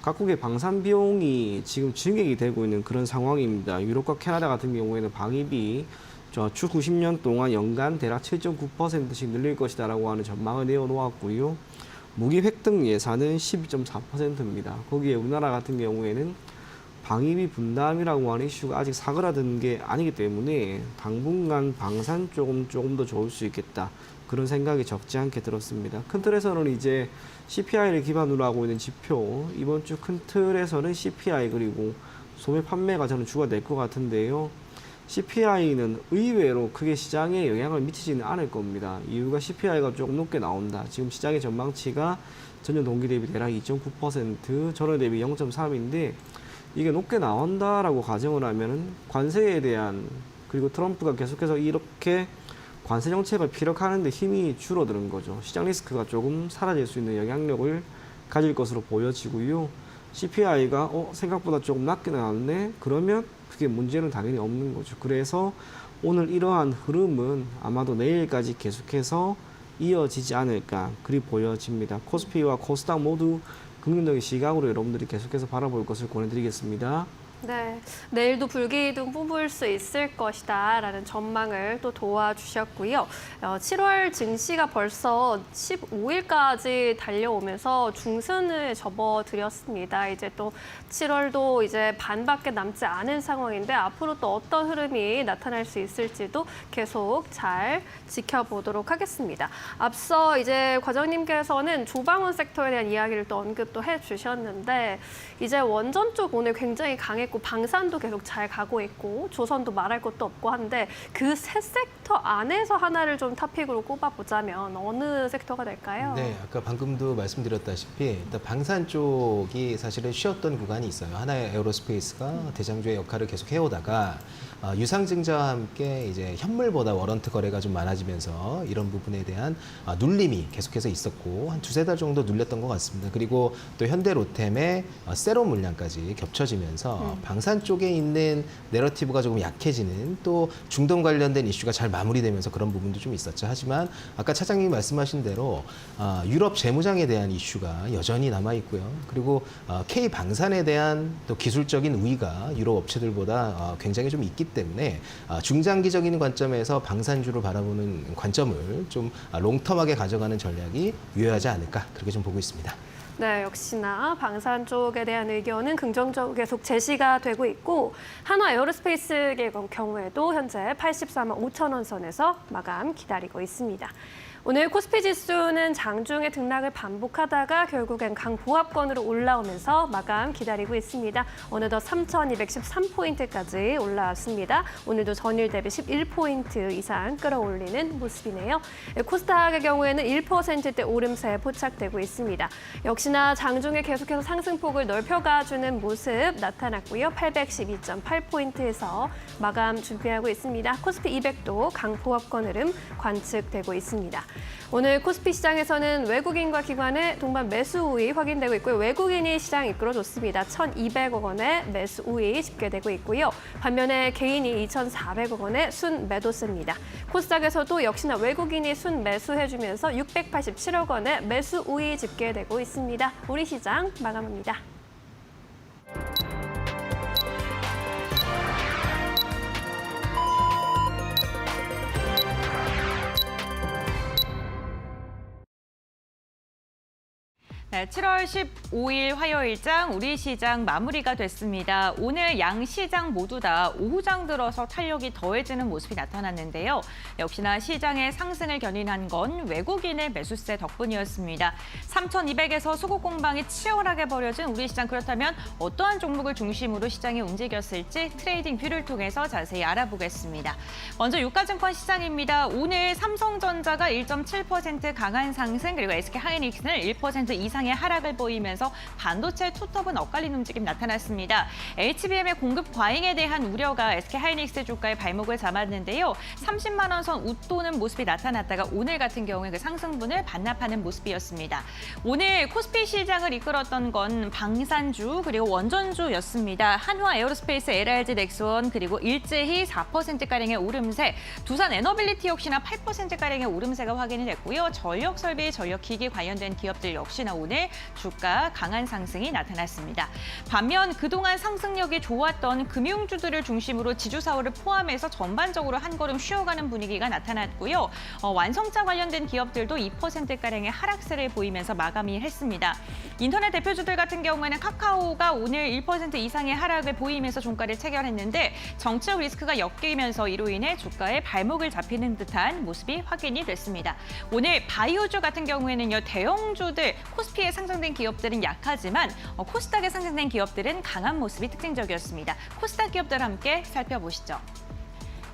각국의 방산 비용이 지금 증액이 되고 있는 그런 상황입니다. 유럽과 캐나다 같은 경우에는 방위비 추후 10년 동안 연간 대략 7.9%씩 늘릴 것이다라고 하는 전망을 내어놓았고요. 무기 획득 예산은 12.4%입니다. 거기에 우리나라 같은 경우에는 방위비 분담이라고 하는 이슈가 아직 사그라든 게 아니기 때문에 당분간 방산 조금 더 좋을 수 있겠다. 그런 생각이 적지 않게 들었습니다. 큰 틀에서는 이제 CPI를 기반으로 하고 있는 지표, 이번 주 큰 틀에서는 CPI 그리고 소매 판매가 저는 주가 될 것 같은데요. CPI는 의외로 크게 시장에 영향을 미치지는 않을 겁니다. 이유가 CPI가 조금 높게 나온다. 지금 시장의 전망치가 전년 동기 대비 대략 2.9%, 전월 대비 0.3인데 이게 높게 나온다라고 가정을 하면은 관세에 대한 그리고 트럼프가 계속해서 이렇게 관세 정책을 피력하는데 힘이 줄어드는 거죠. 시장 리스크가 조금 사라질 수 있는 영향력을 가질 것으로 보여지고요. CPI가 생각보다 조금 낮게 나왔네. 그러면 그게 문제는 당연히 없는 거죠. 그래서 오늘 이러한 흐름은 아마도 내일까지 계속해서 이어지지 않을까 그리 보여집니다. 코스피와 코스닥 모두 긍정적인 시각으로 여러분들이 계속해서 바라볼 것을 권해드리겠습니다. 네, 내일도 불기둥 뽑을 수 있을 것이다라는 전망을 또 도와주셨고요. 7월 증시가 벌써 15일까지 달려오면서 중순을 접어드렸습니다. 이제 또 7월도 이제 반밖에 남지 않은 상황인데 앞으로 또 어떤 흐름이 나타날 수 있을지도 계속 잘 지켜보도록 하겠습니다. 앞서 이제 과장님께서는 조방원 섹터에 대한 이야기를 또 언급도 해주셨는데 이제 원전 쪽 오늘 굉장히 강했고 방산도 계속 잘 가고 있고 조선도 말할 것도 없고 한데 그 세 섹터 안에서 하나를 좀 토픽으로 꼽아보자면 어느 섹터가 될까요? 네, 아까 방금도 말씀드렸다시피 일단 방산 쪽이 사실은 쉬었던 구간이 있어요. 하나의 에어로스페이스가 대장주의 역할을 계속 해오다가 유상증자와 함께 이제 현물보다 워런트 거래가 좀 많아지면서 이런 부분에 대한 눌림이 계속해서 있었고 한 두세 달 정도 눌렸던 것 같습니다. 그리고 또 현대로템의 세로 물량까지 겹쳐지면서 방산 쪽에 있는 내러티브가 조금 약해지는 또 중동 관련된 이슈가 잘 마무리되면서 그런 부분도 좀 있었죠. 하지만 아까 차장님이 말씀하신 대로 유럽 재무장에 대한 이슈가 여전히 남아 있고요. 그리고 K 방산에 대한 또 기술적인 우위가 유럽 업체들보다 굉장히 좀 있기 때문에 중장기적인 관점에서 방산주를 바라보는 관점을 좀 롱텀하게 가져가는 전략이 유효하지 않을까 그렇게 좀 보고 있습니다. 네, 역시나 방산 쪽에 대한 의견은 긍정적으로 계속 제시가 되고 있고 한화 에어로스페이스의 경우에도 현재 84만 5천 원 선에서 마감 기다리고 있습니다. 오늘 코스피 지수는 장중에 등락을 반복하다가 결국엔 강보합권으로 올라오면서 마감 기다리고 있습니다. 어느덧 3,213포인트까지 올라왔습니다. 오늘도 전일 대비 11포인트 이상 끌어올리는 모습이네요. 코스닥의 경우에는 1%대 오름세에 포착되고 있습니다. 역시나 장중에 계속해서 상승폭을 넓혀가주는 모습 나타났고요. 812.8포인트에서 마감 준비하고 있습니다. 코스피 200도 강보합권 흐름 관측되고 있습니다. 오늘 코스피 시장에서는 외국인과 기관의 동반 매수 우위 확인되고 있고요. 외국인이 시장 이끌어줬습니다. 1,200억 원의 매수 우위 집계되고 있고요. 반면에 개인이 2,400억 원의 순 매도세입니다. 코스닥에서도 역시나 외국인이 순 매수해주면서 687억 원의 매수 우위 집계되고 있습니다. 우리 시장 마감합니다. 네, 7월 15일 화요일장 우리 시장 마무리가 됐습니다. 오늘 양 시장 모두 다 오후장 들어서 탄력이 더해지는 모습이 나타났는데요. 역시나 시장의 상승을 견인한 건 외국인의 매수세 덕분이었습니다. 3,200에서 소국 공방이 치열하게 벌여진 우리 시장, 그렇다면 어떠한 종목을 중심으로 시장이 움직였을지 트레이딩 뷰를 통해서 자세히 알아보겠습니다. 먼저 유가증권 시장입니다. 오늘 삼성전자가 1.7% 강한 상승, 그리고 SK하이닉스는 1% 이상의 하락을 보이면서 반도체 투톱은 엇갈린 움직임 나타났습니다. HBM의 공급 과잉에 대한 우려가 SK하이닉스 주가의 발목을 잡았는데요. 30만 원 선 웃도는 모습이 나타났다가 오늘 같은 경우에 그 상승분을 반납하는 모습이었습니다. 오늘 코스피 시장을 이끌었던 건 방산주 그리고 원전주였습니다. 한화 에어로스페이스, LRG 넥스원 그리고 일제히 4%가량의 오름세, 두산 에너빌리티 역시나 8%가량의 오름세가 확인이 됐고요. 전력설비, 전력기기 관련된 기업들 역시나 오늘 주가 강한 상승이 나타났습니다. 반면 그동안 상승력이 좋았던 금융주들을 중심으로 지주사호를 포함해서 전반적으로 한 걸음 쉬어가는 분위기가 나타났고요. 완성차 관련된 기업들도 2%가량의 하락세를 보이면서 마감이 했습니다. 인터넷 대표주들 같은 경우에는 카카오가 오늘 1% 이상의 하락을 보이면서 종가를 체결했는데 정치적 리스크가 엮이면서 이로 인해 주가에 발목을 잡히는 듯한 모습이 확인이 됐습니다. 오늘 바이오주 같은 경우에는요, 대형주들 코스피에 상승된 기업들은 약하지만 코스닥에 상승된 기업들은 강한 모습이 특징적이었습니다. 코스닥 기업들 함께 살펴보시죠.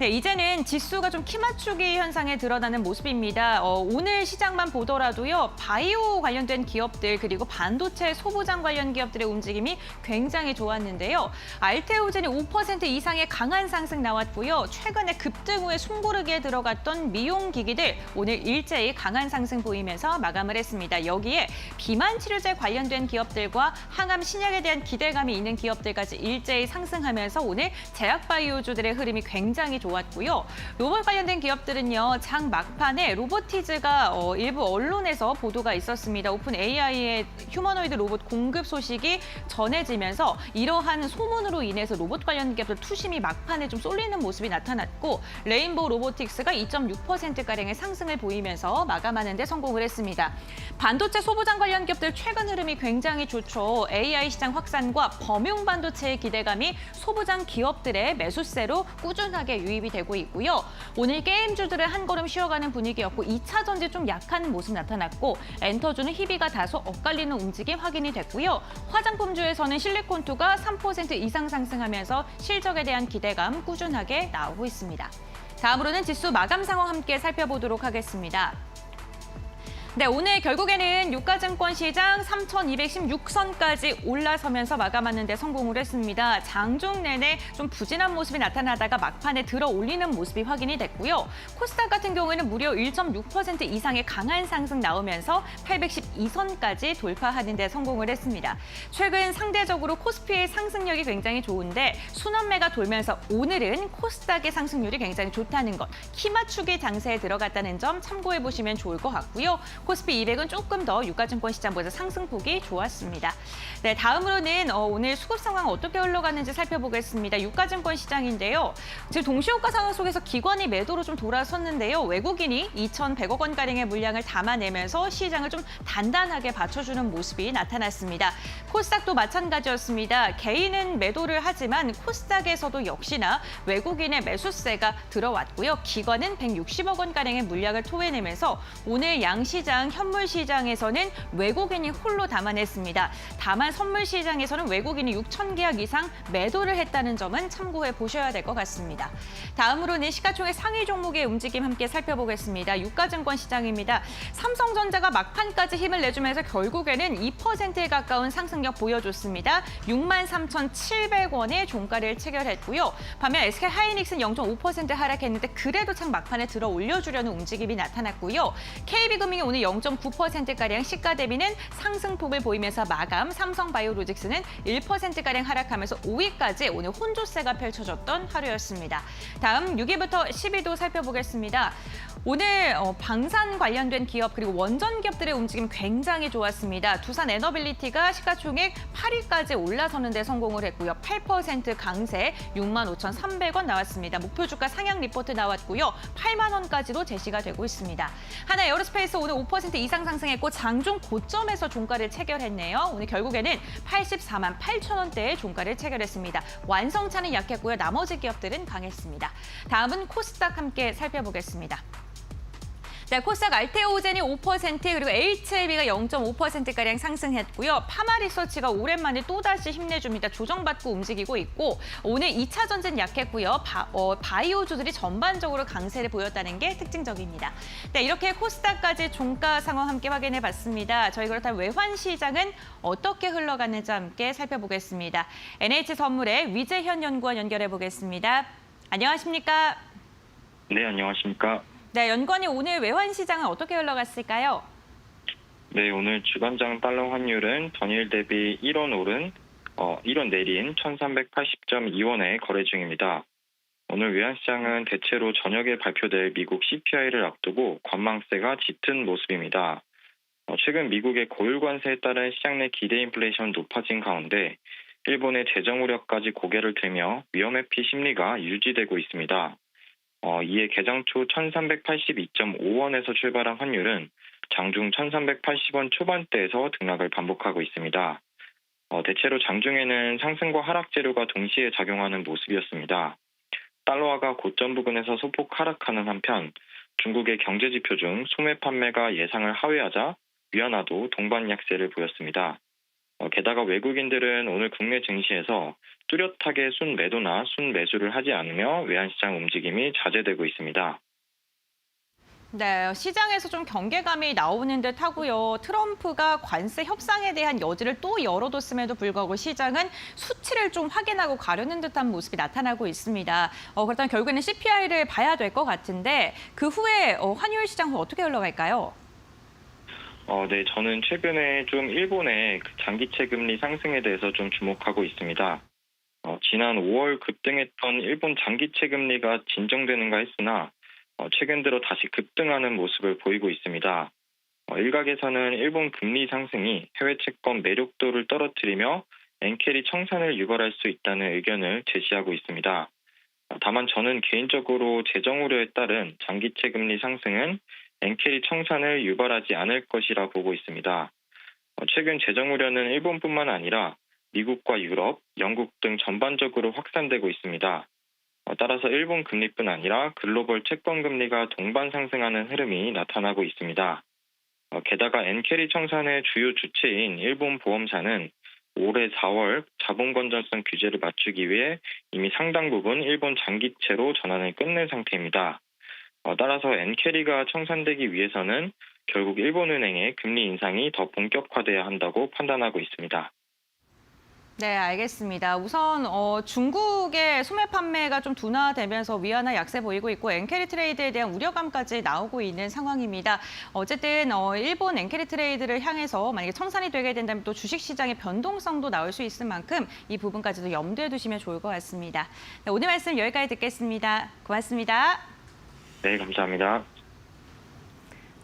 네, 이제는 지수가 좀 키 맞추기 현상에 드러나는 모습입니다. 오늘 시장만 보더라도요, 바이오 관련된 기업들 그리고 반도체 소부장 관련 기업들의 움직임이 굉장히 좋았는데요. 알테오젠이 5% 이상의 강한 상승 나왔고요. 최근에 급등 후에 숨고르기에 들어갔던 미용기기들 오늘 일제히 강한 상승 보이면서 마감을 했습니다. 여기에 비만 치료제 관련된 기업들과 항암 신약에 대한 기대감이 있는 기업들까지 일제히 상승하면서 오늘 제약바이오주들의 흐름이 굉장히 좋았고요. 로봇 관련된 기업들은요, 장 막판에 로보티즈가 일부 언론에서 보도가 있었습니다. 오픈 AI의 휴머노이드 로봇 공급 소식이 전해지면서 이러한 소문으로 인해서 로봇 관련 기업들 투심이 막판에 좀 쏠리는 모습이 나타났고, 레인보우 로보틱스가 2.6%가량의 상승을 보이면서 마감하는 데 성공을 했습니다. 반도체 소부장 관련 기업들 최근 흐름이 굉장히 좋죠. AI 시장 확산과 범용 반도체의 기대감이 소부장 기업들의 매수세로 꾸준하게 유입이 되고 있고요. 오늘 게임주들은 한 걸음 쉬어가는 분위기였고 2차 전지 좀 약한 모습 나타났고, 엔터주는 희비가 다소 엇갈리는 움직임 확인이 됐고요. 화장품주에서는 실리콘투가 3% 이상 상승하면서 실적에 대한 기대감 꾸준하게 나오고 있습니다. 다음으로는 지수 마감 상황 함께 살펴보도록 하겠습니다. 네, 오늘 결국에는 유가증권 시장 3,216선까지 올라서면서 마감하는 데 성공을 했습니다. 장중 내내 좀 부진한 모습이 나타나다가 막판에 들어 올리는 모습이 확인이 됐고요. 코스닥 같은 경우에는 무려 1.6% 이상의 강한 상승 나오면서 812선까지 돌파하는 데 성공을 했습니다. 최근 상대적으로 코스피의 상승력이 굉장히 좋은데 순환매가 돌면서 오늘은 코스닥의 상승률이 굉장히 좋다는 것, 키 맞추기 장세에 들어갔다는 점 참고해 보시면 좋을 것 같고요. 코스피 200은 조금 더 유가증권 시장보다 상승폭이 좋았습니다. 네, 다음으로는 오늘 수급 상황 어떻게 흘러가는지 살펴보겠습니다. 유가증권 시장인데요. 지금 동시호가 상황 속에서 기관이 매도로 좀 돌아섰는데요. 외국인이 2,100억 원가량의 물량을 담아내면서 시장을 좀 단단하게 받쳐주는 모습이 나타났습니다. 코스닥도 마찬가지였습니다. 개인은 매도를 하지만 코스닥에서도 역시나 외국인의 매수세가 들어왔고요. 기관은 160억 원가량의 물량을 토해내면서 오늘 양시장 현물 시장에서는 외국인이 홀로 담아냈습니다. 다만 선물 시장에서는 외국인이 6,000계약 이상 매도를 했다는 점은 참고해 보셔야 될 것 같습니다. 다음으로는 시가총액 상위 종목의 움직임 함께 살펴보겠습니다. 유가증권 시장입니다. 삼성전자가 막판까지 힘을 내주면서 결국에는 2%에 가까운 상승력 보여줬습니다. 63,700원의 종가를 체결했고요. 반면 SK하이닉스는 0.5% 하락했는데 그래도 참 막판에 들어 올려주려는 움직임이 나타났고요. KB금융이 오늘 0.9%가량 시가 대비는 상승폭을 보이면서 마감, 삼성바이오로직스는 1%가량 하락하면서 5위까지 오늘 혼조세가 펼쳐졌던 하루였습니다. 다음 6위부터 10위도 살펴보겠습니다. 오늘 방산 관련된 기업 그리고 원전 기업들의 움직임 굉장히 좋았습니다. 두산 에너빌리티가 시가총액 8위까지 올라서는 데 성공을 했고요. 8% 강세 65,300원 나왔습니다. 목표 주가 상향 리포트 나왔고요. 8만 원까지도 제시가 되고 있습니다. 하나 에어로스페이스 오늘 5% 이상 상승했고 장중 고점에서 종가를 체결했네요. 오늘 결국에는 84만 8천 원대의 종가를 체결했습니다. 완성차는 약했고요. 나머지 기업들은 강했습니다. 다음은 코스닥 함께 살펴보겠습니다. 네, 코스닥 알테오젠이 5% 그리고 HLB가 0.5%가량 상승했고요. 파마리서치가 오랜만에 또다시 힘내줍니다. 조정받고 움직이고 있고 오늘 2차 전지는 약했고요. 바이오주들이 전반적으로 강세를 보였다는 게 특징적입니다. 네, 이렇게 코스닥까지 종가 상황 함께 확인해봤습니다. 저희 그렇다면 외환시장은 어떻게 흘러가는지 함께 살펴보겠습니다. NH선물의 위재현 연구원 연결해보겠습니다. 안녕하십니까? 네, 안녕하십니까? 네, 연구원이 오늘 외환시장은 어떻게 흘러갔을까요? 네, 오늘 주간장 달러 환율은 전일 대비 1원 내린 1380.2원에 거래 중입니다. 오늘 외환시장은 대체로 저녁에 발표될 미국 CPI를 앞두고 관망세가 짙은 모습입니다. 최근 미국의 고율 관세에 따른 시장 내 기대 인플레이션 높아진 가운데 일본의 재정 우려까지 고개를 들며 위험회피 심리가 유지되고 있습니다. 이에 개장 초 1382.5원에서 출발한 환율은 장중 1380원 초반대에서 등락을 반복하고 있습니다. 대체로 장중에는 상승과 하락 재료가 동시에 작용하는 모습이었습니다. 달러화가 고점 부근에서 소폭 하락하는 한편 중국의 경제 지표 중 소매 판매가 예상을 하회하자 위안화도 동반 약세를 보였습니다. 게다가 외국인들은 오늘 국내 증시에서 뚜렷하게 순매도나 순매수를 하지 않으며 외환시장 움직임이 자제되고 있습니다. 네, 시장에서 좀 경계감이 나오는 듯 하고요. 트럼프가 관세 협상에 대한 여지를 또 열어뒀음에도 불구하고 시장은 수치를 좀 확인하고 가려는 듯한 모습이 나타나고 있습니다. 그렇다면 결국에는 CPI를 봐야 될 것 같은데 그 후에 환율 시장은 어떻게 흘러갈까요? 네, 저는 최근에 좀 일본의 그 장기채 금리 상승에 대해서 좀 주목하고 있습니다. 지난 5월 급등했던 일본 장기채 금리가 진정되는가 했으나 최근 들어 다시 급등하는 모습을 보이고 있습니다. 일각에서는 일본 금리 상승이 해외 채권 매력도를 떨어뜨리며 엔캐리 청산을 유발할 수 있다는 의견을 제시하고 있습니다. 다만 저는 개인적으로 재정 우려에 따른 장기채 금리 상승은 엔캐리 청산을 유발하지 않을 것이라 보고 있습니다. 최근 재정 우려는 일본뿐만 아니라 미국과 유럽, 영국 등 전반적으로 확산되고 있습니다. 따라서 일본 금리뿐 아니라 글로벌 채권 금리가 동반 상승하는 흐름이 나타나고 있습니다. 게다가 엔캐리 청산의 주요 주체인 일본 보험사는 올해 4월 자본 건전성 규제를 맞추기 위해 이미 상당 부분 일본 장기채로 전환을 끝낸 상태입니다. 따라서 엔캐리가 청산되기 위해서는 결국 일본은행의 금리 인상이 더 본격화돼야 한다고 판단하고 있습니다. 네, 알겠습니다. 우선 중국의 소매 판매가 좀 둔화되면서 위안화 약세 보이고 있고 엔캐리 트레이드에 대한 우려감까지 나오고 있는 상황입니다. 어쨌든 일본 엔캐리 트레이드를 향해서 만약에 청산이 되게 된다면 또 주식시장의 변동성도 나올 수 있을 만큼 이 부분까지도 염두에 두시면 좋을 것 같습니다. 네, 오늘 말씀 여기까지 듣겠습니다. 고맙습니다. 네, 감사합니다.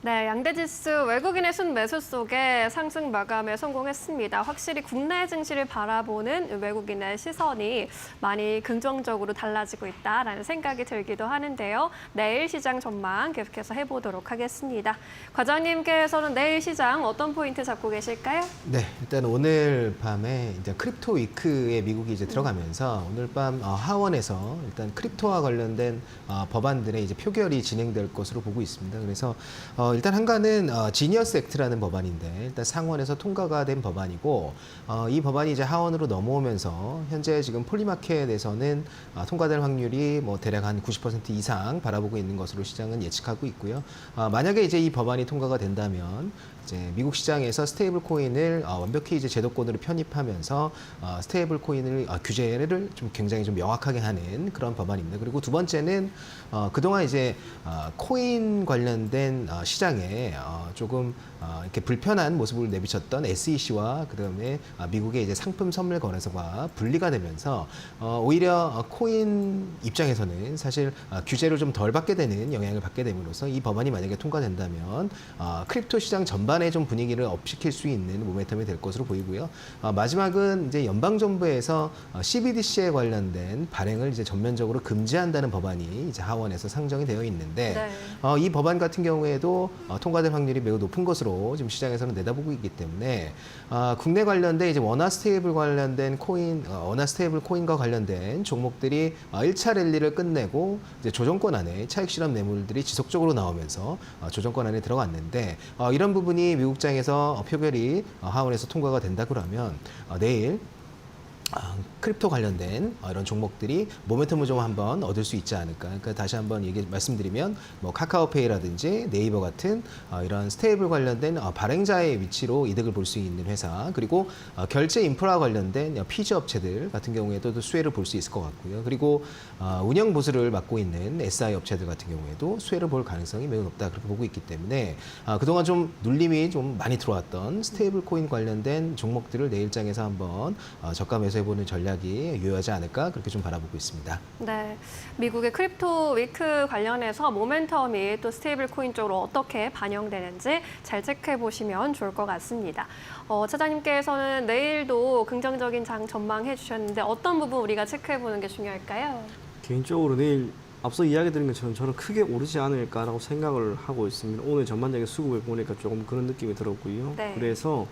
네, 양대지수 외국인의 순매수 속에 상승 마감에 성공했습니다. 확실히 국내 증시를 바라보는 외국인의 시선이 많이 긍정적으로 달라지고 있다라는 생각이 들기도 하는데요. 내일 시장 전망 계속해서 해보도록 하겠습니다. 과장님께서는 내일 시장 어떤 포인트 잡고 계실까요? 네, 일단 오늘 밤에 이제 크립토 위크에 미국이 이제 들어가면서 오늘 밤 하원에서 일단 크립토와 관련된 법안들의 이제 표결이 진행될 것으로 보고 있습니다. 그래서 일단 한가는 지니어스 액트라는 법안인데 일단 상원에서 통과가 된 법안이고 이 법안이 이제 하원으로 넘어오면서 현재 지금 폴리마켓에서는 통과될 확률이 뭐 대략 한 90% 이상 바라보고 있는 것으로 시장은 예측하고 있고요. 만약에 이제 이 법안이 통과가 된다면 이제 미국 시장에서 스테이블 코인을 완벽히 이제 제도권으로 편입하면서 스테이블 코인을 규제를 좀 굉장히 좀 명확하게 하는 그런 법안입니다. 그리고 두 번째는 그동안 이제 코인 관련된 시장에 조금 이렇게 불편한 모습을 내비쳤던 SEC와 그다음에 미국의 이제 상품 선물 거래소가 분리가 되면서 오히려 코인 입장에서는 사실 규제를 좀 덜 받게 되는 영향을 받게 됨으로써 이 법안이 만약에 통과된다면 크립토 시장 전반에 좀 분위기를 업시킬 수 있는 모멘텀이 될 것으로 보이고요. 마지막은 이제 연방정부에서 CBDC에 관련된 발행을 이제 전면적으로 금지한다는 법안이 이제 하원에서 상정이 되어 있는데 네. 이 법안 같은 경우에도 통과될 확률이 매우 높은 것으로 지금 시장에서는 내다보고 있기 때문에 국내 관련된 이제 원화 스테이블 관련된 코인, 원화 스테이블 코인과 관련된 종목들이 1차 랠리를 끝내고 이제 조정권 안에 차익 실현 매물들이 지속적으로 나오면서 조정권 안에 들어갔는데 이런 부분이 미국장에서 표결이 하원에서 통과가 된다 그러면 내일 크립토 관련된 이런 종목들이 모멘텀을 좀 한번 얻을 수 있지 않을까. 그러니까 다시 한번 말씀드리면 뭐 카카오페이라든지 네이버 같은 이런 스테이블 관련된 발행자의 위치로 이득을 볼 수 있는 회사, 그리고 결제 인프라 관련된 피지 업체들 같은 경우에도 또 수혜를 볼 수 있을 것 같고요. 그리고 운영 보수를 맡고 있는 SI 업체들 같은 경우에도 수혜를 볼 가능성이 매우 높다 그렇게 보고 있기 때문에 그동안 좀 눌림이 좀 많이 들어왔던 스테이블 코인 관련된 종목들을 내일장에서 한번 저가 매수해보는 전략이 유효하지 않을까 그렇게 좀 바라보고 있습니다. 네, 미국의 크립토 위크 관련해서 모멘텀이 또 스테이블 코인 쪽으로 어떻게 반영되는지 잘 체크해 보시면 좋을 것 같습니다. 차장님께서는 내일도 긍정적인 장 전망해 주셨는데 어떤 부분 우리가 체크해 보는 게 중요할까요? 개인적으로 내일 앞서 이야기 드린 것처럼 저는 크게 오르지 않을까라고 생각을 하고 있습니다. 오늘 전반적인 수급을 보니까 조금 그런 느낌이 들었고요. 네. 그래서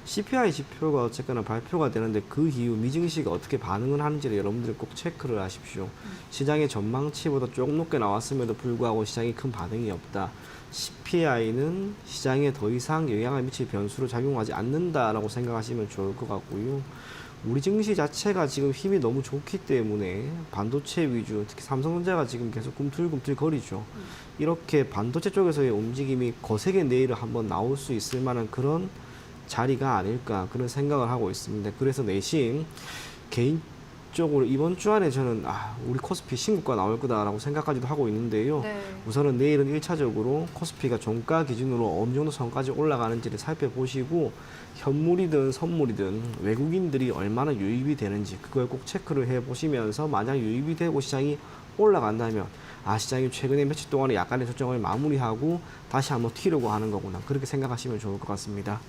CPI 지표가 어쨌거나 발표가 되는데 그 이후 미증시가 어떻게 반응을 하는지를 여러분들이 꼭 체크를 하십시오. 시장의 전망치보다 조금 높게 나왔음에도 불구하고 시장이 큰 반응이 없다. CPI는 시장에 더 이상 영향을 미칠 변수로 작용하지 않는다라고 생각하시면 좋을 것 같고요. 우리 증시 자체가 지금 힘이 너무 좋기 때문에 반도체 위주, 특히 삼성전자가 지금 계속 꿈틀꿈틀 거리죠. 이렇게 반도체 쪽에서의 움직임이 거세게 내일 한번 나올 수 있을 만한 그런 자리가 아닐까 그런 생각을 하고 있습니다. 그래서 내심 개인적으로 이번 주 안에 저는 우리 코스피 신고가 나올 거다라고 생각까지도 하고 있는데요. 네. 우선은 내일은 1차적으로 코스피가 종가 기준으로 어느 정도 선까지 올라가는지를 살펴보시고 현물이든 선물이든 외국인들이 얼마나 유입이 되는지 그걸 꼭 체크를 해보시면서 만약 유입이 되고 시장이 올라간다면 시장이 최근에 며칠 동안의 약간의 조정을 마무리하고 다시 한번 튀려고 하는 거구나 그렇게 생각하시면 좋을 것 같습니다.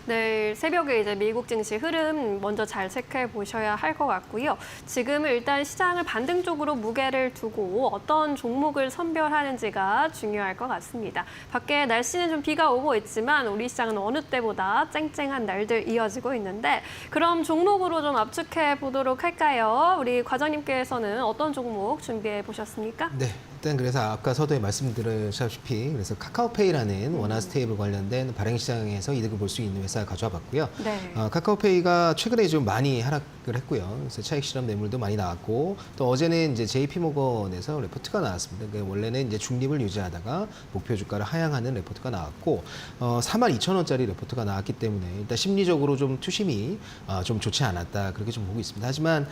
내일 새벽에 이제 미국 증시 흐름 먼저 잘 체크해 보셔야 할 것 같고요. 지금은 일단 시장을 반등 쪽으로 무게를 두고 어떤 종목을 선별하는지가 중요할 것 같습니다. 밖에 날씨는 좀 비가 오고 있지만 우리 시장은 어느 때보다 쨍쨍한 날들 이어지고 있는데 그럼 종목으로 좀 압축해 보도록 할까요? 우리 과장님께서는 어떤 종목 준비해 보셨습니까? 네. 일단 그래서 아까 서두에 말씀드렸다시피 그래서 카카오페이라는 원화 스테이블 관련된 발행 시장에서 이득을 볼 수 있는 회사 가져와 봤고요. 네. 카카오페이가 최근에 좀 많이 하락을 했고요. 그래서 차익 실험 매물도 많이 나왔고 또 어제는 이제 JP모건에서 레포트가 나왔습니다. 그러니까 원래는 이제 중립을 유지하다가 목표 주가를 하향하는 레포트가 나왔고 42,000원짜리 레포트가 나왔기 때문에 일단 심리적으로 좀 투심이 좀 좋지 않았다 그렇게 좀 보고 있습니다. 하지만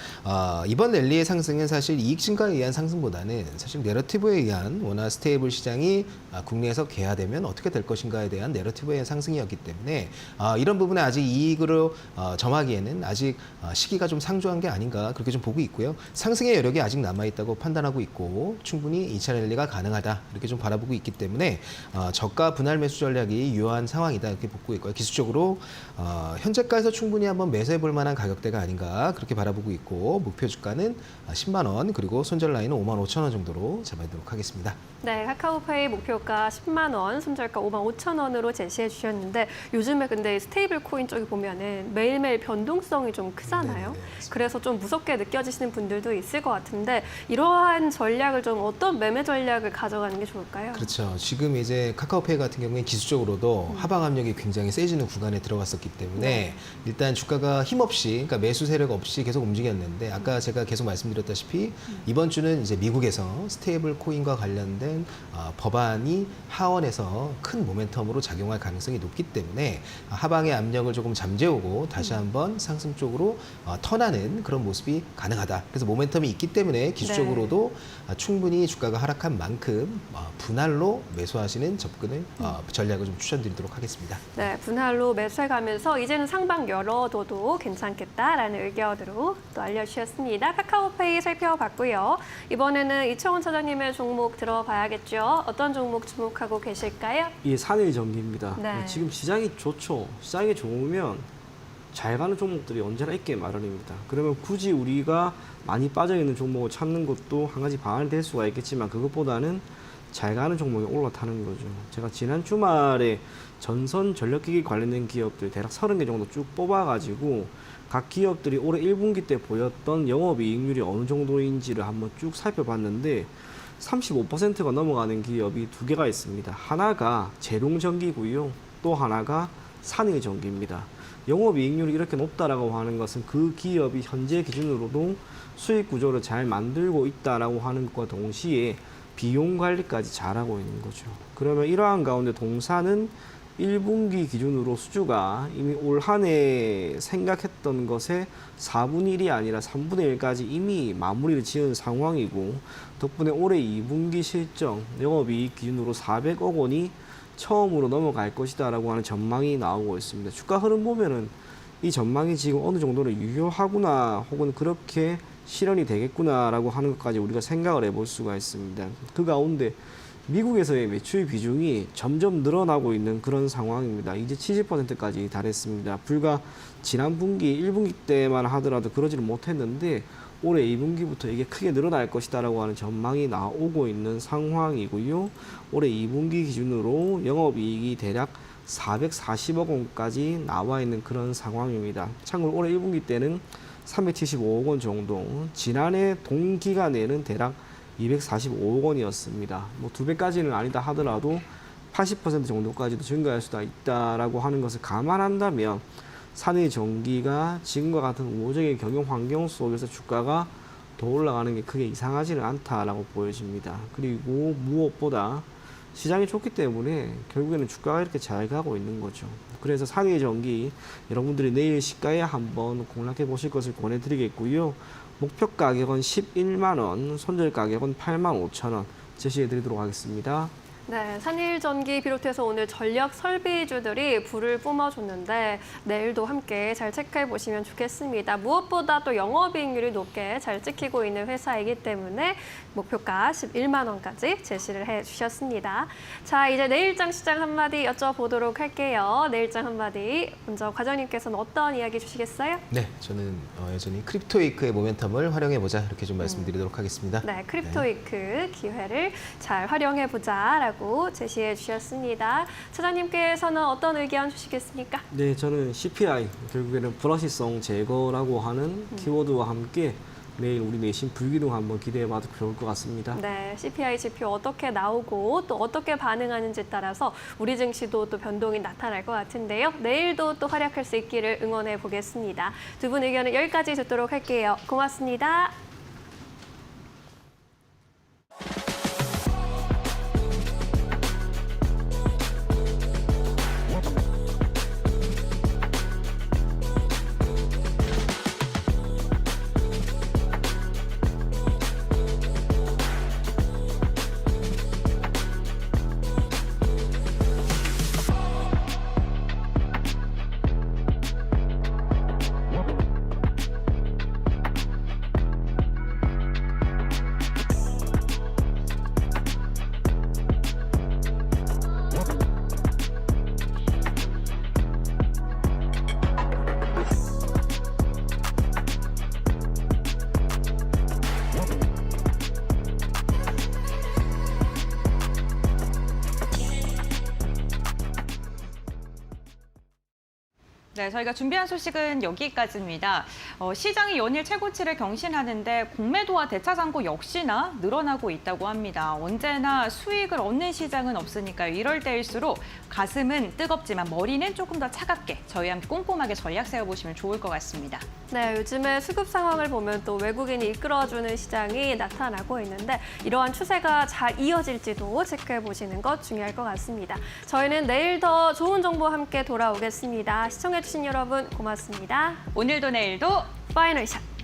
이번 랠리의 상승은 사실 이익 증가에 의한 상승보다는 사실 내러티브에 의한 원화 스테이블 시장이 국내에서 개화되면 어떻게 될 것인가에 대한 내러티브에 의한 상승이었기 때문에 이런 부분에 아직 이익으로 점하기에는 아직 시기가 좀 상조한 게 아닌가 그렇게 좀 보고 있고요. 상승의 여력이 아직 남아있다고 판단하고 있고 충분히 2차 랠리가 가능하다 이렇게 좀 바라보고 있기 때문에 저가 분할 매수 전략이 유효한 상황이다 이렇게 보고 있고요. 기술적으로 현재가에서 충분히 한번 매수해 볼 만한 가격대가 아닌가 그렇게 바라보고 있고 목표 주가는 10만 원 그리고 손절 라인은 5만 5천 원 정도로 잡아보도록 하겠습니다. 네, 카카오페이 목표가 10만 원, 손절가 5만 5천 원으로 제시해 주셨는데 요즘에 근데 스테이블 코인 쪽에 보면은 매일매일 변동성이 좀 크잖아요. 네네, 그래서 좀 무섭게 느껴지시는 분들도 있을 것 같은데 이러한 전략을 좀 어떤 매매 전략을 가져가는 게 좋을까요? 그렇죠. 지금 이제 카카오페이 같은 경우에 기술적으로도 하방 압력이 굉장히 세지는 구간에 들어갔었기 때문에 일단 주가가 힘없이 그러니까 매수 세력 없이 계속 움직였는데 아까 제가 계속 말씀드렸다시피 이번 주는 이제 미국에서 스테이블 코인과 관련된 법안이 하원에서 큰 모멘텀으로 작용할 가능성이 높기 때문에 하방의 압력을 조금 잠재우고 다시 한번 상승 쪽으로 턴하는 그런 모습이 가능하다. 그래서 모멘텀이 있기 때문에 기술적으로도 충분히 주가가 하락한 만큼 분할로 매수하시는 접근을 전략을 좀 추천드리도록 하겠습니다. 네, 분할로 매수해가면서 이제는 상방 열어둬도 괜찮겠다라는 의견으로 또 알려주셨습니다. 카카오페이 살펴봤고요. 이번에는 이청훈 차장님의 종목 들어봐야겠죠. 어떤 종목 주목하고 계실까요? 이 산일전기입니다. 네. 지금 시장이 좋죠. 시장이 좋으면 잘 가는 종목들이 언제나 있게 마련입니다. 그러면 굳이 우리가 많이 빠져있는 종목을 찾는 것도 한 가지 방안이 될 수가 있겠지만 그것보다는 잘 가는 종목에 올라타는 거죠. 제가 지난 주말에 전선 전력기기 관련된 기업들 대략 30개 정도 쭉 뽑아가지고 각 기업들이 올해 1분기 때 보였던 영업이익률이 어느 정도인지를 한번 쭉 살펴봤는데 35%가 넘어가는 기업이 두 개가 있습니다. 하나가 재룡전기고요. 또 하나가 산일전기입니다. 영업이익률이 이렇게 높다라고 하는 것은 그 기업이 현재 기준으로도 수익 구조를 잘 만들고 있다라고 하는 것과 동시에 비용 관리까지 잘하고 있는 거죠. 그러면 이러한 가운데 동사는 1분기 기준으로 수주가 이미 올 한 해 생각했던 것의 4분의 1이 아니라 3분의 1까지 이미 마무리를 지은 상황이고 덕분에 올해 2분기 실적 영업이익 기준으로 400억 원이 처음으로 넘어갈 것이다라고 하는 전망이 나오고 있습니다. 주가 흐름 보면은 이 전망이 지금 어느 정도는 유효하구나 혹은 그렇게 실현이 되겠구나라고 하는 것까지 우리가 생각을 해볼 수가 있습니다. 그 가운데 미국에서의 매출 비중이 점점 늘어나고 있는 그런 상황입니다. 이제 70%까지 달했습니다. 불과 지난 분기 1분기 때만 하더라도 그러지는 못했는데 올해 2분기부터 이게 크게 늘어날 것이다라고 하는 전망이 나오고 있는 상황이고요. 올해 2분기 기준으로 영업이익이 대략 440억 원까지 나와 있는 그런 상황입니다. 참고로 올해 1분기 때는 375억 원 정도, 지난해 동기간에는 대략 245억 원이었습니다. 뭐 2배까지는 아니다 하더라도 80% 정도까지도 증가할 수도 있다라고 하는 것을 감안한다면 산의 전기가 지금과 같은 우호적인 경영 환경 속에서 주가가 더 올라가는 게 크게 이상하지는 않다라고 보여집니다. 그리고 무엇보다 시장이 좋기 때문에 결국에는 주가가 이렇게 잘 가고 있는 거죠. 그래서 산의 전기 여러분들이 내일 시가에 한번 공략해 보실 것을 권해드리겠고요. 목표 가격은 11만 원, 손절 가격은 8만 5천 원 제시해 드리도록 하겠습니다. 네, 산일전기 비롯해서 오늘 전력 설비주들이 불을 뿜어줬는데 내일도 함께 잘 체크해 보시면 좋겠습니다. 무엇보다 또 영업이익률이 높게 잘 찍히고 있는 회사이기 때문에 목표가 11만 원까지 제시를 해주셨습니다. 자, 이제 내일장 시장 한마디 여쭤보도록 할게요. 내일장 한마디 먼저 과장님께서는 어떤 이야기 주시겠어요? 네, 저는 여전히 크립토웨이크의 모멘텀을 활용해보자 이렇게 좀 말씀드리도록 하겠습니다. 네, 크립토웨이크 기회를 잘 활용해보자라고 제시해 주셨습니다. 차장님께서는 어떤 의견 주시겠습니까? 네, 저는 CPI, 결국에는 불확실성 제거라고 하는 키워드와 함께 내일 우리 내신 불기둥 한번 기대해봐도 좋을 것 같습니다. 네, CPI 지표 어떻게 나오고 또 어떻게 반응하는지 따라서 우리 증시도 또 변동이 나타날 것 같은데요. 내일도 또 활약할 수 있기를 응원해 보겠습니다. 두 분 의견은 여기까지 듣도록 할게요. 고맙습니다. 네, 저희가 준비한 소식은 여기까지입니다. 시장이 연일 최고치를 경신하는데 공매도와 대차장고 역시나 늘어나고 있다고 합니다. 언제나 수익을 얻는 시장은 없으니까요. 이럴 때일수록 가슴은 뜨겁지만 머리는 조금 더 차갑게 저희와 함께 꼼꼼하게 전략 세워보시면 좋을 것 같습니다. 네, 요즘에 수급 상황을 보면 또 외국인이 이끌어주는 시장이 나타나고 있는데 이러한 추세가 잘 이어질지도 체크해 보시는 것 중요할 것 같습니다. 저희는 내일 더 좋은 정보와 함께 돌아오겠습니다. 시청해주신 여러분 고맙습니다. 오늘도 내일도 파이널 샷!